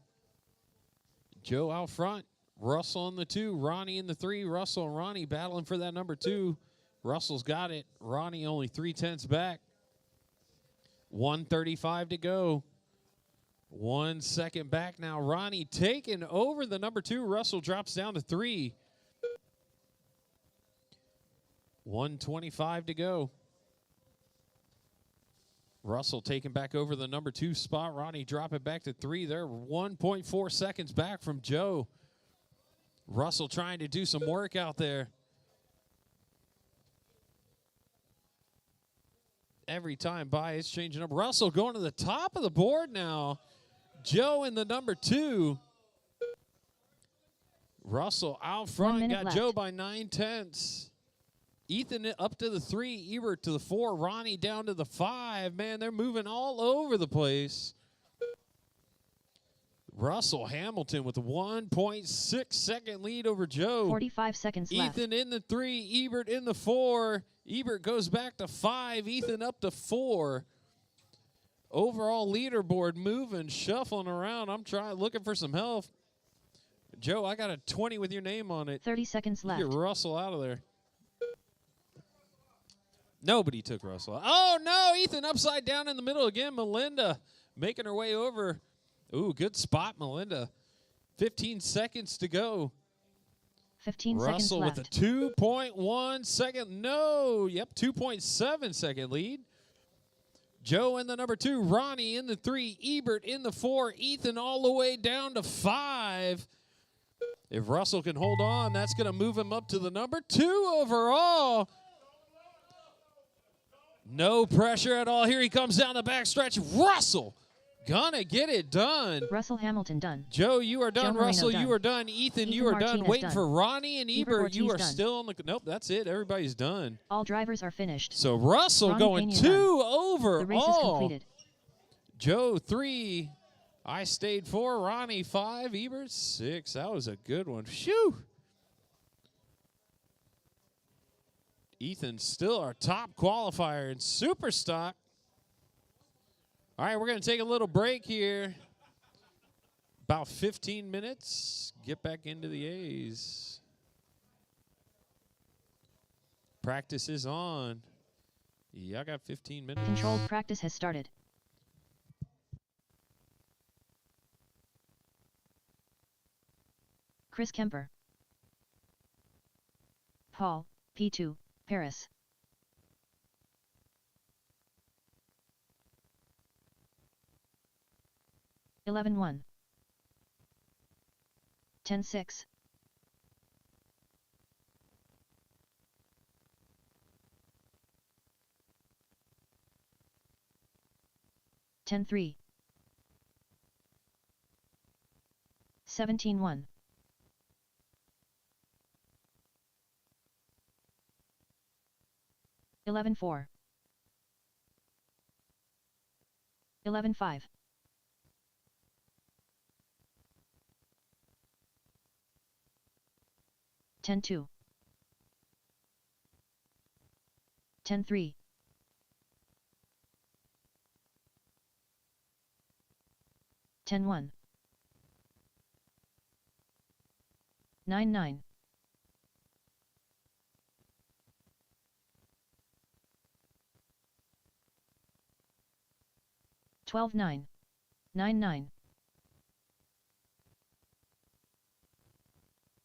Joe out front. Russell in the 2. Ronnie in the 3. Russell and Ronnie battling for that number 2. Russell's got it. Ronnie only 0.3 back. 1:35 to go. 1 second back now. Ronnie taking over the number 2. Russell drops down to 3. 1:25 to go. Russell taking back over the number 2 spot. Ronnie dropping back to 3. They're 1.4 seconds back from Joe. Russell trying to do some work out there. Every time by, it's changing up. Russell going to the top of the board now. Joe in the number 2. Russell out front. minute Got left. Joe by 9/10. Ethan up to the 3. Ebert to the 4. Ronnie down to the 5. Man, they're moving all over the place. Russell Hamilton with a 1.6 second lead over Joe. 45 seconds left. Ethan in the 3, Ebert in the 4. Ebert goes back to 5, Ethan up to 4. Overall leaderboard moving, shuffling around. I'm looking for some help. Joe, I got a 20 with your name on it. 30 seconds left. Get Russell out of there. Nobody took Russell. Oh, no, Ethan upside down in the middle again. Melinda making her way over. Ooh, good spot, Melinda. 15 seconds to go. 15 seconds Russell left. with a 2.1 second. No, yep, 2.7 second lead. Joe in the number 2, Ronnie in the 3, Ebert in the 4, Ethan all the way down to 5. If Russell can hold on, that's going to move him up to the number 2 overall. No pressure at all. Here he comes down the backstretch. Russell gonna get it done. Russell Hamilton done. Joe, you are done. Joe Marino Russell, done. you are done. Ethan, you are done. Martinez Waiting done. for Ronnie and Ebert Ebert. You Ortiz are done. still on the. Nope, that's it. Everybody's done. All drivers are finished. So Russell Ronnie going Peña 2 done. over The race is all. completed. Joe 3. I stayed 4. Ronnie 5. Ebert 6. That was a good one. Phew. Ethan still our top qualifier in super stock. All right, we're going to take a little break here. About 15 minutes. Get back into the A's. Practice is on. Yeah, I got 15 minutes. Controlled practice has started. Chris Kemper. Paul, P2, Paris. Eleven 1. 10-6. 10-3. 17-1. 11-4. 11-5. 10-2. 10-3. 10-1. 9-9. 12-9. 9-9.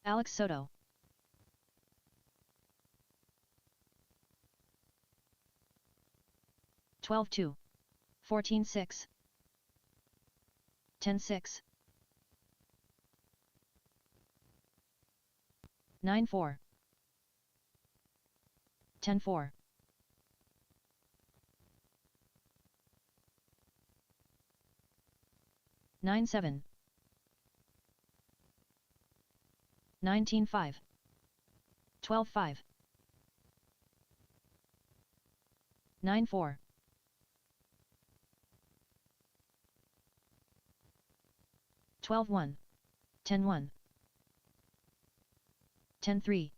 Alex Soto. 12-2. 14-6. 10-6. 9-4. 10-4. 9-7. 19-5. 12-5. 9-4. 12-1. 10-1. 10-3.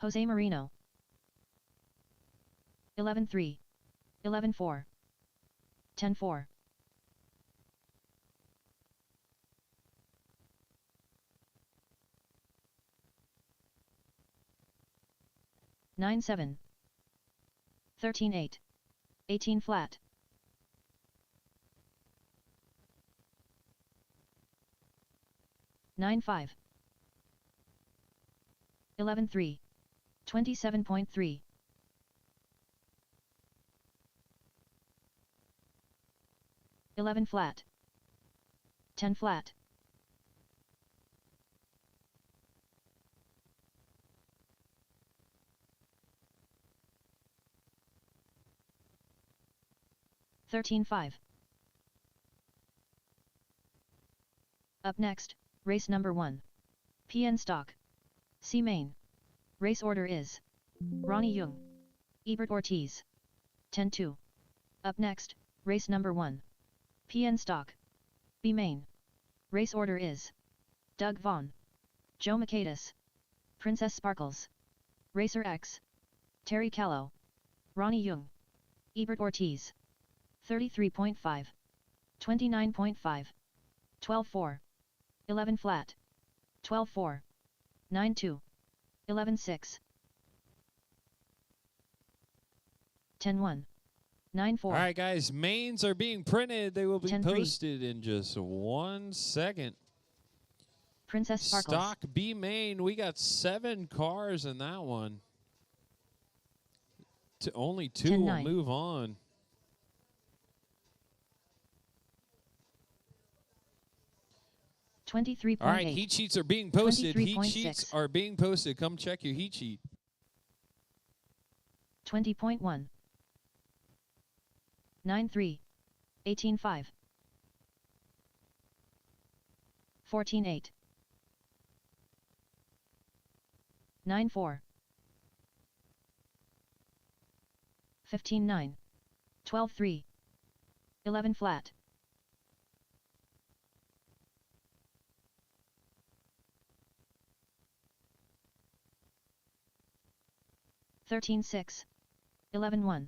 Jose Marino. 11-3. 11-4. 10-4. 9-7. 13-8. 18 flat. 9-5. 11-3. 27.3. 11 flat. 10 flat. 13-5. Up next, race number 1. PN stock. C main. Race order is Ronnie Jung. Ebert Ortiz. 10-2. Up next, race number 1. PN Stock. B Main. Race order is Doug Vaughn, Joe Makaitis, Princess Sparkles, Racer X, Terry Callow, Ronnie Young, Ebert Ortiz. 33.5, 29.5, 12-4, 11 flat, 12-4, 9-2, 11-6, 10-1, 9-4. All right, guys, mains are being printed. They will be 10-3. posted in just 1 second. Princess Sparkles. Stock B main, we got 7 cars in that one. Only 2 will 10-9. move on. All right, heat sheets are being posted. Heat sheets are being posted. Come check your heat sheet. 20.1, 9-3, 18-5, 14-8, 9-4, 15-9, 12-3, 11 flat. 13-6, 11-1.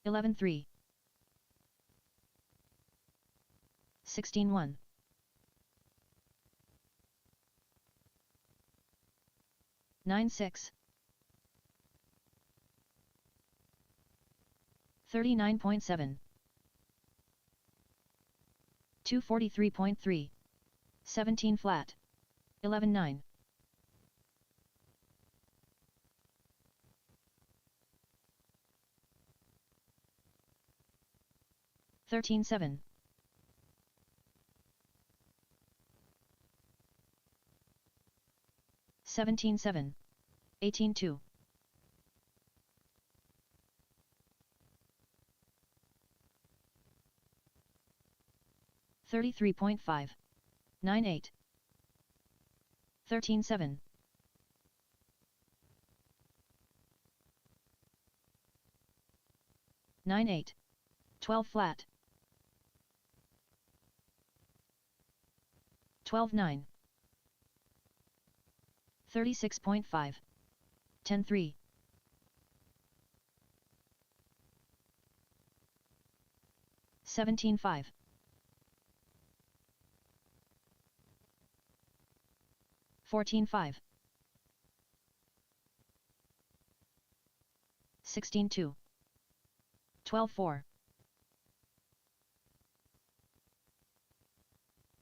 11-3. 16-1. 9-6. 39.7. 243.3. 17 flat. 11-9. 13-7. 17-7. 18-2. 33.5. 9-8. 13-7. 9-8. 12 flat. 12-9. 36.5. 10-3. 17-5. 14-5. 16-2. 12-4.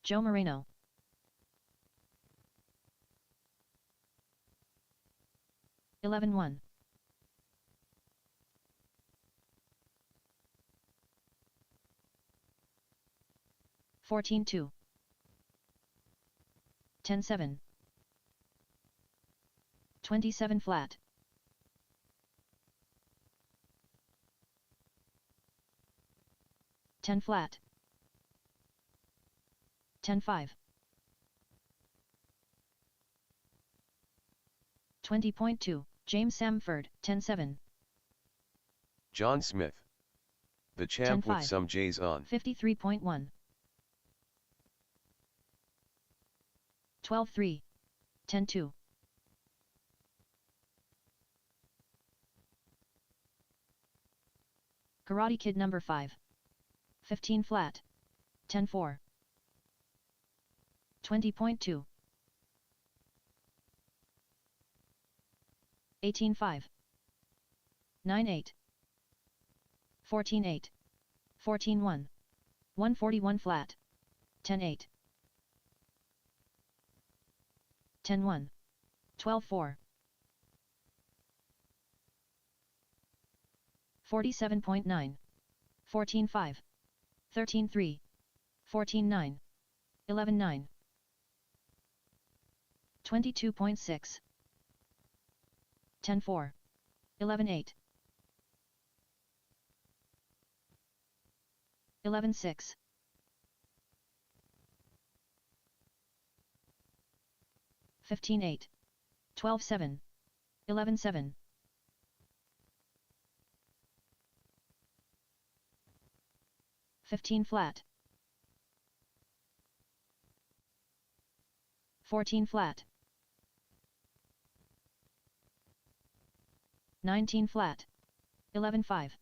Joe Moreno. 11-1. 14-2. 10-7. 27 flat. 10 flat. 10-5. 20.2. James Samford. 10-7. John Smith. The champ with some J's on. 53.1. 12-3. 10-2. 'Karate Kid number 5. 15 flat. 10-4. 20.2. 18-5. 9-8. 14-8. 14-1. 141 flat. 10-8. 10-1. 12-4. 47.9. 14-5. 13-3. 14-9. 11-9. 22.6. 10-4. 11-8. 11-6. 15-8. 12-7. 11-7. 15 flat. 14 flat. 19 flat. 11-5.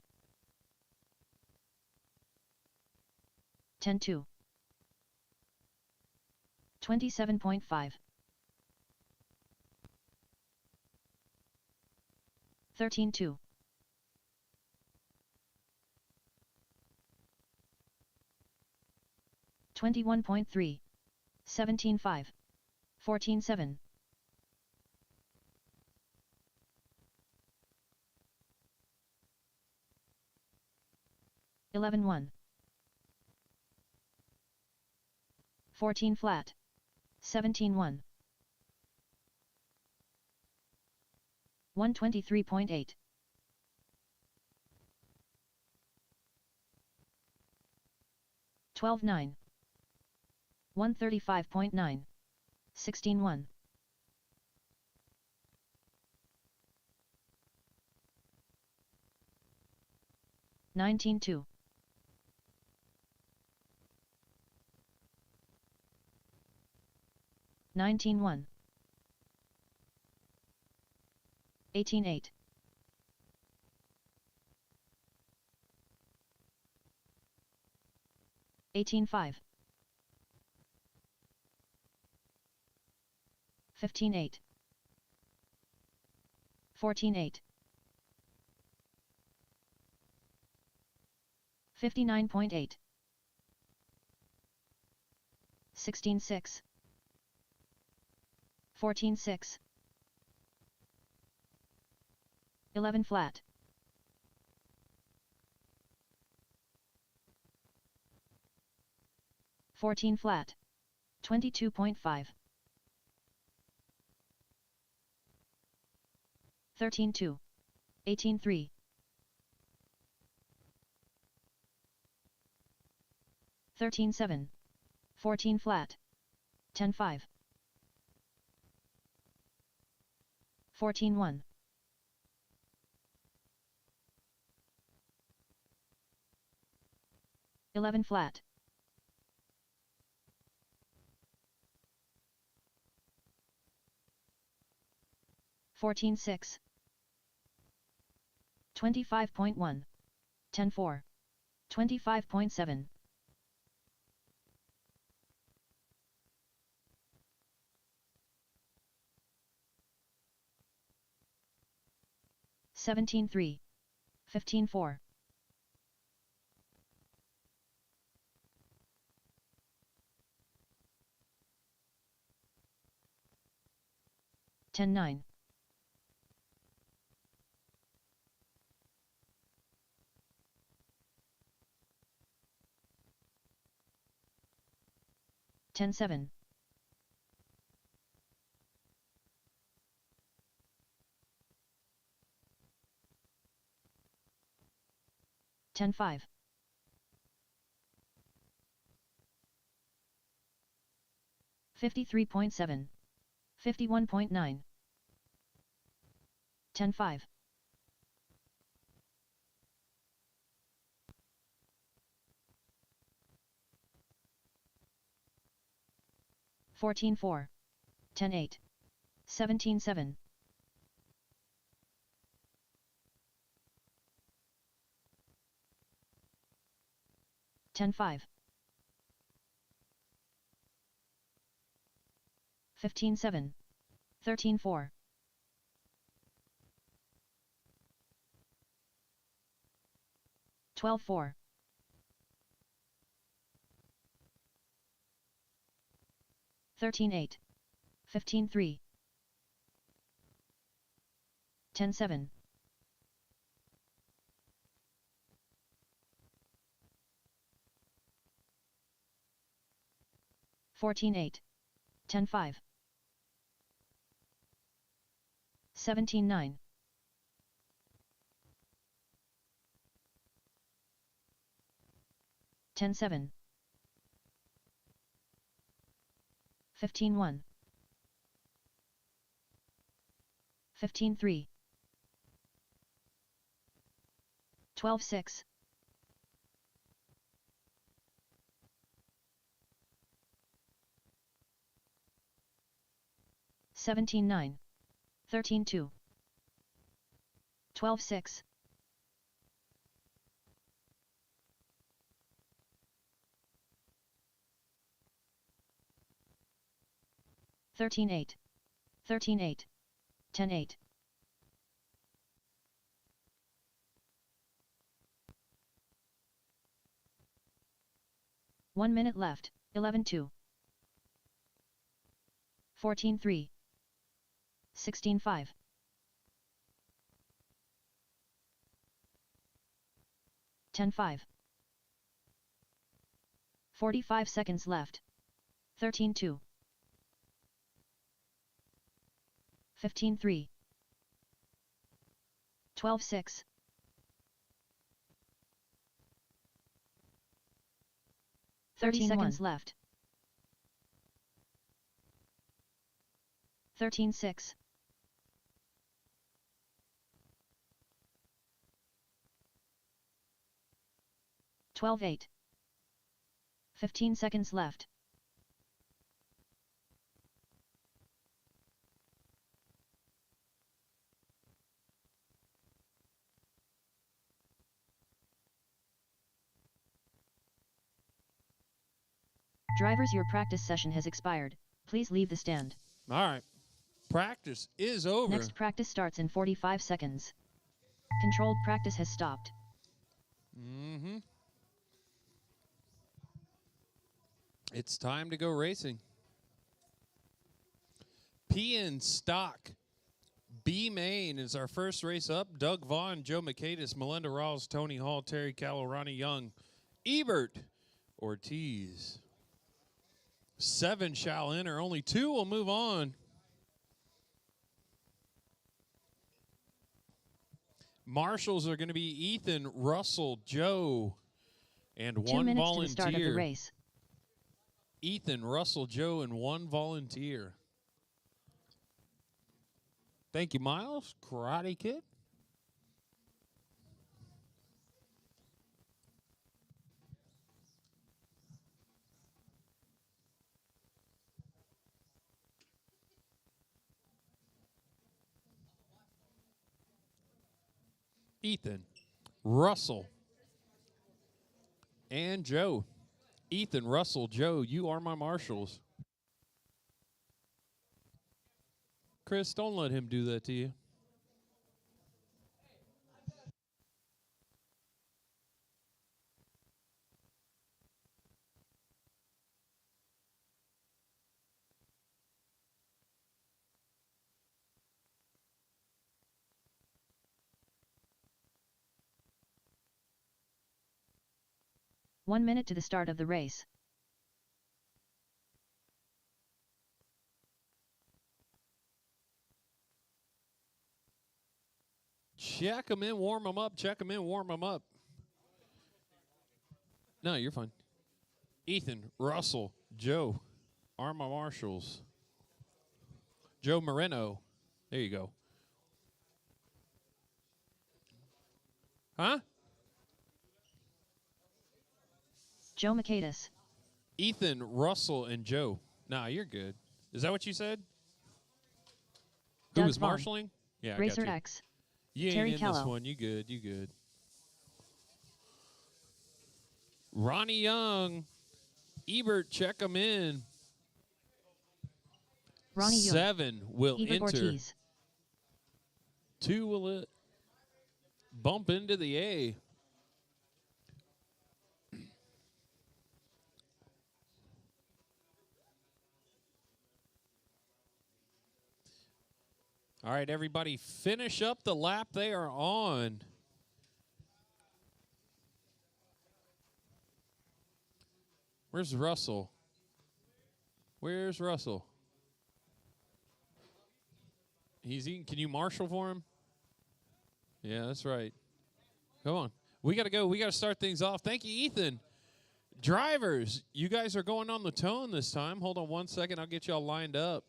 10-2. 27.5. 13-2. 21.3. 17-5. 14-7. 11-1. 14 flat. 17-1. 123.8. 12-9. 135.9. 16-1. 19-2. 19-1. 18-8. 18-5. 15-8. 14-8. 59.8. 16-6. 14-6. 11 flat. 14 flat. 22.5. 13-2. 18-3. 13-7. 14 flat. 10-5. 14-1. 11 flat. 14-6. 25.1. 10-4. 25.7. 17-3. 15-4. 10-9. 10-7. 10-5. 53.7. 51.9. 10-5. 14-4. 10-8. 17-7. 10-5. 15-7. 13-4. 12-4. 13-8. 15-3. 10-7. 14-8. 10-5. 17-9. 10-7. 15-1. 15-3. 12-6. 17-9. 13-2. 12-6. 13-8. 13-8. 10-8. 1 minute left. 11-2. 14-3. 16-5. 10-5. 45 seconds left. 13-2. 15-3. 12-6. 30 seconds left. 13-6. 12-8. 15 seconds left. Drivers, your practice session has expired. Please leave the stand. All right. Practice is over. Next practice starts in 45 seconds. Controlled practice has stopped. Mm-hmm. It's time to go racing. PN Stock B Main is our first race up. Doug Vaughn, Joe McCadis, Melinda Rawls, Tony Hall, Terry Callow, Ronnie Young, Ebert Ortiz. 7 shall enter. Only 2 will move on. Marshals are going to be Ethan, Russell, Joe, and 1 volunteer. 2 minutes to the start of the race. Ethan, Russell, Joe, and 1 volunteer. Thank you, Miles. Karate Kid. Ethan, Russell, and Joe. Ethan, Russell, Joe, you are my marshals. Chris, don't let him do that to you. One minute to the start of the race. Check them in, warm them up. Check them in, warm them up. No, you're fine. Ethan, Russell, Joe are my marshals. Joe Moreno. There you go. Huh? Joe McCadis. Ethan, Russell, and Joe. Nah, you're good. Is that what you said? Who Doug was Vaughn. marshaling? Yeah, I Racer got you. X. You ain't Terry in Callow. this one. You good. You good. Ronnie Young. Ebert, check them in. Ronnie Young. 7 will Ebert enter. Ortiz. 2 will bump into the A. All right, everybody, finish up the lap they are on. Where's Russell? Where's Russell? He's eating. Can you marshal for him? Yeah, that's right. Come on. We got to go. We got to start things off. Thank you, Ethan. Drivers, you guys are going on the tone this time. Hold on one second. I'll get y'all lined up.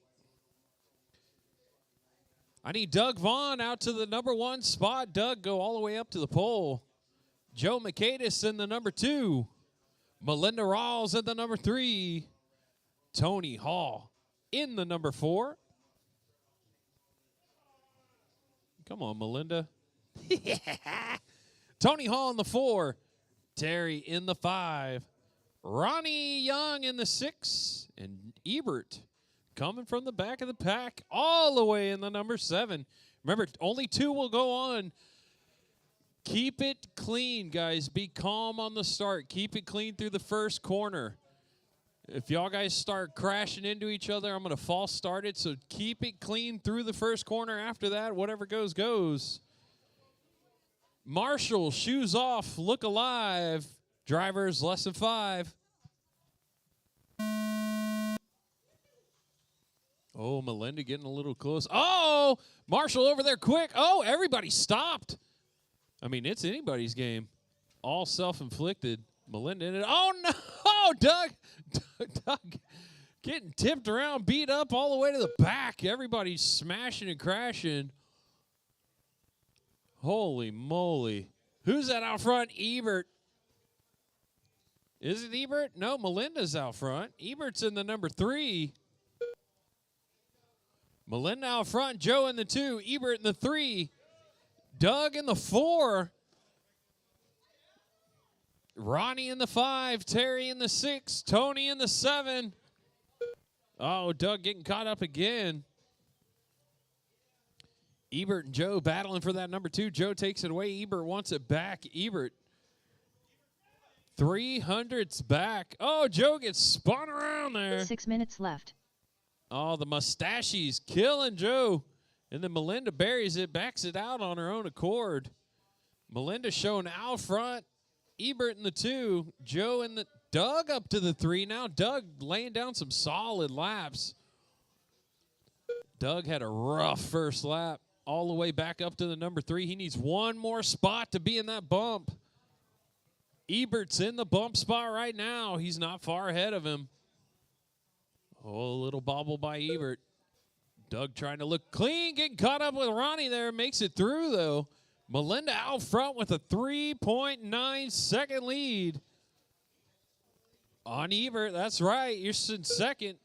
I need Doug Vaughn out to the number 1 spot. Doug, go all the way up to the pole. Joe McCadis in the number 2. Melinda Rawls in the number 3. Tony Hall in the number 4. Come on, Melinda. Tony Hall in the 4. Terry in the 5. Ronnie Young in the 6. And Ebert coming from the back of the pack all the way in the number 7. Remember, only 2 will go on. Keep it clean, guys. Be calm on the start. Keep it clean through the first corner. If y'all guys start crashing into each other, I'm going to false start it. So keep it clean through the first corner. After that, whatever goes, goes. Marshall, shoes off, look alive. Drivers, less than 5. Oh, Melinda getting a little close. Oh, Marshall over there quick. Oh, everybody stopped. I mean, it's anybody's game. All self-inflicted. Melinda in it. Oh, no. Doug getting tipped around, beat up all the way to the back. Everybody's smashing and crashing. Holy moly. Who's that out front? Ebert. Is it Ebert? No, Melinda's out front. Ebert's in the number 3. Melinda out front. Joe in the 2. Ebert in the 3. Doug in the 4. Ronnie in the 5. Terry in the 6. Tony in the 7. Oh, Doug getting caught up again. Ebert and Joe battling for that number 2. Joe takes it away. Ebert wants it back. Ebert 300's back. Oh, Joe gets spun around there. 6 minutes left. Oh, the mustaches killing Joe. And then Melinda buries it, backs it out on her own accord. Melinda showing out front. Ebert in the 2. Joe in the... Doug up to the 3 now. Doug laying down some solid laps. Doug had a rough first lap all the way back up to the number 3. He needs one more spot to be in that bump. Ebert's in the bump spot right now. He's not far ahead of him. Oh, a little bobble by Ebert. Doug trying to look clean, getting caught up with Ronnie there. Makes it through, though. Melinda out front with a 3.9 second lead on Ebert. That's right. You're in second.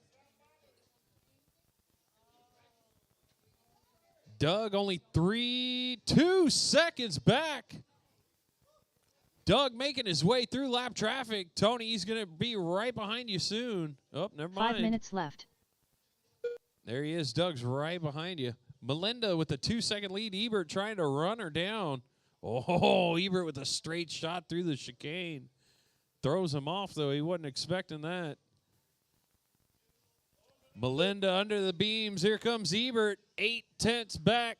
Doug only 2 seconds back. Doug making his way through lap traffic. Tony, he's going to be right behind you soon. Oh, never mind. 5 minutes left. There he is. Doug's right behind you. Melinda with a 2-second lead. Ebert trying to run her down. Oh, Ebert with a straight shot through the chicane. Throws him off, though. He wasn't expecting that. Melinda under the beams. Here comes Ebert. 8/10 back.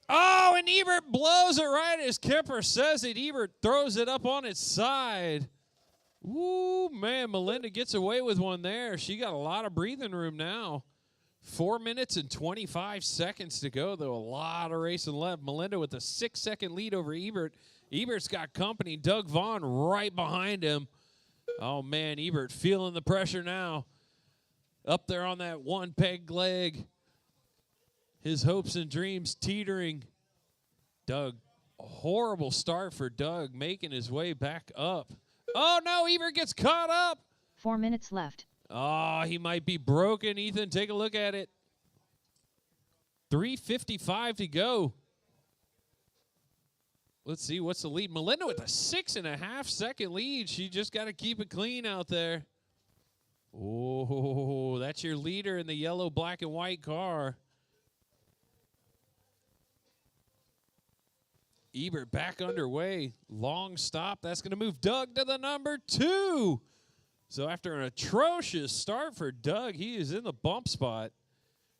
Oh, and Ebert blows it right as Kemper says it. Ebert throws it up on its side. Ooh, man, Melinda gets away with one there. She got a lot of breathing room now. 4 minutes and 25 seconds to go, though. A lot of racing left. Melinda with a 6-second lead over Ebert. Ebert's got company. Doug Vaughn right behind him. Oh, man, Ebert feeling the pressure now. Up there on that one-peg leg. His hopes and dreams teetering. Doug, a horrible start for Doug, making his way back up. Oh, no, Ebert gets caught up. 4 minutes left. Oh, he might be broken. Ethan, take a look at it. 3:55 to go. Let's see, what's the lead? Melinda with a 6.5-second lead. She just got to keep it clean out there. Oh, that's your leader in the yellow, black, and white car. Ebert back underway. Long stop. That's going to move Doug to the number 2. So after an atrocious start for Doug, he is in the bump spot.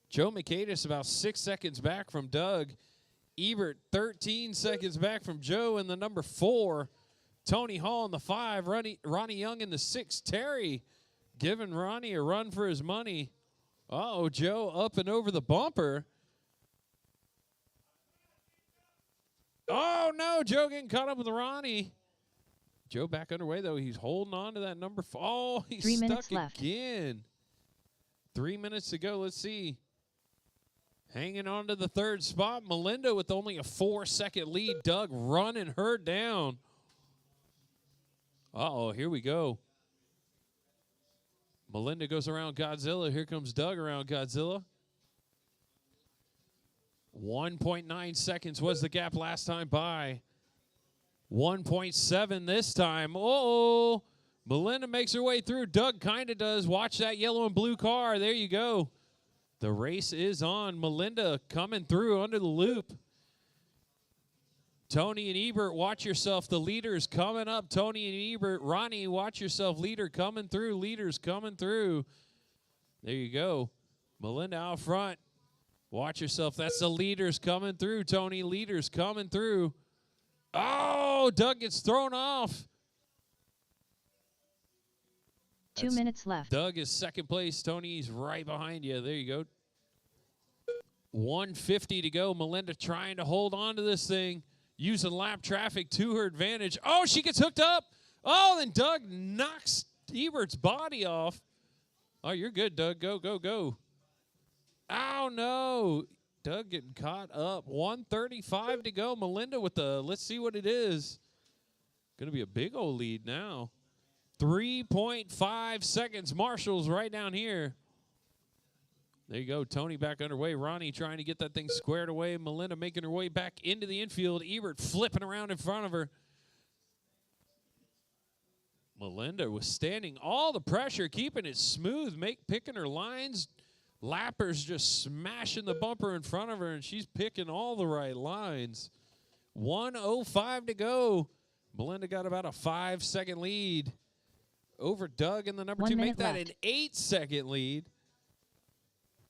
Joe McCadis about 6 seconds back from Doug. Ebert 13 seconds back from Joe in the number 4. Tony Hall in the 5. Ronnie Young in the 6. Terry giving Ronnie a run for his money. Uh-oh, Joe up and over the bumper. Oh, no, Joe getting caught up with Ronnie. Joe back underway, though. He's holding on to that number 4. Oh, he's 3 stuck minutes left. again. 3 minutes to go. Let's see. hanging on to the third spot. Melinda with only a 4-second lead. Doug running her down. Uh-oh, here we go. Melinda goes around Godzilla. Here comes Doug around Godzilla. 1.9 seconds was the gap last time by. 1.7 this time. Uh-oh. Melinda makes her way through. Doug kind of does. Watch that yellow and blue car. There you go. The race is on. Melinda coming through under the loop. Tony and Ebert, watch yourself. The leaders coming up. Tony and Ebert. Ronnie, watch yourself. Leader coming through. Leaders coming through. There you go. Melinda out front. Watch yourself. That's the leaders coming through. Tony, leaders coming through. Oh, Doug gets thrown off. 2 minutes left. Doug is second place. Tony's right behind you. There you go. 150 to go. Melinda trying to hold on to this thing. Using lap traffic to her advantage. Oh, she gets hooked up. Oh, then Doug knocks Ebert's body off. Oh, you're good, Doug. Go, go, go. Oh, no. Doug getting caught up. 135 to go. Melinda with the, let's see what it is. Going to be a big old lead now. 3.5 seconds. Marshall's right down here. There you go. Tony back underway. Ronnie trying to get that thing squared away. Melinda making her way back into the infield. Ebert flipping around in front of her. Melinda withstanding all the pressure, keeping it smooth, picking her lines. Lappers just smashing the bumper in front of her, and she's picking all the right lines. 1:05 to go. Melinda got about a 5-second lead over Doug in the number 2. Make that an 8-second lead.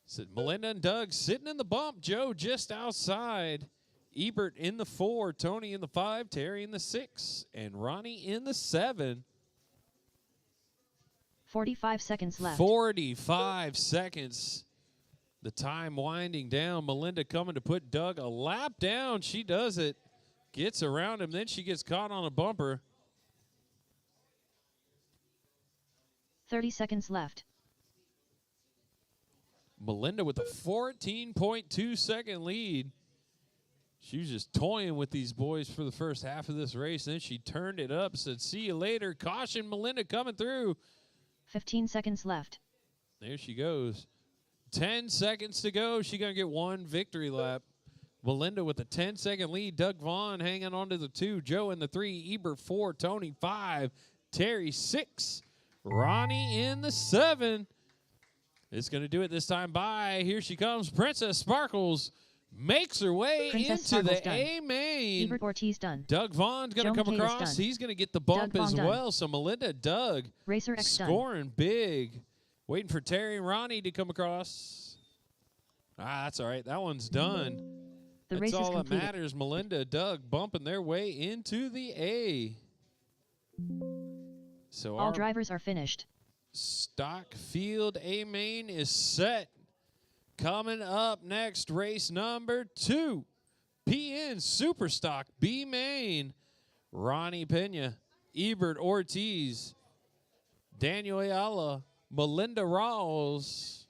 So Melinda and Doug sitting in the bump. Joe just outside. Ebert in the 4. Tony in the 5. Terry in the 6. And Ronnie in the 7. 45 seconds left. 45 seconds. The time winding down. Melinda coming to put Doug a lap down. She does it. Gets around him. Then she gets caught on a bumper. 30 seconds left. Melinda with a 14.2-second lead. She was just toying with these boys for the first half of this race. Then she turned it up, said, see you later. Caution, Melinda coming through. 15 seconds left. There she goes. 10 seconds to go. She's going to get one victory lap. Melinda with a 10-second lead. Doug Vaughn hanging on to the 2. Joe in the 3. Ebert 4. Tony 5. Terry 6. Ronnie in the 7. It's going to do it this time by. Here she comes. Princess Sparkles makes her way into the A main. Ebert Ortiz done. Doug Vaughn's going to come across. He's going to get the bump as well. So Melinda, Doug Racer X scoring big. Waiting for Terry and Ronnie to come across. That's all right. That one's done. That's all that matters. Melinda, Doug bumping their way into the A. So all drivers are finished. Stock field A main is set. Coming up next, race number 2. PN Superstock B main. Ronnie Pena, Ebert Ortiz, Daniel Ayala, Melinda Rawls,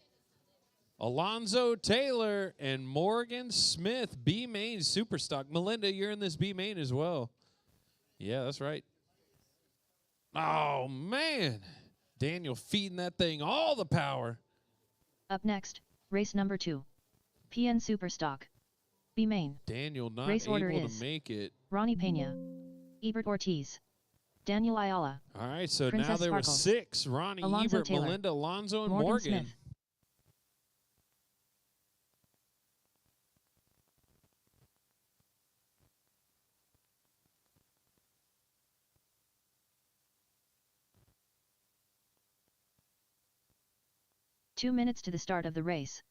Alonzo Taylor, and Morgan Smith. B main Superstock. Melinda, you're in this B main as well. Yeah, that's right. Oh, man. Daniel feeding that thing all the power. Up next, race number 2. PN Superstock. B main. Daniel not race able order to is make it. Ronnie Pena, Ebert Ortiz, Daniel Ayala. All right, so Princess now there were Sparkles, 6. Ronnie, Alonzo Ebert, Taylor, Melinda, Alonzo, and Morgan Morgan. Smith. Two minutes to the start of the race.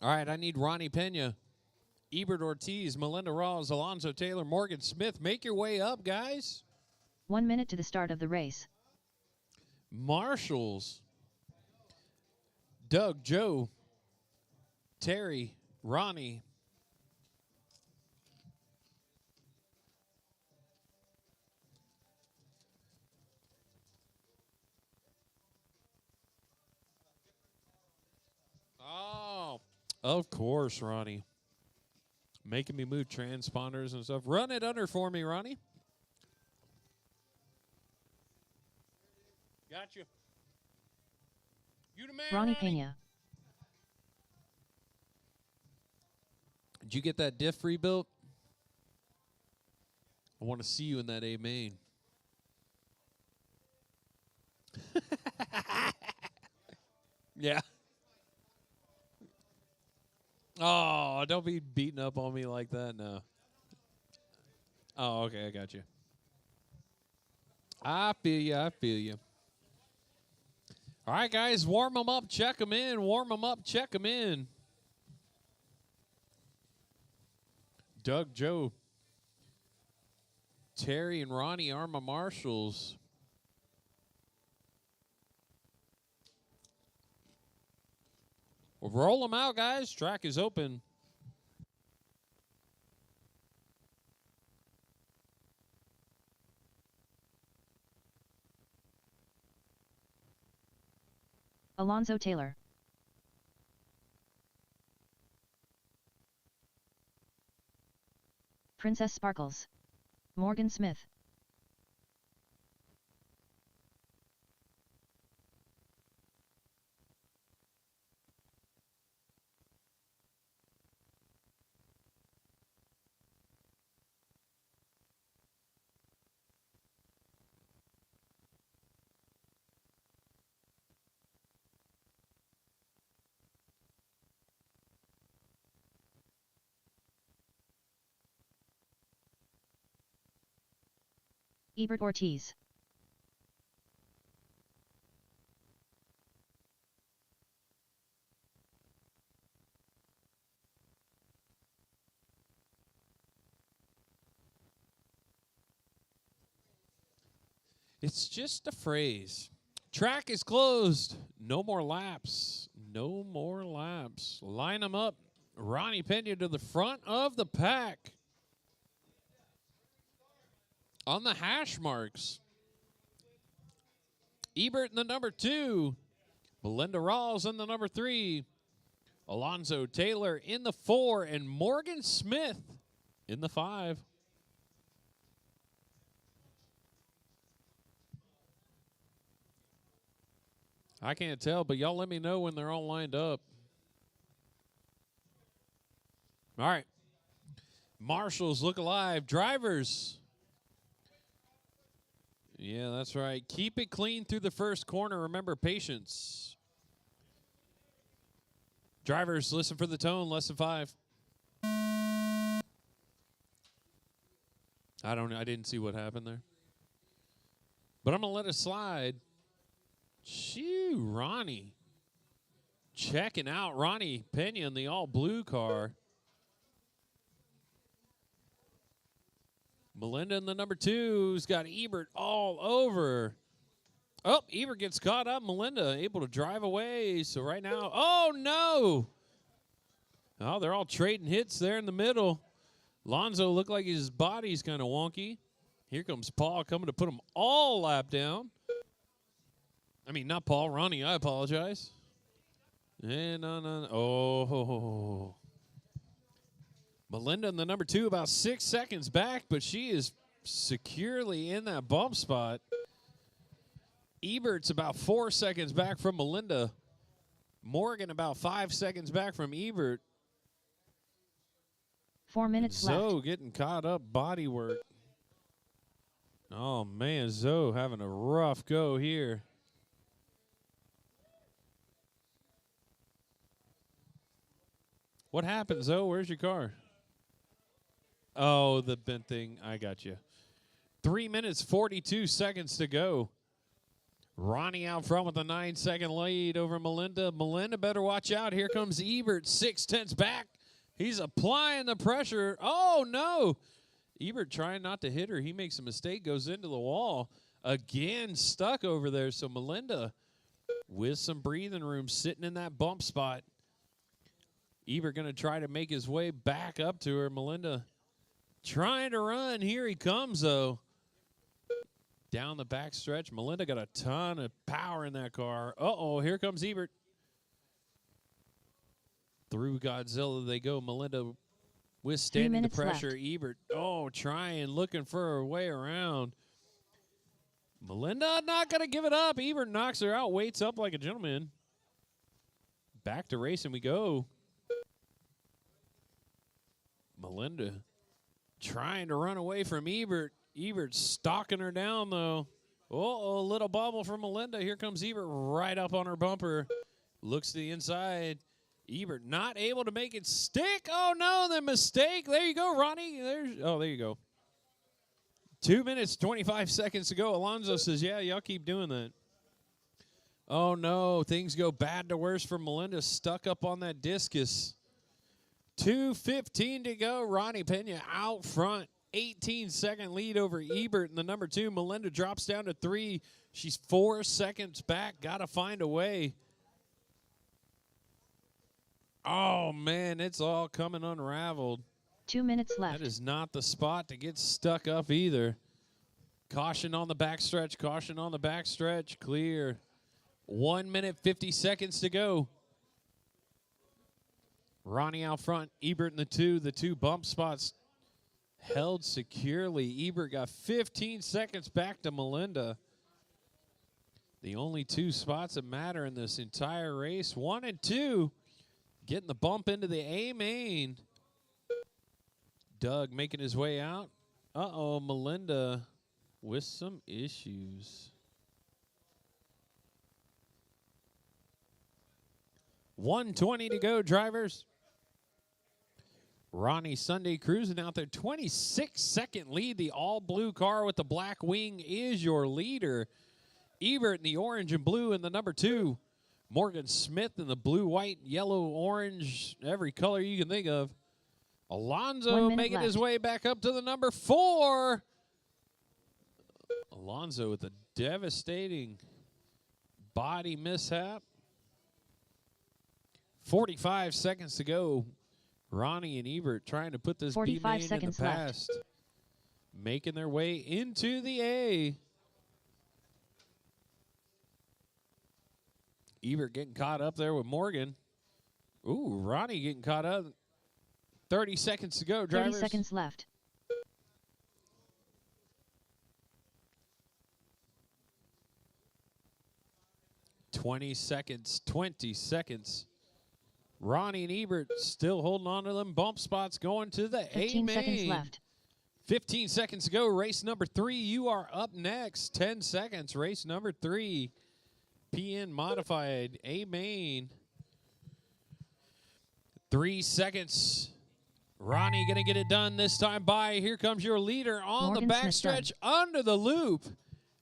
All right, I need Ronnie Pena, Ebert Ortiz, Melinda Rawls, Alonzo Taylor, Morgan Smith. Make your way up, guys. 1 minute to the start of the race. Marshals, Doug, Joe, Terry, Ronnie. Oh, of course, Ronnie. Making me move transponders and stuff. Run it under for me, Ronnie. Got you. You the man, Ronnie Pena. Did you get that diff rebuilt? I want to see you in that A main. Yeah. Oh, don't be beating up on me like that, no. Oh, okay, I got you. I feel you, I feel you. All right, guys, warm them up, check them in. Warm them up, check them in. Doug, Joe, Terry, and Ronnie are my marshals. Well, roll them out, guys. Track is open. Alonzo Taylor. Princess Sparkles. Morgan Smith. Ebert Ortiz. It's just a phrase. Track is closed. No more laps. No more laps. Line them up. Ronnie Pena to the front of the pack. On the hash marks. Ebert in the number 2. Belinda Rawls in the number 3. Alonzo Taylor in the 4. And Morgan Smith in the 5. I can't tell, but y'all let me know when they're all lined up. All right. Marshals, look alive. Drivers. Yeah, that's right. Keep it clean through the first corner. Remember, patience. Drivers, listen for the tone. Less than 5. I don't know. I didn't see what happened there. But I'm going to let it slide. Shoo, Ronnie. Checking out Ronnie Pena in the all-blue car. Melinda in the number 2's got Ebert all over. Oh, Ebert gets caught up. Melinda able to drive away. So right now, oh, no. Oh, they're all trading hits there in the middle. Lonzo looked like his body's kind of wonky. Here comes Paul coming to put them all lap down. I mean, not Paul, Ronnie, I apologize. And no. Oh. Melinda in the number 2 about 6 seconds back, but she is securely in that bump spot. Ebert's about 4 seconds back from Melinda. Morgan about 5 seconds back from Ebert. 4 minutes Zoe left. getting caught up, body work. Oh, man, Zoe having a rough go here. What happened, Zoe? Where's your car? Oh, the bent thing. I got you. 3 minutes, 42 seconds to go. Ronnie out front with a 9-second lead over Melinda. Melinda better watch out. Here comes Ebert, 6/10 back. He's applying the pressure. Oh, no. Ebert trying not to hit her. He makes a mistake, goes into the wall. Again, stuck over there. So Melinda with some breathing room sitting in that bump spot. Ebert going to try to make his way back up to her. Melinda trying to run. Here he comes, though. Down the back stretch. Melinda got a ton of power in that car. Uh-oh, here comes Ebert. Through Godzilla they go. Melinda withstanding the pressure. Left. Ebert, trying, looking for her way around. Melinda not going to give it up. Ebert knocks her out, waits up like a gentleman. Back to racing we go. Melinda trying to run away from Ebert. Ebert stalking her down, though. Uh-oh, little bobble from Melinda. Here comes Ebert right up on her bumper. Looks to the inside. Ebert not able to make it stick. Oh, no, the mistake. There you go, Ronnie. There you go. 2 minutes, 25 seconds to go. Alonso says, yeah, y'all keep doing that. Oh, no, things go bad to worse for Melinda. Stuck up on that discus. 2:15 to go. Ronnie Pena out front. 18-second lead over Ebert in the number 2. Melinda drops down to 3. She's 4 seconds back. Got to find a way. Oh, man, it's all coming unraveled. 2 minutes left. That is not the spot to get stuck up either. Caution on the backstretch. Caution on the backstretch. Clear. 1 minute, 50 seconds to go. Ronnie out front. Ebert in the 2. The 2 bump spots held securely. Ebert got 15 seconds back to Melinda. The only 2 spots that matter in this entire race. 1 and 2. Getting the bump into the A main. Doug making his way out. Uh-oh, Melinda with some issues. 1:20 to go, drivers. Ronnie Sunday cruising out there. 26-second lead. The all-blue car with the black wing is your leader. Ebert in the orange and blue in the number 2. Morgan Smith in the blue, white, yellow, orange, every color you can think of. Alonso making his way back up to the number 4. Alonso with a devastating body mishap. 45 seconds to go. Ronnie and Ebert trying to put this B-main in the past. Left. Making their way into the A. Ebert getting caught up there with Morgan. Ooh, Ronnie getting caught up. 30 seconds to go, drivers. 30 seconds left. $20 seconds. Ronnie and Ebert still holding on to them bump spots going to the A main. 15 seconds left. 15 seconds to go. Race number 3. You are up next. 10 seconds. Race number 3. PN modified A main. 3 seconds. Ronnie going to get it done this time by. Here comes your leader on Morgan the Smith backstretch under the loop.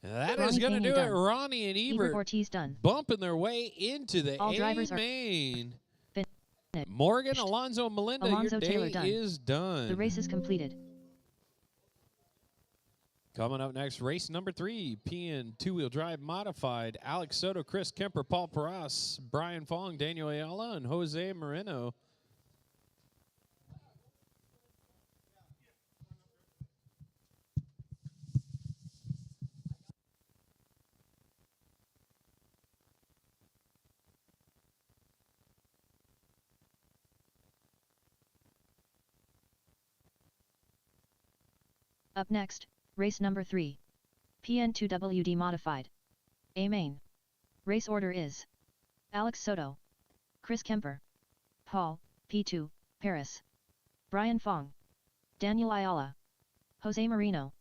That is going to do it. Ronnie and Ebert Ortiz done. bumping their way into the All drivers A main. Finished. Morgan, Alonso, Melinda, Alonso, your day Taylor done. is done. The race is completed. Coming up next, race number 3, PN two-wheel drive modified. Alex Soto, Chris Kemper, Paul Paras, Brian Fong, Daniel Ayala, and Jose Moreno. Up next, race number 3. PN2WD modified. A main. Race order is Alex Soto, Chris Kemper, Paul, P2, Paris, Brian Fong, Daniel Ayala, Jose Marino.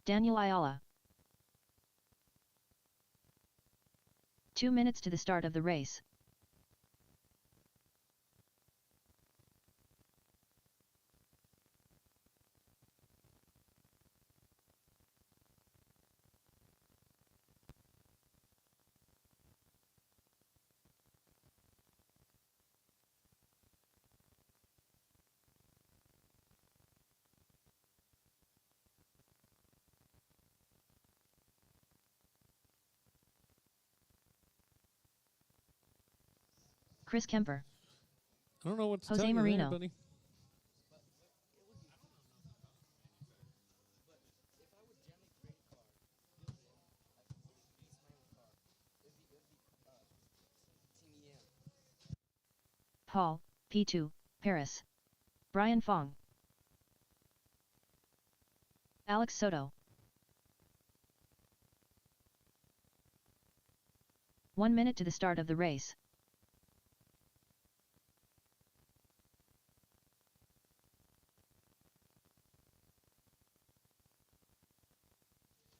Daniel Ayala. 2 minutes to the start of the race. Chris Kemper. I don't know what to Jose tell you Marino. there, buddy. Paul, P2, Paris. Brian Fong. Alex Soto. 1 minute to the start of the race.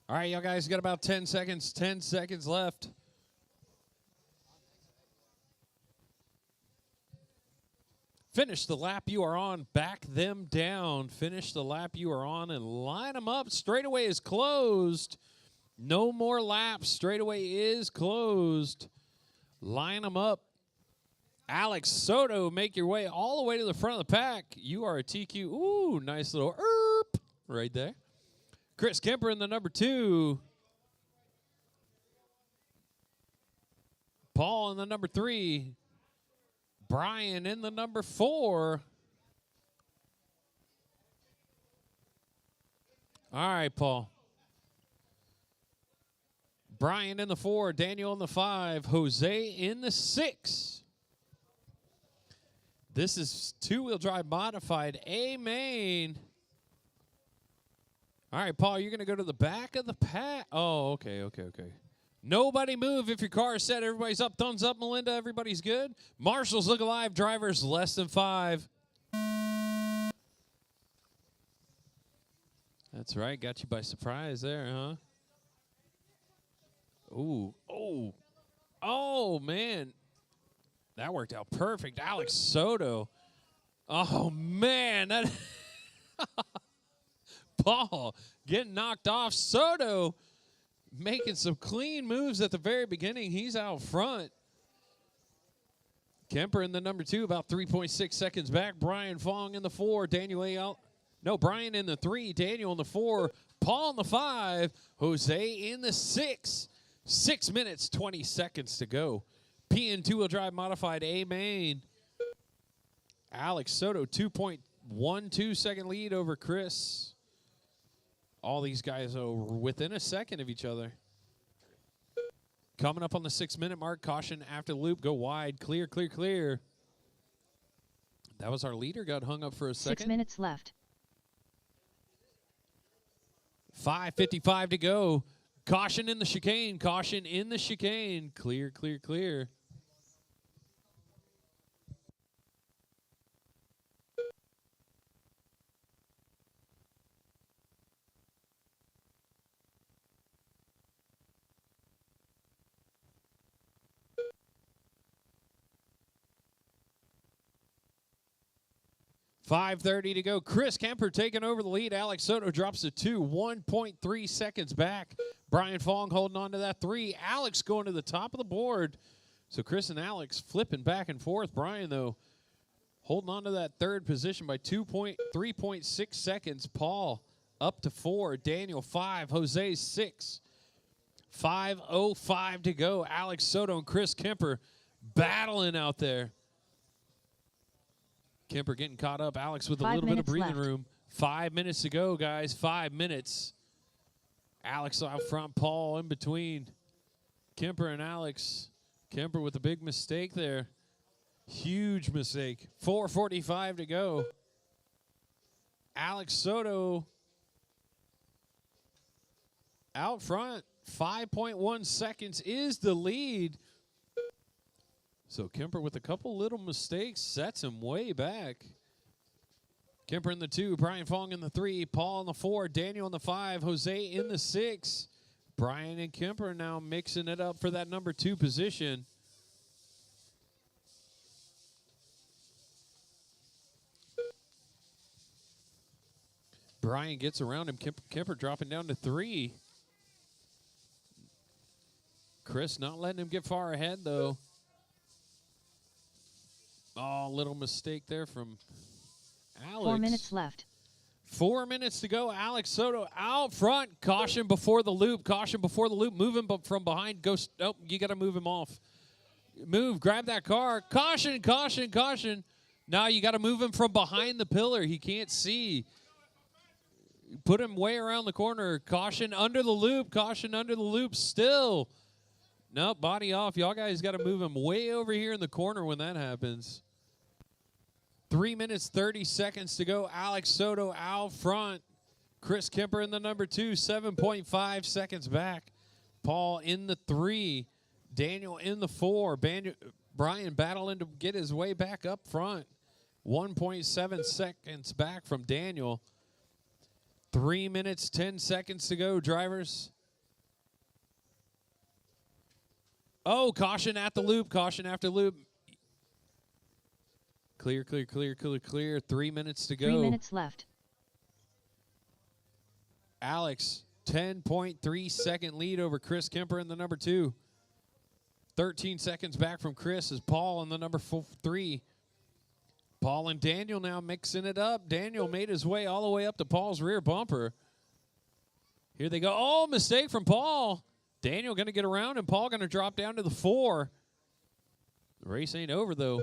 All right, y'all guys got about 10 seconds. 10 seconds left. Finish the lap you are on. Back them down. Finish the lap you are on and line them up. Straightaway is closed. No more laps. Straightaway is closed. Line them up. Alex Soto, make your way all the way to the front of the pack. You are a TQ. Ooh, nice little erp right there. Chris Kemper in the number 2. Paul in the number 3. Brian in the number 4. All right, Paul. Brian in the 4. Daniel in the 5. Jose in the 6. This is two-wheel drive modified A-Main. All right, Paul, you're going to go to the back of the pack. Oh, okay. Nobody move if your car is set. Everybody's up. Thumbs up, Melinda. Everybody's good. Marshals look alive. Drivers less than 5. That's right. Got you by surprise there, huh? Ooh. Oh, man. That worked out perfect. Alex Soto. Oh, man. That Paul getting knocked off. Soto making some clean moves at the very beginning. He's out front. Kemper in the number 2, about 3.6 seconds back. Brian Fong in the 4. Brian in the 3. Daniel in the 4. Paul in the 5. Jose in the 6. 6 minutes, 20 seconds to go. PN two-wheel drive modified A-Main. Alex Soto, 2.12 second lead over Chris. All these guys are within a second of each other. Coming up on the 6-minute mark. Caution after the loop. Go wide. Clear. That was our leader. Got hung up for a second. 6 minutes left. 5:55 to go. Caution in the chicane. Clear. 5:30 to go. Chris Kemper taking over the lead. Alex Soto drops to 2, 1.3 seconds back. Brian Fong holding on to that 3. Alex going to the top of the board. So Chris and Alex flipping back and forth. Brian, though, holding on to that 3rd position by 3.6 seconds. Paul up to 4. Daniel 5. Jose 6. 5:05 to go. Alex Soto and Chris Kemper battling out there. Kemper getting caught up. Alex with a little bit of breathing room. 5 minutes to go, guys. 5 minutes. Alex out front. Paul in between. Kemper and Alex. Kemper with a big mistake there. Huge mistake. 4:45 to go. Alex Soto out front. 5.1 seconds is the lead. So Kemper with a couple little mistakes sets him way back. Kemper in the 2, Brian Fong in the 3, Paul in the 4, Daniel in the 5, Jose in the 6. Brian and Kemper now mixing it up for that number 2 position. Brian gets around him. Kemper dropping down to 3. Chris not letting him get far ahead, though. Oh, little mistake there from Alex. 4 minutes left. 4 minutes to go. Alex Soto out front. Caution before the loop. Moving from behind. You got to move him off. Move, grab that car. Caution, caution, caution. Now you got to move him from behind the pillar. He can't see. Put him way around the corner. Caution under the loop. Caution under the loop still. Nope, body off. Y'all guys got to move him way over here in the corner when that happens. 3 minutes, 30 seconds to go. Alex Soto out front. Chris Kemper in the number 2, 7.5 seconds back. Paul in the 3. Daniel in the 4. Brian battling to get his way back up front. 1.7 seconds back from Daniel. 3 minutes, 10 seconds to go, drivers. Oh, caution at the loop. Caution after loop. Clear, clear, clear, clear, clear. 3 minutes to go. 3 minutes left. Alex, 10.3 second lead over Chris Kemper in the number 2. 13 seconds back from Chris is Paul in the number 3. Paul and Daniel now mixing it up. Daniel made his way all the way up to Paul's rear bumper. Here they go. Oh, mistake from Paul. Daniel going to get around, and Paul going to drop down to the 4. The race ain't over, though.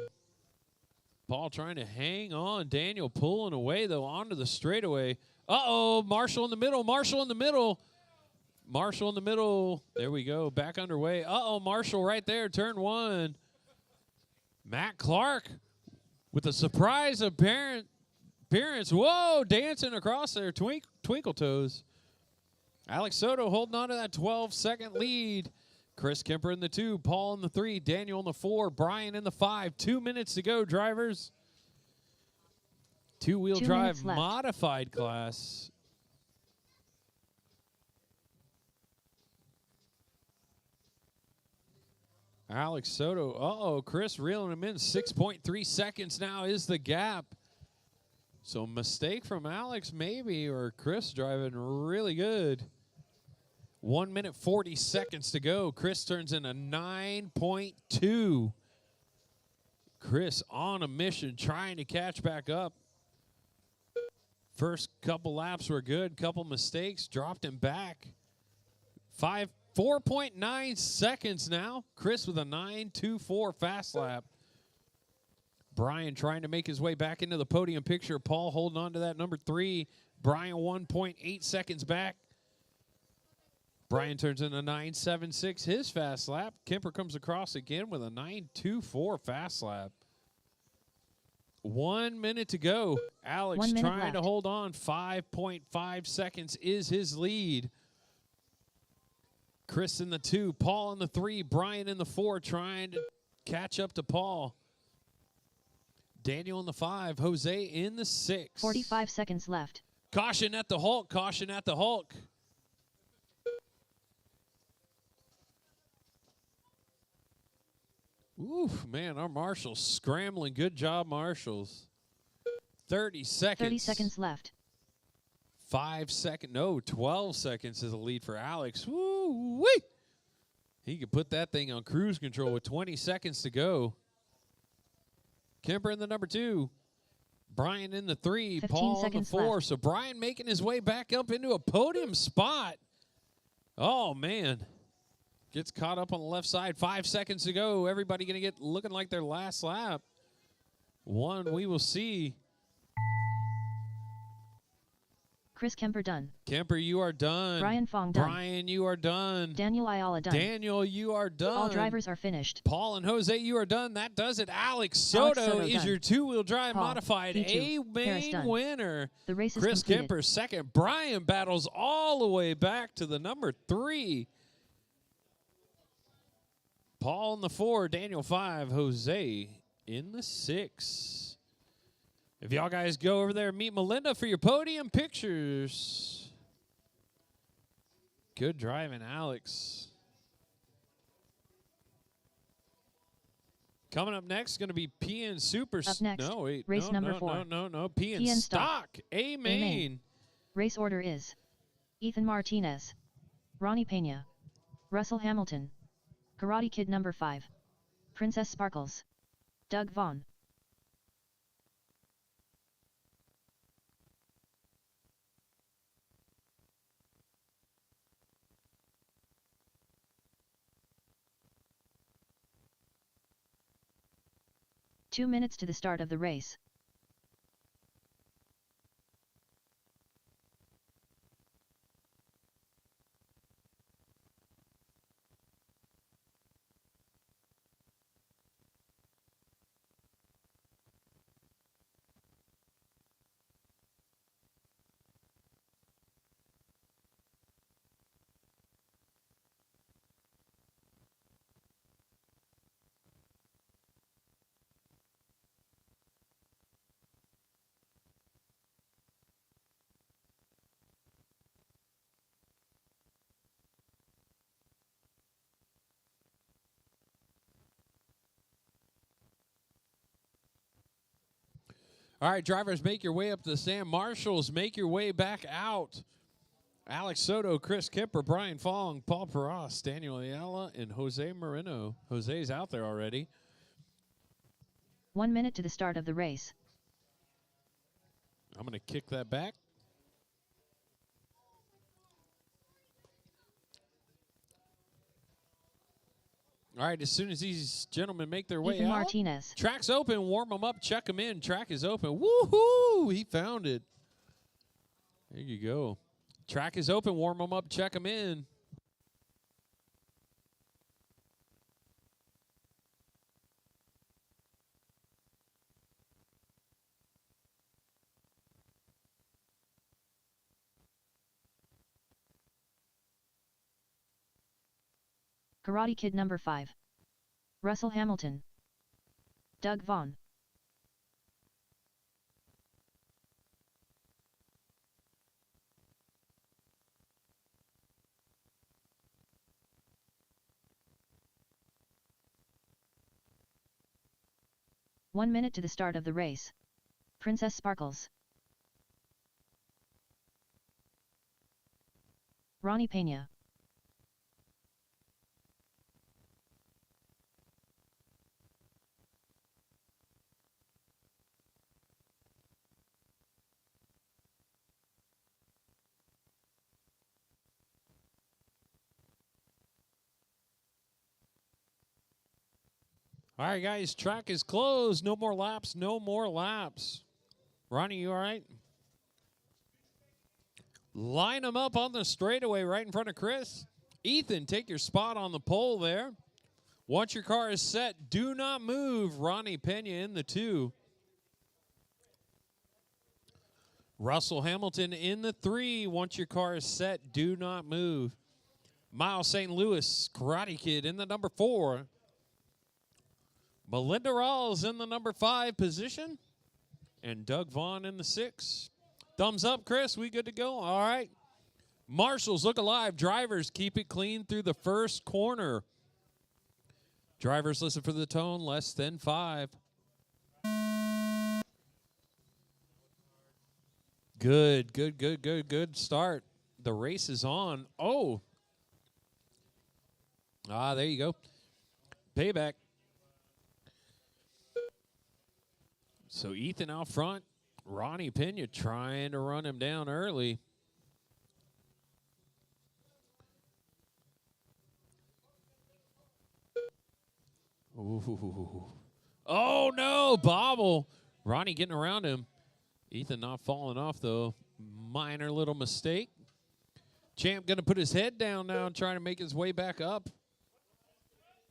Paul trying to hang on. Daniel pulling away, though, onto the straightaway. Uh-oh, Marshall in the middle. Marshall in the middle. Marshall in the middle. There we go. Back underway. Uh-oh, Marshall right there. Turn 1. Matt Clark with a surprise appearance. Whoa, dancing across there. Twinkle toes. Alex Soto holding on to that 12-second lead. Chris Kemper in the 2. Paul in the 3. Daniel in the 4. Brian in the 5. 2 minutes to go, drivers. Two-wheel drive modified class. Alex Soto. Uh-oh, Chris reeling him in. 6.3 seconds now is the gap. So mistake from Alex maybe, or Chris driving really good. 1 minute, 40 seconds to go. Chris turns in a 9.2. Chris on a mission, trying to catch back up. First couple laps were good. Couple mistakes, dropped him back. 4.9 seconds now. Chris with a 9.24 fast lap. Brian trying to make his way back into the podium picture. Paul holding on to that number 3. Brian 1.8 seconds back. Brian turns in a 9.76 his fast lap. Kemper comes across again with a 9.24 fast lap. 1 minute to go. Alex trying to hold on. 5.5 seconds is his lead. Chris in the 2, Paul in the 3, Brian in the 4, trying to catch up to Paul. Daniel in the 5, Jose in the 6. 45 seconds left. Caution at the Hulk, caution at the Hulk. Oof, man, our marshals scrambling. Good job, marshals. 30 seconds. 30 seconds left. 12 seconds is the lead for Alex. Woo-wee! He could put that thing on cruise control with 20 seconds to go. Kemper in the number 2. Brian in the 3. Paul in the 4. Left. So Brian making his way back up into a podium spot. Oh, man. Gets caught up on the left side. 5 seconds to go. Everybody going to get looking like their last lap. One we will see. Chris Kemper done. Kemper, you are done. Brian Fong done. Brian, you are done. Daniel Ayala done. Daniel, you are done. All drivers are finished. Paul and Jose, you are done. That does it. Alex Soto is done. your two-wheel drive Paul, modified P2, main winner. The race is Chris completed. Kemper second. Brian battles all the way back to the number 3. Paul in the 4, Daniel 5, Jose in the 6. If y'all guys go over there and meet Melinda for your podium pictures. Good driving, Alex. Coming up next is going to be PN Super. Up next, no, wait, race no, number no, 4. No. PN Stock. Amen. Race order is Ethan Martinez, Ronnie Pena, Russell Hamilton, Karate Kid number 5, Princess Sparkles, Doug Vaughn. 2 minutes to the start of the race. All right, drivers, make your way up to the stand. Marshals, make your way back out. Alex Soto, Chris Kipper, Brian Fong, Paul Peras, Daniel Ayala, and Jose Moreno. Jose's out there already. 1 minute to the start of the race. I'm going to kick that back. All right, as soon as these gentlemen make their way Ethan out. Martinez. Track's open, warm them up, check them in. Track is open. Woohoo! He found it. There you go. Track is open, warm them up, check them in. Karate Kid number 5. Russell Hamilton. Doug Vaughn. One minute to the start of the race. Princess Sparkles. Ronnie Pena. All right, guys, track is closed. No more laps, no more laps. Ronnie, you all right? Line them up on the straightaway right in front of Chris. Ethan, take your spot on the pole there. Once your car is set, do not move. Ronnie Pena in the 2. Russell Hamilton in the 3. Once your car is set, do not move. Miles St. Louis, Karate Kid in the number 4. Melinda Rawls in the number 5 position. And Doug Vaughn in the 6. Thumbs up, Chris. We good to go? All right. Marshals, look alive. Drivers, keep it clean through the first corner. Drivers, listen for the tone. Less than 5. Good start. The race is on. Oh. There you go. Payback. So Ethan out front. Ronnie Pena trying to run him down early. Ooh. Oh, no. Bobble. Ronnie getting around him. Ethan not falling off, though. Minor little mistake. Champ going to put his head down now and trying to make his way back up.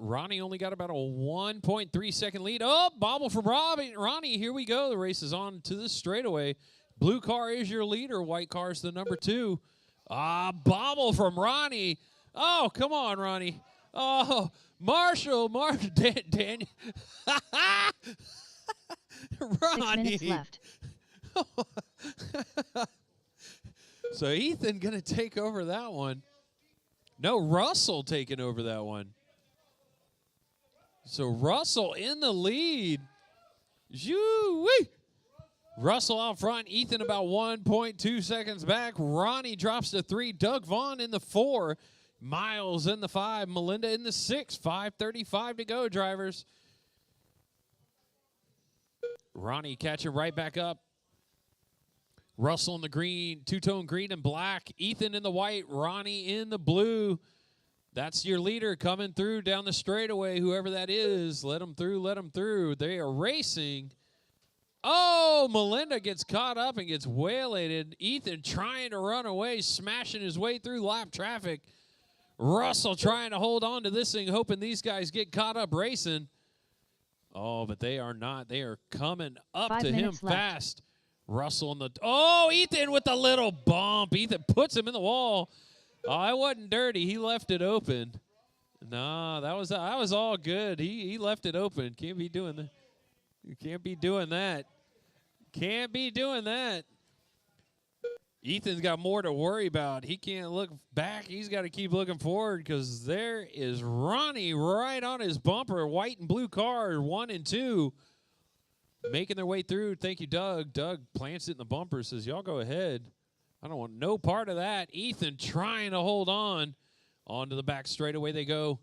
Ronnie only got about a 1.3 second lead. Oh, bobble from Ronnie. Here we go. The race is on to the straightaway. Blue car is your leader. White car is the number 2. Bobble from Ronnie. Oh, come on, Ronnie. Oh, Marshall, Daniel. Ronnie. 6 minutes left. So Ethan going to take over that one. No, Russell taking over that one. So Russell in the lead. Yoo-wee! Russell out front. Ethan about 1.2 seconds back. Ronnie drops to 3. Doug Vaughn in the 4. Miles in the 5. Melinda in the 6. 5:35 to go, drivers. Ronnie catching right back up. Russell in the green, two-tone green and black. Ethan in the white. Ronnie in the blue. That's your leader coming through down the straightaway, whoever that is. Let them through, let them through. They are racing. Oh, Melinda gets caught up and gets waylaid. Ethan trying to run away, smashing his way through lap traffic. Russell trying to hold on to this thing, hoping these guys get caught up racing. Oh, but they are not. They are coming up 5 to him minutes left. fast. Russell in the... Oh, Ethan with the little bump. Ethan puts him in the wall. Oh, it wasn't dirty. He left it open. No, that was all good. He left it open. Can't be doing that. You can't be doing that. Can't be doing that. Ethan's got more to worry about. He can't look back. He's got to keep looking forward because there is Ronnie right on his bumper. White and blue car, 1 and 2. Making their way through. Thank you, Doug. Doug plants it in the bumper, says, y'all go ahead. I don't want no part of that. Ethan trying to hold on. Onto the back straightaway they go.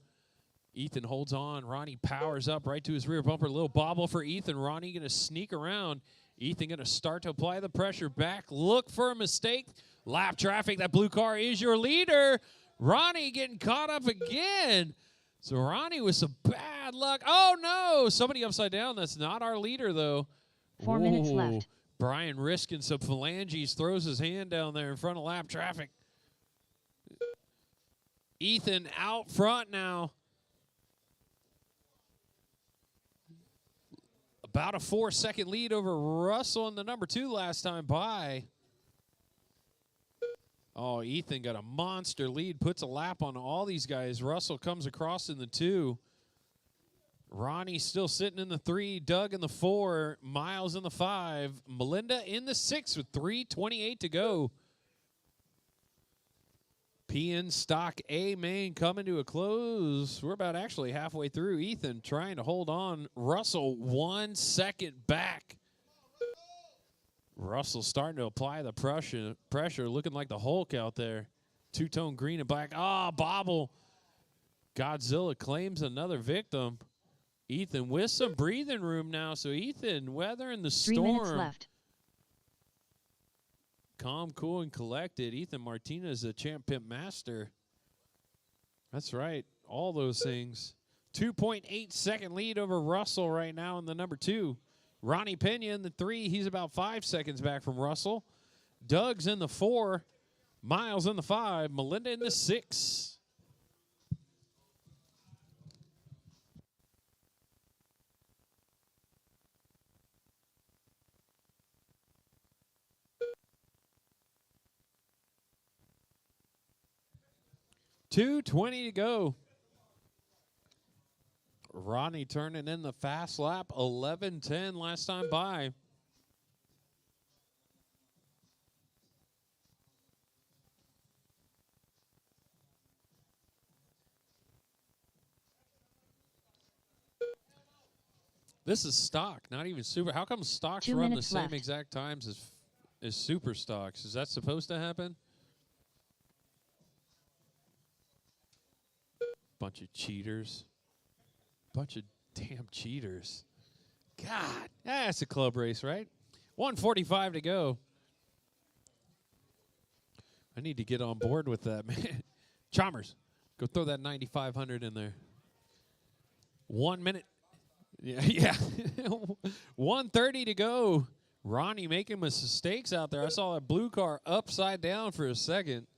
Ethan holds on. Ronnie powers up right to his rear bumper. A little bobble for Ethan. Ronnie going to sneak around. Ethan going to start to apply the pressure back. Look for a mistake. Lap traffic. That blue car is your leader. Ronnie getting caught up again. So Ronnie with some bad luck. Oh, no. Somebody upside down. That's not our leader, though. 4 minutes left. Brian risking some phalanges. Throws his hand down there in front of lap traffic. Ethan out front now. About a 4-second lead over Russell in the number 2 last time by. Oh, Ethan got a monster lead. Puts a lap on all these guys. Russell comes across in the 2. Ronnie still sitting in the 3. Doug in the 4. Miles in the 5. Melinda in the 6 with 3:28 to go. PN Stock A main coming to a close. We're about actually halfway through. Ethan trying to hold on. Russell 1 second back. Russell starting to apply the pressure, looking like the Hulk out there. Two-tone green and black. Ah, bobble. Godzilla claims another victim. Ethan with some breathing room now. So Ethan weathering the 3 storm. minutes left. Calm, cool, and collected. Ethan Martinez, a champ pimp master. That's right. All those things. 2.8 second lead over Russell right now in the number 2. Ronnie Pena in the 3. He's about 5 seconds back from Russell. Doug's in the 4. Miles in the 5. Melinda in the 6. .220 to go. Ronnie turning in the fast lap. 11:10 last time by. This is stock, not even super. How come stocks 2 run the minutes same left. exact times as super stocks? Is that supposed to happen? Bunch of cheaters. Bunch of damn cheaters. God, that's a club race, right? 1:45 to go. I need to get on board with that, man. Chalmers, go throw that 9,500 in there. 1 minute. Yeah. 1:30 to go. Ronnie making mistakes out there. I saw that blue car upside down for a second.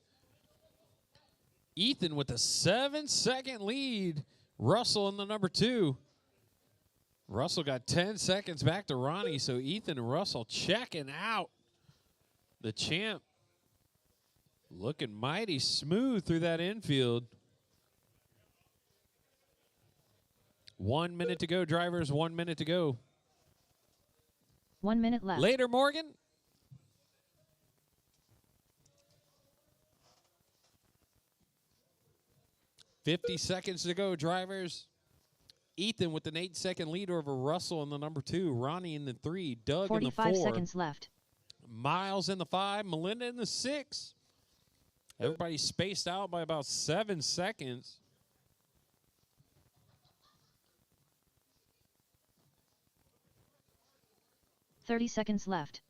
Ethan with a 7-second lead. Russell in the number 2. Russell got 10 seconds back to Ronnie, so Ethan and Russell checking out. The champ looking mighty smooth through that infield. 1 minute to go, drivers. 1 minute to go. 1 minute left. Later, Morgan. .50 seconds to go, drivers. Ethan with an 8-second lead over Russell in the number 2. Ronnie in the 3. Doug in the 4. 45 seconds left. Miles in the 5. Melinda in the 6. Everybody spaced out by about 7 seconds. .30 seconds left.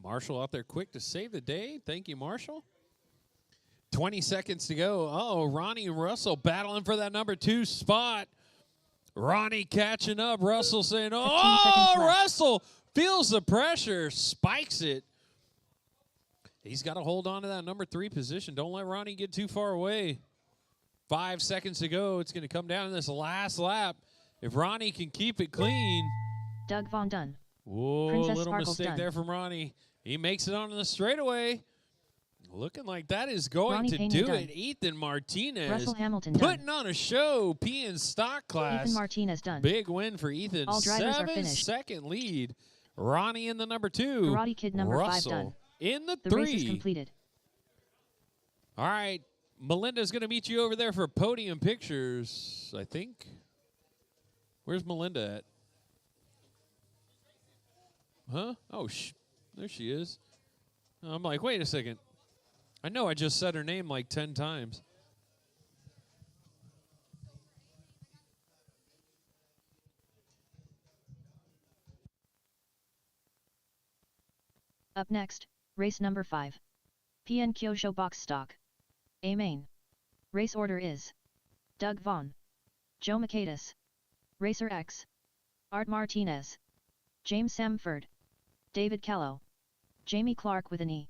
Marshall out there quick to save the day. Thank you, Marshall. 20 seconds to go. Oh, Ronnie and Russell battling for that number 2 spot. Ronnie catching up. Russell saying, oh, Russell feels the pressure, spikes it. He's got to hold on to that number 3 position. Don't let Ronnie get too far away. 5 seconds to go. It's going to come down in this last lap. If Ronnie can keep it clean. Doug Vaughn done. Whoa, Princess little Sparkle's mistake done. there from Ronnie. He makes it onto the straightaway. Looking like that is going Ronnie to Pena do done. it. Ethan Martinez Russell Hamilton putting done. on a show. PN stock class. Ethan Martinez done. Big win for Ethan. All drivers are 7-second finished. lead. Ronnie in the number 2. Karate Kid number 5 Russell done. in the The 3. race is completed. All right. Melinda's going to meet you over there for podium pictures, I think. Where's Melinda at? Huh? Oh, there she is. I'm like, wait a second. I know I just said her name like 10 times. Up next, race number 5. PN Kyosho box stock. A main. Race order is Doug Vaughn, Joe Makaitis, Racer X, Art Martinez, James Samford, David Callow, Jamie Clark with an E.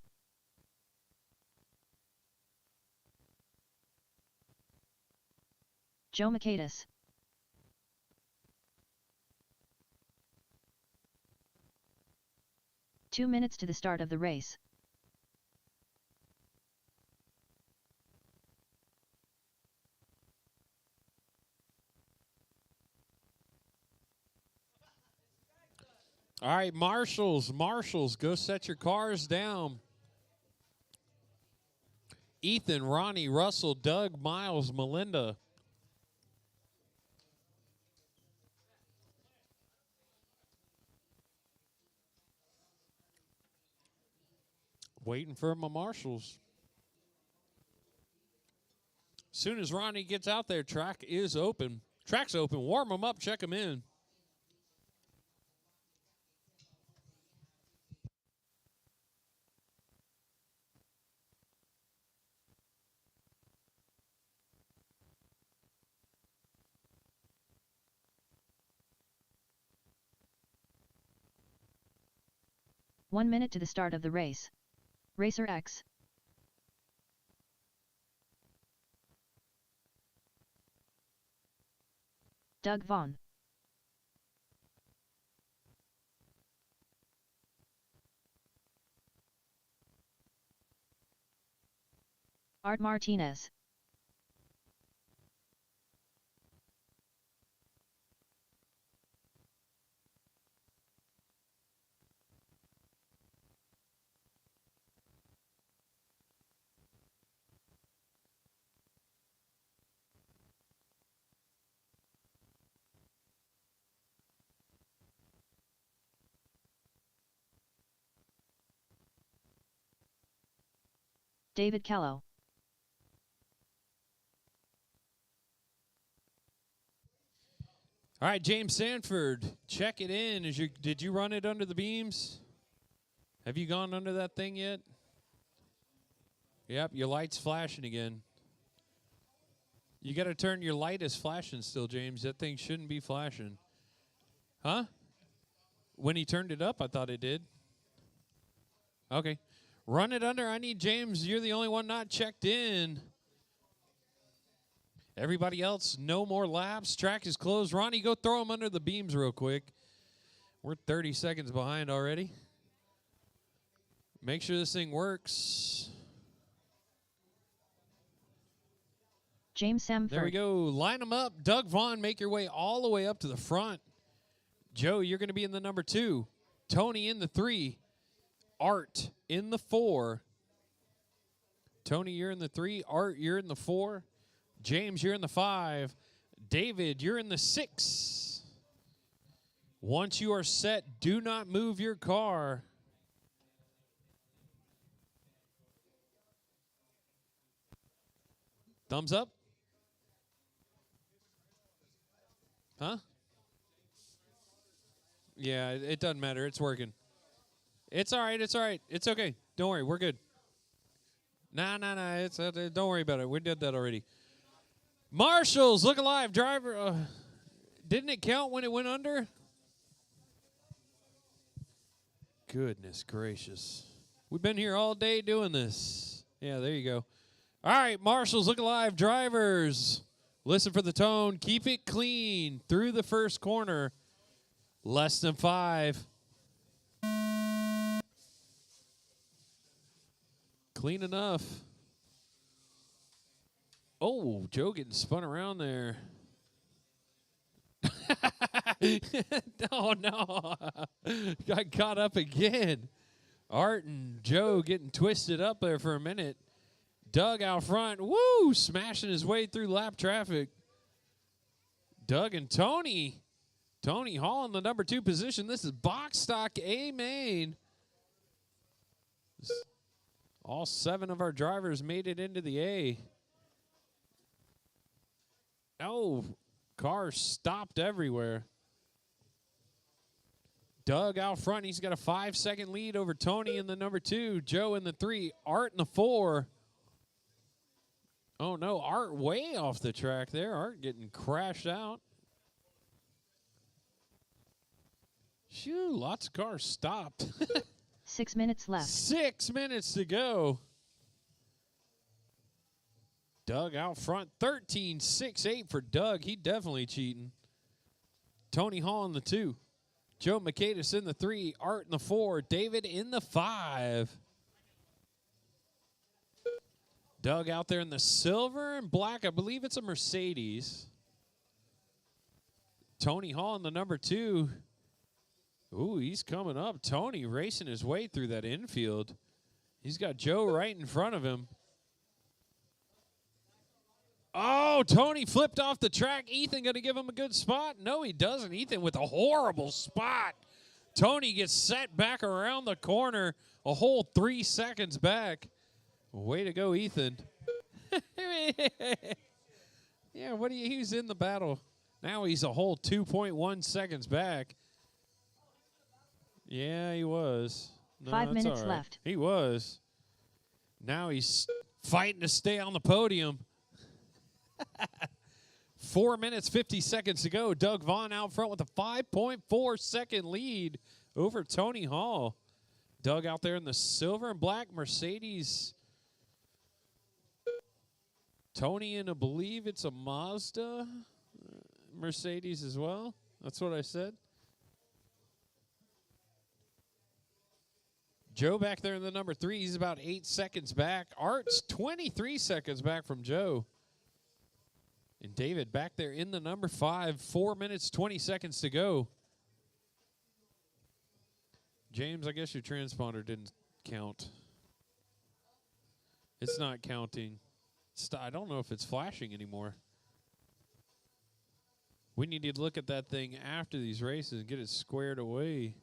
Joe Makaitis. Two minutes to the start of the race. All right, marshals, go set your cars down. Ethan, Ronnie, Russell, Doug, Miles, Melinda. Waiting for my marshals. As soon as Ronnie gets out there, track is open. Track's open. Warm them up, check them in. One minute to the start of the race. Racer X. Doug Vaughn. Art Martinez. David Callow. All right, James Sanford, check it in. Did you run it under the beams? Have you gone under that thing yet? Yep, your light's flashing again. You got to turn your light is flashing still, James. That thing shouldn't be flashing. Huh? When he turned it up, I thought it did. Okay. Run it under. I need James. You're the only one not checked in. Everybody else, no more laps. Track is closed. Ronnie, go throw him under the beams real quick. We're 30 seconds behind already. Make sure this thing works. James Samford. There we go. Line them up. Doug Vaughn, make your way all the way up to the front. Joe, you're going to be in the number 2. Tony in the 3. Art in the 4. Tony, you're in the 3. Art, you're in the 4. James, you're in the 5. David, you're in the 6. Once you are set, do not move your car. Thumbs up? Huh? Yeah, it doesn't matter. It's working. It's all right. It's all right. It's okay. Don't worry. We're good. No. It's don't worry about it. We did that already. Marshall's Look Alive driver. Didn't it count when it went under? Goodness gracious. We've been here all day doing this. Yeah, there you go. All right, Marshall's Look Alive drivers. Listen for the tone. Keep it clean through the first corner. Less than 5. Clean enough. Oh, Joe getting spun around there. No. Got caught up again. Art and Joe getting twisted up there for a minute. Doug out front. Woo! Smashing his way through lap traffic. Doug and Tony. Tony Hall in the number 2 position. This is box stock A main. All 7 of our drivers made it into the A. Oh, cars stopped everywhere. Doug out front. He's got a 5-second lead over Tony in the number 2. Joe in the 3. Art in the 4. Oh, no. Art way off the track there. Art getting crashed out. Shoo, lots of cars stopped. 6 minutes left. 6 minutes to go. Doug out front. 13.68 for Doug. He definitely cheating. Tony Hall in the 2. Joe Mikadis in the 3. Art in the 4. David in the 5. Doug out there in the silver and black. I believe it's a Mercedes. Tony Hall in the number 2. Ooh, he's coming up. Tony racing his way through that infield. He's got Joe right in front of him. Oh, Tony flipped off the track. Ethan going to give him a good spot? No, he doesn't. Ethan with a horrible spot. Tony gets set back around the corner a whole 3 seconds back. Way to go, Ethan. Yeah, he's in the battle. Now he's a whole 2.1 seconds back. Yeah, he was. No, 5 that's minutes all right. left. He was. Now he's fighting to stay on the podium. 4 minutes, 50 seconds to go. Doug Vaughn out front with a 5.4 second lead over Tony Hall. Doug out there in the silver and black Mercedes. Tony in, I believe it's a Mazda Mercedes as well. That's what I said. Joe back there in the number 3. He's about 8 seconds back. Art's 23 seconds back from Joe. And David back there in the number 5. 4 minutes, 20 seconds to go. James, I guess your transponder didn't count. It's not counting. I don't know if it's flashing anymore. We need to look at that thing after these races and get it squared away.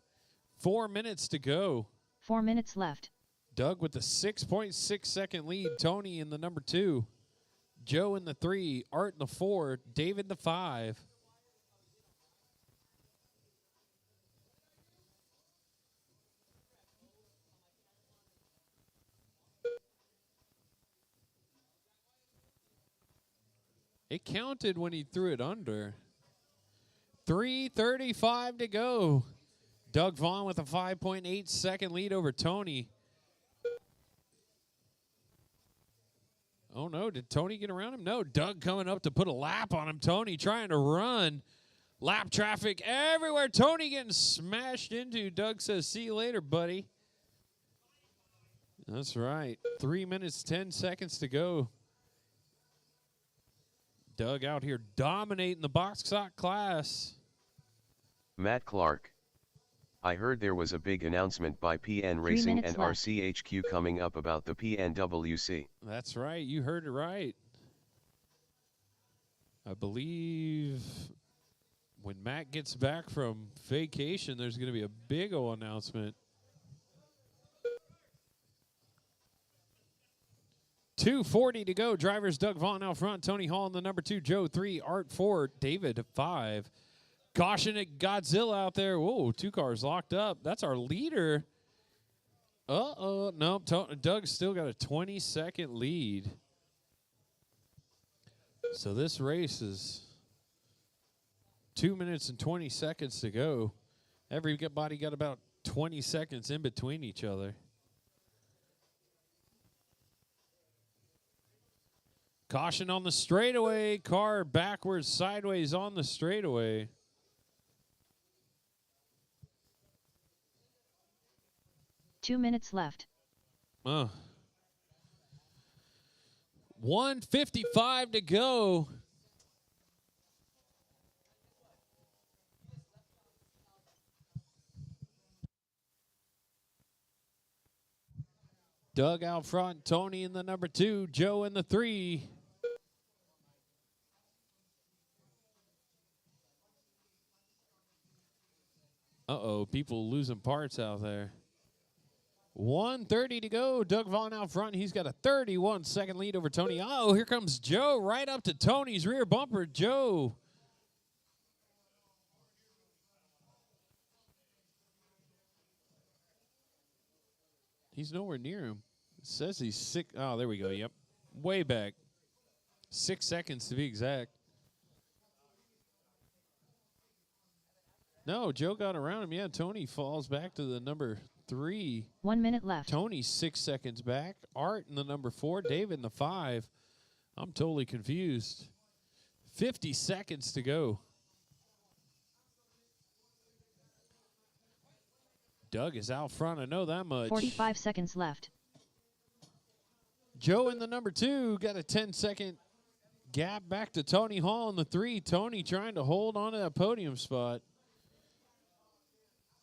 4 minutes to go. 4 minutes left. Doug with the 6.6 second lead. Tony in the number 2. Joe in the 3. Art in the 4. David in the 5. It counted when he threw it under. 3:35 to go. Doug Vaughn with a 5.8 second lead over Tony. Oh, no. Did Tony get around him? No. Doug coming up to put a lap on him. Tony trying to run. Lap traffic everywhere. Tony getting smashed into. Doug says, see you later, buddy. That's right. 3 minutes, 10 seconds to go. Doug out here dominating the box stock class. Matt Clark. I heard there was a big announcement by PN 3 Racing minutes and left. RCHQ coming up about the PNWC. That's right. You heard it right. I believe when Matt gets back from vacation, there's going to be a big ol' announcement. 2:40 to go. Drivers Doug Vaughn out front. Tony Hall in the number 2. Joe 3. Art 4. David 5. Caution at Godzilla out there. Whoa, 2 cars locked up. That's our leader. No, Doug's still got a 20-second lead. So this race is 2 minutes and 20 seconds to go. Everybody got about 20 seconds in between each other. Caution on the straightaway. Car backwards, sideways on the straightaway. Two minutes left. 1:55 to go. Doug out front, Tony in the number 2, Joe in the 3. Uh-oh, people losing parts out there. 1:30 to go. Doug Vaughn out front. He's got a 31-second lead over Tony. Oh, here comes Joe right up to Tony's rear bumper. Joe. He's nowhere near him. It says he's 6. Oh, there we go. Yep. Way back. 6 seconds to be exact. No, Joe got around him. Yeah, Tony falls back to the number 3. 1 minute left. Tony's 6 seconds back. Art in the number 4. David in the 5. I'm totally confused. 50 seconds to go. Doug is out front. I know that much. 45 seconds left. Joe in the number 2 got a 10-second gap back to Tony Hall in the 3. Tony trying to hold on to that podium spot.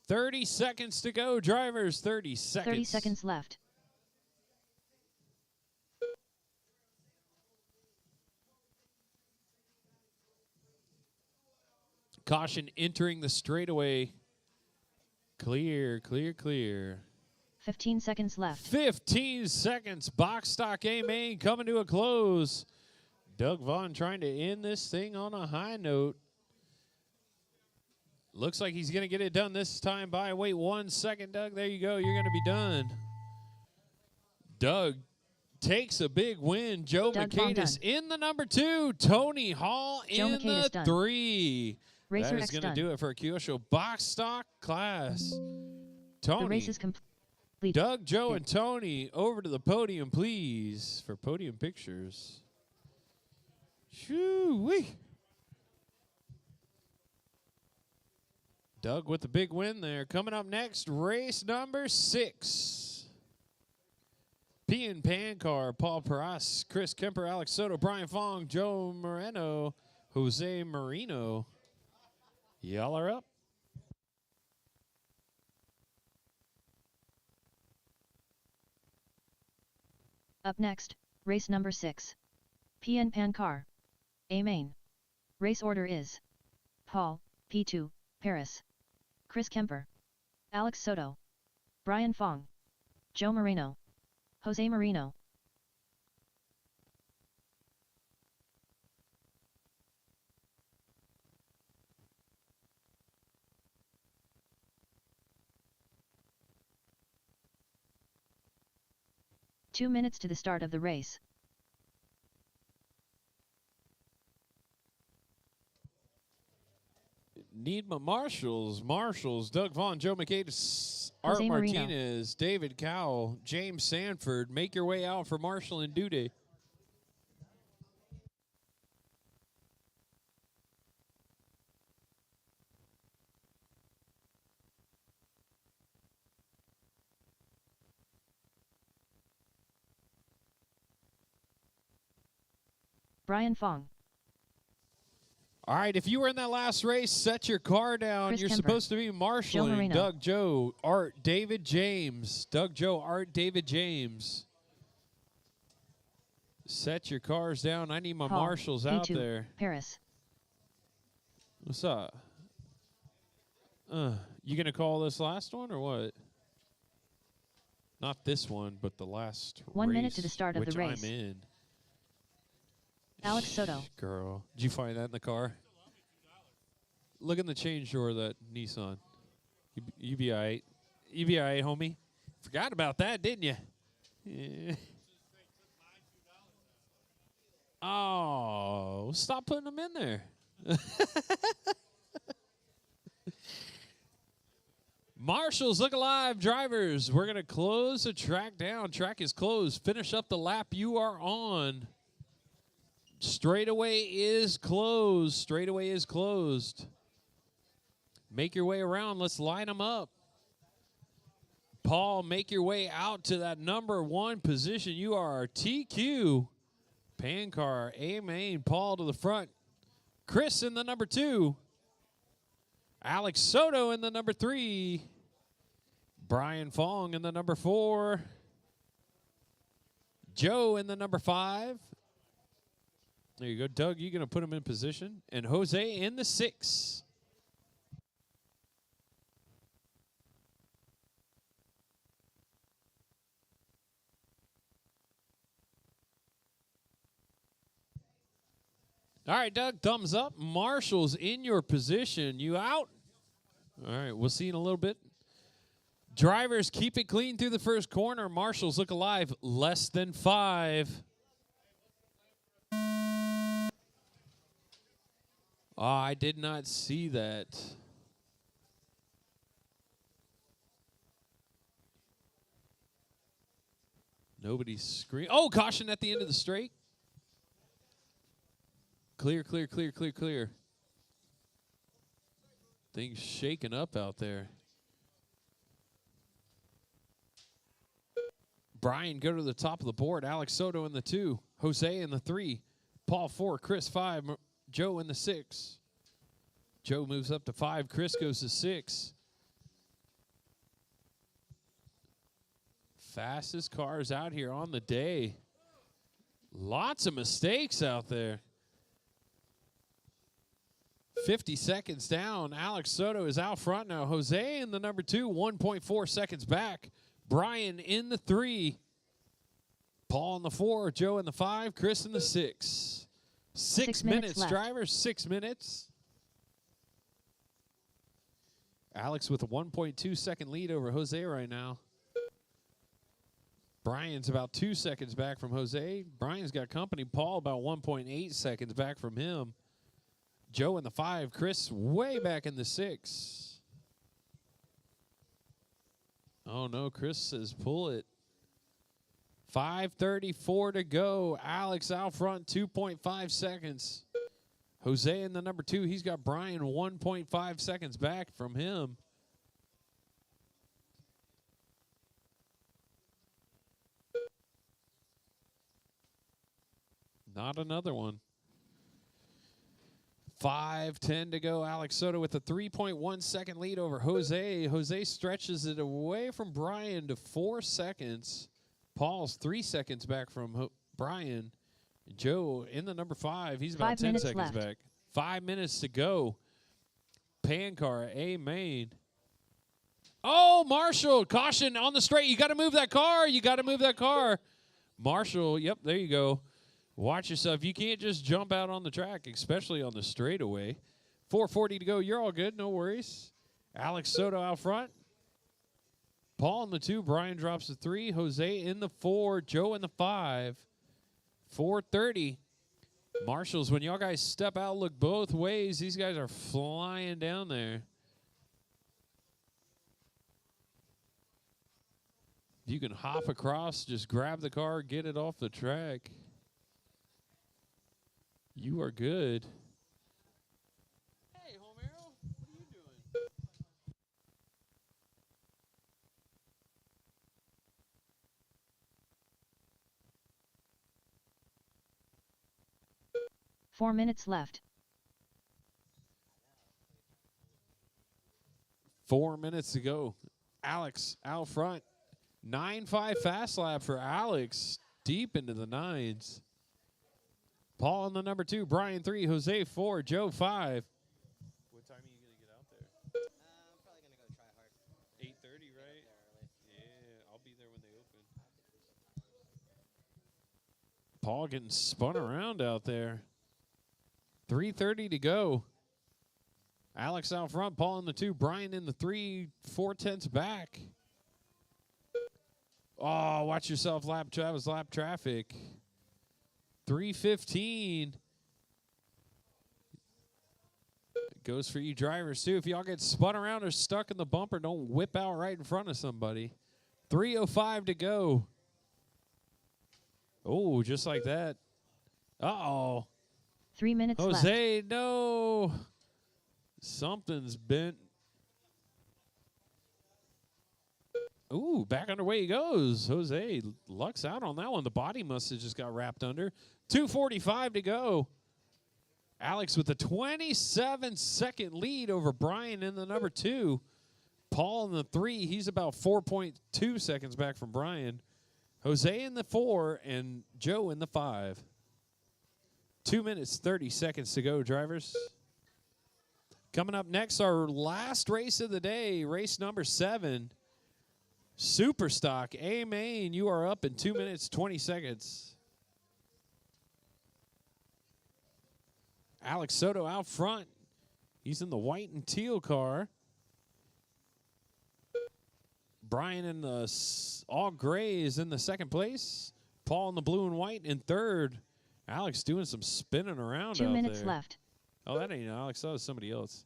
30 seconds to go, drivers. 30 seconds. 30 seconds left. Caution entering the straightaway. Clear, clear, clear. 15 seconds left. 15 seconds. Box stock A main coming to a close. Doug Vaughn trying to end this thing on a high note. Looks like he's going to get it done this time by. Wait 1 second, Doug. There you go. You're going to be done. Doug takes a big win. Joe McCadis in the number 2. Tony Hall in the 3. Racer that is going to do it for a Kyosho box stock class. Tony. The race is complete. Doug, Joe, and Tony over to the podium, please, for podium pictures. Shoo-wee. Doug with the big win there. Coming up next, race number 6. Pan car, Paul Paras, Chris Kemper, Alex Soto, Brian Fong, Joe Moreno, Jose Marino. Y'all are up. Up next, race number 6. Pan car. A main. Race order is Paul, P2, Paris. Chris Kemper. Alex Soto. Brian Fong. Joe Moreno. Jose Marino. Two minutes to the start of the race. Need my marshals. Doug Vaughn, Joe McCadis, Art Martinez, David Cowell, James Sanford. Make your way out for Marshall and Dude. Brian Fong. All right, if you were in that last race, set your car down. Chris You're Kemper. supposed to be marshaling. Doug, Joe, Art, David, James. Doug, Joe, Art, David, James. Set your cars down. I need my Paul, marshals out P2, there. Paris. What's up? You going to call this last one or what? Not this one, but the last 1 race, minute to the start of the race. I'm in. Alex Soto. Girl, did you find that in the car? Look in the change drawer of that Nissan. You be all right. You be all right, homie. Forgot about that, didn't you? Yeah. Oh, stop putting them in there. Marshall's Look Alive drivers. We're going to close the track down. Track is closed. Finish up the lap you are on. Straightaway is closed. Straightaway is closed. Make your way around. Let's line them up. Paul, make your way out to that number 1 position. You are TQ. Pancar, A-Main, Paul to the front. Chris in the number 2. Alex Soto in the number 3. Brian Fong in the number 4. Joe in the number 5. There you go. Doug, you're going to put him in position. And Jose in the 6. All right, Doug, thumbs up. Marshall's in your position. You out? All right, we'll see you in a little bit. Drivers, keep it clean through the first corner. Marshall's Look Alive, less than 5. Oh, I did not see that. Nobody's screaming. Oh, caution at the end of the straight. Clear, clear, clear, clear, clear. Things shaking up out there. Brian, go to the top of the board. Alex Soto in the 2. Jose in the 3. Paul 4. Chris 5. Joe in the 6. Joe moves up to 5. Chris goes to 6. Fastest cars out here on the day. Lots of mistakes out there. 50 seconds down. Alex Soto is out front now. Jose in the number 2, 1.4 seconds back. Brian in the 3. Paul in the 4. Joe in the 5. Chris in the 6. 6 minutes, left. drivers. 6 minutes. Alex with a 1.2 second lead over Jose right now. Brian's about 2 seconds back from Jose. Brian's got company. Paul about 1.8 seconds back from him. Joe in the 5. Chris way back in the 6. Oh, no. Chris says pull it. 5:34 to go. Alex out front, 2.5 seconds. Jose in the number 2. He's got Brian 1.5 seconds back from him. Not another one. 5:10 to go. Alex Soto with a 3.1 second lead over Jose. Jose stretches it away from Brian to 4 seconds. Paul's 3 seconds back from Brian. Joe in the number 5. He's about 10 seconds left. back. 5 minutes to go. Pancar, A-Main. Oh, Marshall, caution on the straight. You got to move that car. You got to move that car. Marshall, yep, there you go. Watch yourself. You can't just jump out on the track, especially on the straightaway. 4:40 to go. You're all good. No worries. Alex Soto out front. Paul in the 2. Brian drops the 3. Jose in the 4. Joe in the 5. 4:30. Marshals, when y'all guys step out, look both ways. These guys are flying down there. If you can hop across, just grab the car, get it off the track. You are good. Hey, Homero, what are you doing? Four minutes left. 4 minutes to go. Alex out front. 9.5 fast lap for Alex. Deep into the 9s. Paul in the number 2, Brian 3, Jose 4, Joe 5. What time are you going to get out there? I'm probably going to go try hard. 8:30, right? Yeah, I'll be there when they open. Paul getting spun around out there. 3:30 to go. Alex out front, Paul in the 2, Brian in the 3, 4/10 back. Oh, watch yourself, Travis, lap traffic. 3:15. Goes for you drivers, too. If y'all get spun around or stuck in the bumper, don't whip out right in front of somebody. 3:05 to go. Oh, just like that. Uh-oh. 3 minutes left. Jose, no. Something's bent. Ooh, back underway he goes. Jose lucks out on that one. The body must have just got wrapped under. 2:45 to go. Alex with a 27-second lead over Brian in the number 2. Paul in the 3. He's about 4.2 seconds back from Brian. Jose in the 4 and Joe in the 5. 2 minutes, 30 seconds to go, drivers. Coming up next, our last race of the day, race number 7. Superstock A Main, you are up in 2 minutes, 20 seconds. Alex Soto out front. He's in the white and teal car. Brian in the all gray is in the second place. Paul in the blue and white in third. Alex doing some spinning around 2 out minutes there. left. Oh, that ain't Alex. That was somebody else.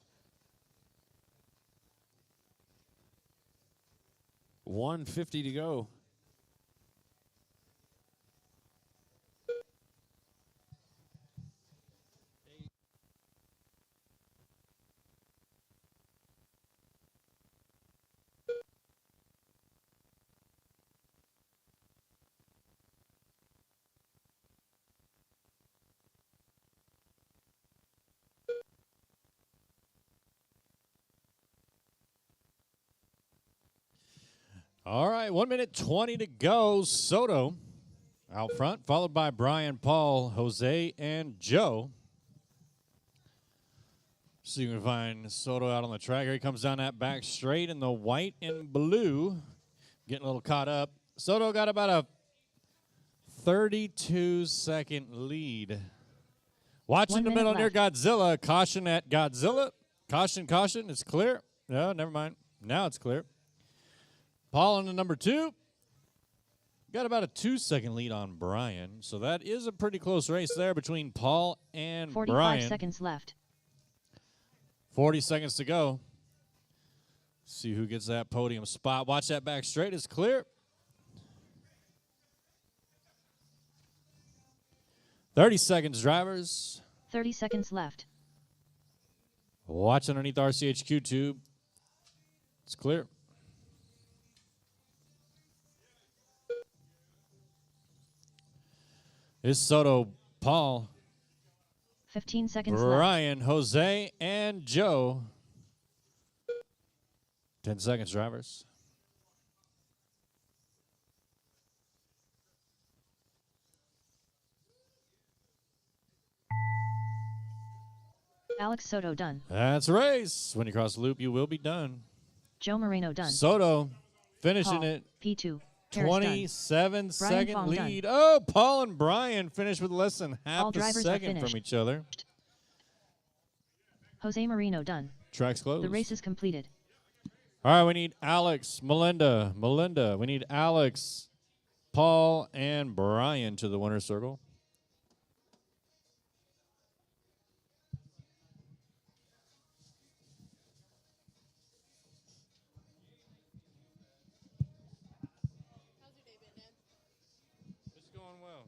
1:50 to go. All right, 1 minute 20 to go. Soto out front, followed by Brian, Paul, Jose, and Joe. See if we can find Soto out on the track. Here he comes down that back straight in the white and blue. Getting a little caught up. Soto got about a 32-second lead. Watch 1 in the minute middle near left. Godzilla. Caution at Godzilla. Caution, caution. It's clear. No, never mind. Now it's clear. Paul in the number 2. Got about a 2-second lead on Brian. So that is a pretty close race there between Paul and 45 Brian. seconds left. 40 seconds to go. See who gets that podium spot. Watch that back straight. It's clear. 30 seconds, drivers. 30 seconds left. Watch underneath RCHQ tube. It's clear. It's Soto, Paul, 15 seconds left. Brian, Jose, and Joe. 10 seconds, drivers. Alex Soto done. That's a race. When you cross the loop, you will be done. Joe Marino done. Soto finishing Paul, it. P2. Harris done. 27-second Fong done. lead. Oh, Paul and Brian finished with less than half All a drivers are second finished. from each other. Jose Marino done. Track's closed. The race is completed. All right, we need Alex, Melinda. We need Alex, Paul, and Brian to the winner's circle. It's going well.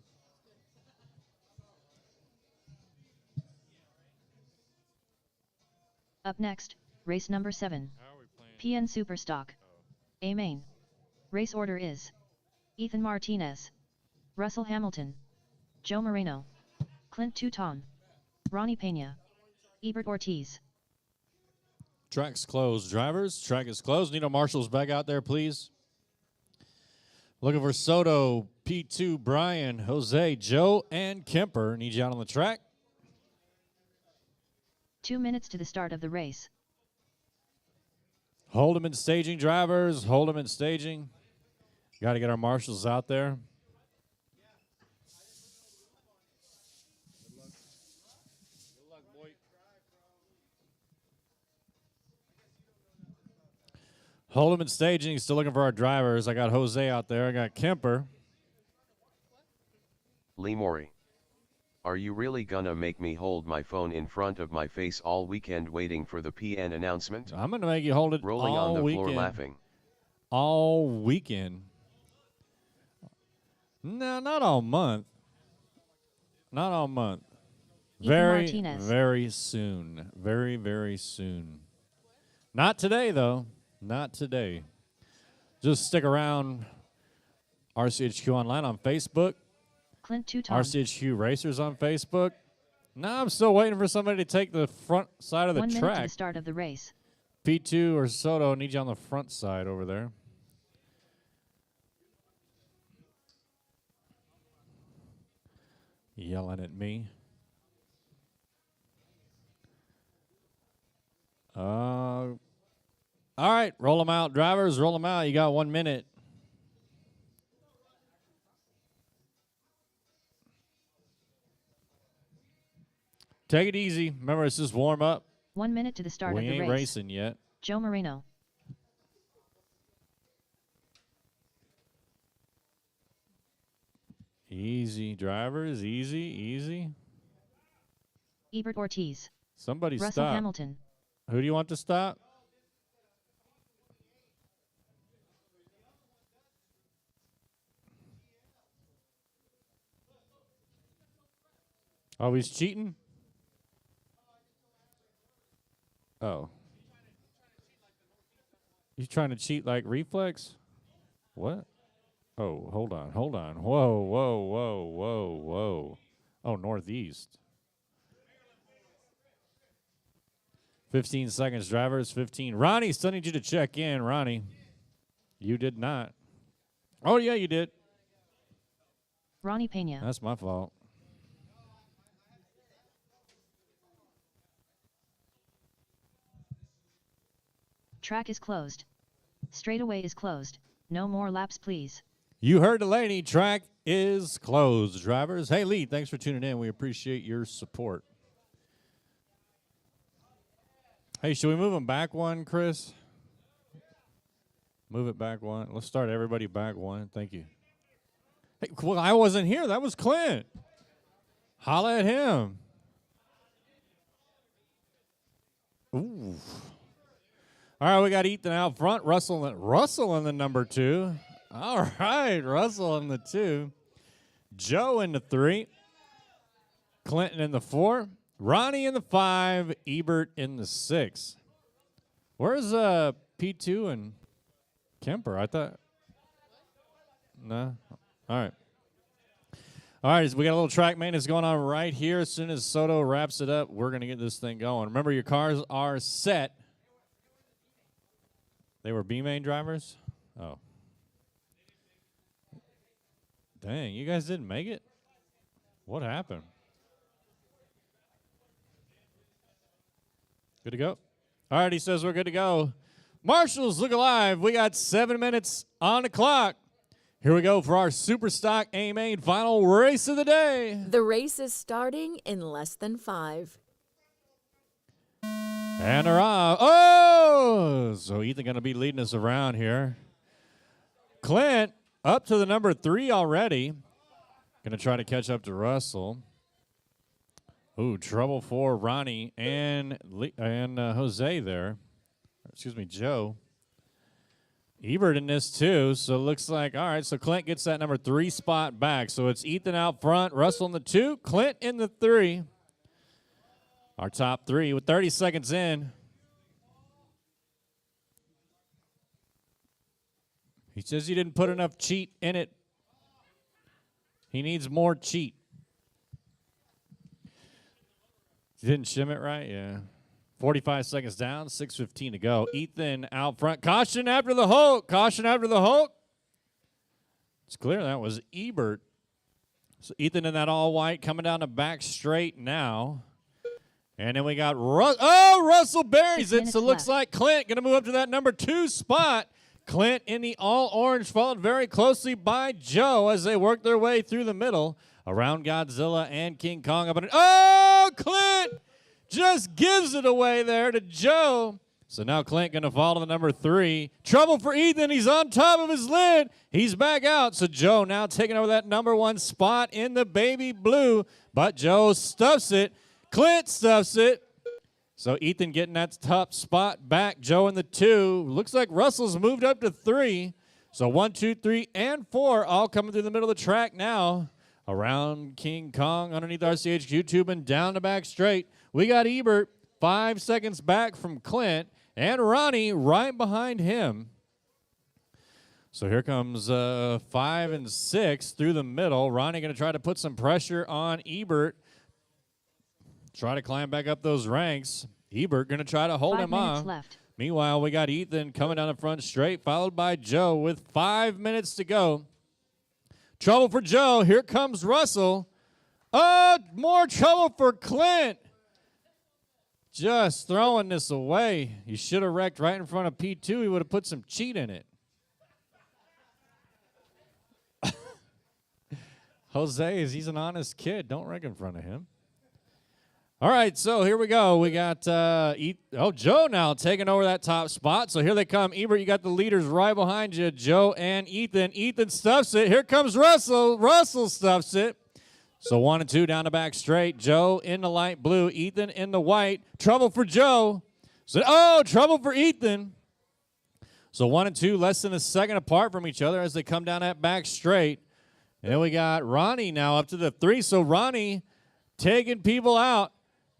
Up next, race number 7. How are we playing? PN Superstock. A main. Race order is Ethan Martinez, Russell Hamilton, Joe Moreno, Clint Touton, Ronnie Pena, Ebert Ortiz. Track's closed, drivers. Track is closed. Need a marshals back out there, please. Looking for Soto, P2, Brian, Jose, Joe, and Kemper. Need you out on the track. 2 minutes to the start of the race. Hold them in staging, drivers. Hold them in staging. Got to get our marshals out there. Holdeman staging, still looking for our drivers. I got Jose out there. I got Kemper. Lee Maury. Are you really gonna make me hold my phone in front of my face all weekend waiting for the PN announcement? I'm going to make you hold it Rolling all on the weekend. floor laughing. All weekend. No, not all month. Not all month. Ethan Very, Martinez. very soon. Very, very soon. Not today, though. Not today. Just stick around. RCHQ Online on Facebook. Clint Touton. RCHQ Racers on Facebook. Now I'm still waiting for somebody to take the front side of the 1 minute to track. the start of the race. P2 or Soto need you on the front side over there. Yelling at me. All right, roll them out. Drivers, roll them out. You got 1 minute. Take it easy. Remember, it's just warm up. 1 minute to the start We of the ain't race. racing yet. Joe Marino. Easy, drivers. Easy, easy. Ebert Ortiz. Somebody Russell stop. Hamilton. Who do you want to stop? Oh, he's cheating? Oh. He's trying to cheat like reflex? What? Oh, hold on, hold on. Whoa, whoa, whoa, whoa, whoa. Oh, northeast. 15 seconds, drivers, 15. Ronnie, still need you to check in, Ronnie. You did not. Oh, yeah, you did. Ronnie Pena. That's my fault. Track is closed. Straightaway is closed. No more laps, please. You heard Delaney. Track is closed, drivers. Hey, Lee, thanks for tuning in. We appreciate your support. Hey, should we move them back one, Chris? Move it back one. Let's start everybody back one. Thank you. Hey, well, I wasn't here. That was Clint. Holla at him. Ooh. All right, we got Ethan out front. Russell in the number 2. All right, Russell in the 2. Joe in the 3. Clinton in the 4. Ronnie in the 5. Ebert in the 6. Where's P2 and Kemper? I thought. No. All right. All right, so we got a little track maintenance going on right here. As soon as Soto wraps it up, we're going to get this thing going. Remember, your cars are set. They were B-main drivers? Oh. Dang, you guys didn't make it? What happened? Good to go? All right, he says we're good to go. Marshals, look alive. We got 7 minutes on the clock. Here we go for our Super Stock A-Main final race of the day. The race is starting in less than 5. And they're off. Oh! So Ethan going to be leading us around here. Clint up to the number 3 already. Going to try to catch up to Russell. Ooh, trouble for Ronnie and Jose there. Excuse me, Joe. Ebert in this too, so it looks like, all right, so Clint gets that number 3 spot back. So it's Ethan out front, Russell in the 2, Clint in the 3. Our top 3 with 30 seconds in. He says he didn't put enough cheat in it. He needs more cheat. He didn't shim it right? Yeah. 45 seconds down, 6:15 to go. Ethan out front. Caution after the Hulk. Caution after the Hulk. It's clear that was Ebert. So Ethan in that all white coming down the back straight now. And then we got Russell buries it. So it looks like Clint going to move up to that number 2 spot. Clint in the all orange, followed very closely by Joe as they work their way through the middle around Godzilla and King Kong. Clint just gives it away there to Joe. So now Clint going to fall to the number 3. Trouble for Ethan. He's on top of his lid. He's back out. So Joe now taking over that number 1 spot in the baby blue. But Joe stuffs it. Clint stuffs it. So Ethan getting that top spot back. Joe in the 2. Looks like Russell's moved up to 3. So 1, 2, 3, and 4 all coming through the middle of the track now. Around King Kong underneath RCHQ tube and down the back straight. We got Ebert 5 seconds back from Clint and Ronnie right behind him. So here comes 5 and 6 through the middle. Ronnie going to try to put some pressure on Ebert. Try to climb back up those ranks. Ebert going to try to hold him off. Left. Meanwhile, we got Ethan coming down the front straight, followed by Joe with 5 minutes to go. Trouble for Joe. Here comes Russell. More trouble for Clint. Just throwing this away. He should have wrecked right in front of P2. He would have put some cheat in it. Jose, he's an honest kid. Don't wreck in front of him. All right, so here we go. We got Joe now taking over that top spot. So here they come. Ebert, you got the leaders right behind you, Joe and Ethan. Ethan stuffs it. Here comes Russell. Russell stuffs it. So 1 and 2 down the back straight. Joe in the light blue. Ethan in the white. Trouble for Joe. So, trouble for Ethan. So 1 and 2, less than a second apart from each other as they come down that back straight. And then we got Ronnie now up to the 3. So Ronnie taking people out.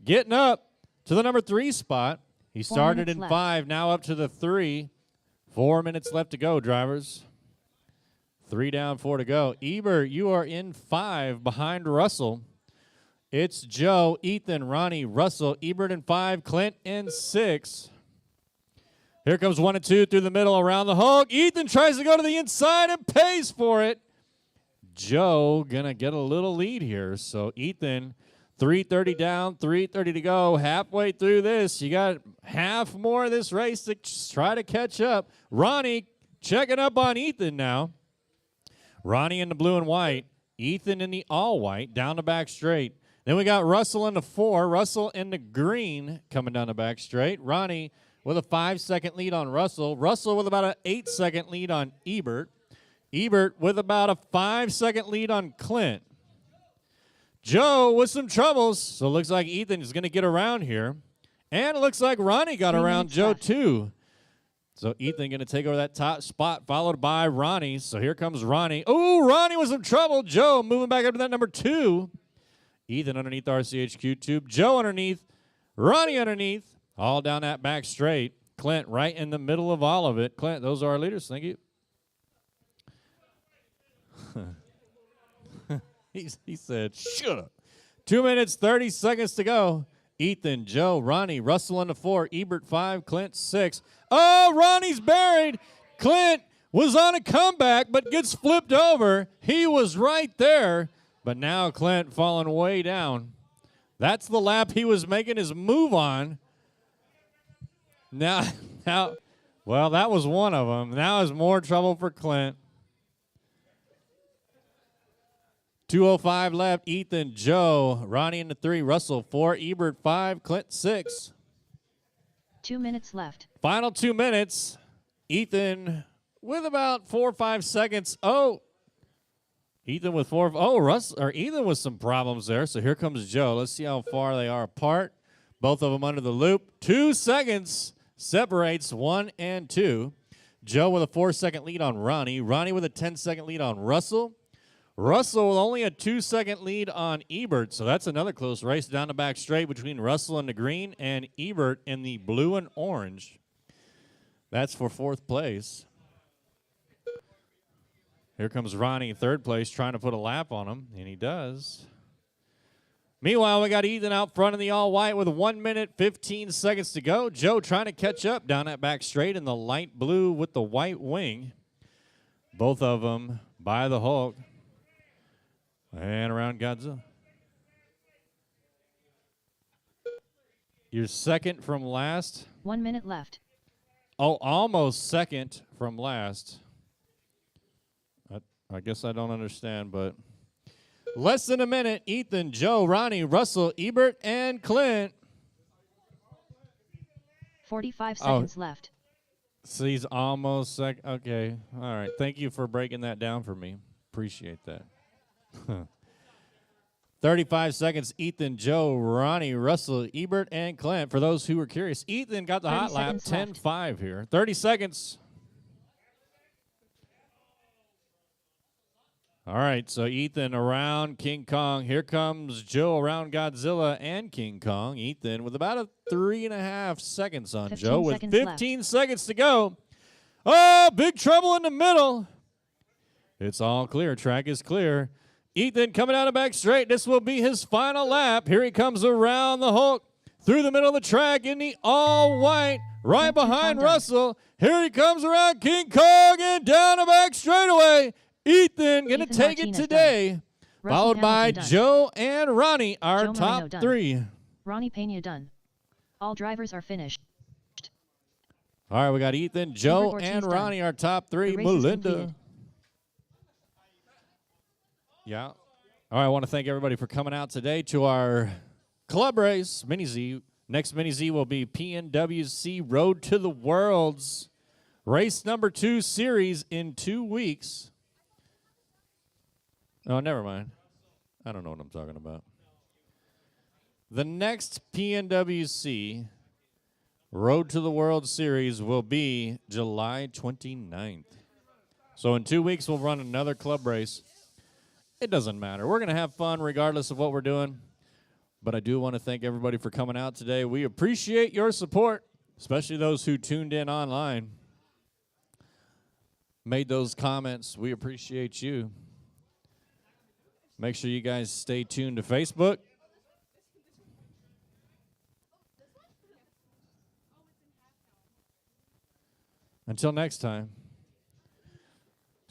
Getting up to the number 3 spot. He started in 5, now up to the 3. 4 minutes left to go, drivers. 3 down, 4 to go. Ebert, you are in 5 behind Russell. It's Joe, Ethan, Ronnie, Russell, Ebert in 5, Clint in 6. Here comes 1 and 2 through the middle around the hog. Ethan tries to go to the inside and pays for it. Joe gonna get a little lead here. So Ethan, 3:30 down, 3:30 to go. Halfway through this, you got half more of this race to try to catch up. Ronnie checking up on Ethan now. Ronnie in the blue and white. Ethan in the all white down the back straight. Then we got Russell in the 4. Russell in the green coming down the back straight. Ronnie with a 5-second lead on Russell. Russell with about an 8-second lead on Ebert. Ebert with about a 5-second lead on Clint. Joe with some troubles, so it looks like Ethan is going to get around here. And it looks like Ronnie got around Joe too. So Ethan going to take over that top spot, followed by Ronnie. So here comes Ronnie. Oh, Ronnie with some trouble. Joe moving back up to that number 2. Ethan underneath RCHQ tube. Joe underneath. Ronnie underneath. All down that back straight. Clint right in the middle of all of it. Clint, those are our leaders. Thank you. He said, shut up. 2 minutes, 30 seconds to go. Ethan, Joe, Ronnie, Russell in the 4, Ebert 5, Clint 6. Oh, Ronnie's buried. Clint was on a comeback, but gets flipped over. He was right there, but now Clint falling way down. That's the lap he was making his move on. Now, well, that was one of them. Now is more trouble for Clint. 2:05 left. Ethan, Joe, Ronnie in the 3, Russell 4, Ebert 5, Clint 6. 2 minutes left. Final 2 minutes. Ethan with about 4 or 5 seconds. Oh, Ethan with 4. Oh, Ethan with some problems there. So here comes Joe. Let's see how far they are apart. Both of them under the loop. 2 seconds separates 1 and 2. Joe with a 4-second lead on Ronnie. Ronnie with a 10-second lead on Russell. Russell with only a 2-second lead on Ebert, so that's another close race down the back straight between Russell in the green and Ebert in the blue and orange. That's for 4th place. Here comes Ronnie in 3rd place trying to put a lap on him, and he does. Meanwhile, we got Ethan out front in the all-white with 1 minute, 15 seconds to go. Joe trying to catch up down that back straight in the light blue with the white wing. Both of them by the Hulk. And around Godzilla. You're second from last. 1 minute left. Oh, almost second from last. I guess I don't understand, but less than a minute. Ethan, Joe, Ronnie, Russell, Ebert, and Clint. 45 seconds left. So he's almost okay. All right. Thank you for breaking that down for me. Appreciate that. 35 seconds. Ethan, Joe, Ronnie, Russell, Ebert, and Clint. For those who were curious, Ethan got the hot lap. 10-5 here. 30 seconds. All right, so Ethan around King Kong. Here comes Joe around Godzilla and King Kong. Ethan with about a 3.5 seconds on Joe with 15 seconds to go. Oh, big trouble in the middle. It's all clear. Track is clear. Ethan coming out of back straight. This will be his final lap. Here he comes around the Hulk through the middle of the track in the all white right behind Russell. Here he comes around King Kong and down the back straightaway. Ethan going to take it today, followed by Joe and Ronnie, our top three. Ronnie Pena done. All drivers are finished. All right, we got Ethan, Joe, and Ronnie, our top three. Melinda. Yeah. All right, I want to thank everybody for coming out today to our club race, Mini Z. Next Mini Z will be PNWC Road to the Worlds, race number 2 series in 2 weeks. Oh, never mind. I don't know what I'm talking about. The next PNWC Road to the World Series will be July 29th. So in 2 weeks, we'll run another club race. It doesn't matter. We're going to have fun regardless of what we're doing. But I do want to thank everybody for coming out today. We appreciate your support, especially those who tuned in online, made those comments. We appreciate you. Make sure you guys stay tuned to Facebook. Until next time,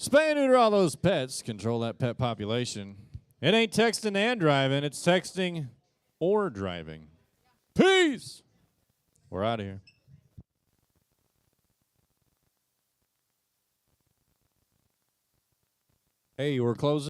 spay and neuter all those pets, control that pet population. It ain't texting and driving, it's texting or driving. Peace! We're out of here. Hey, we're closing.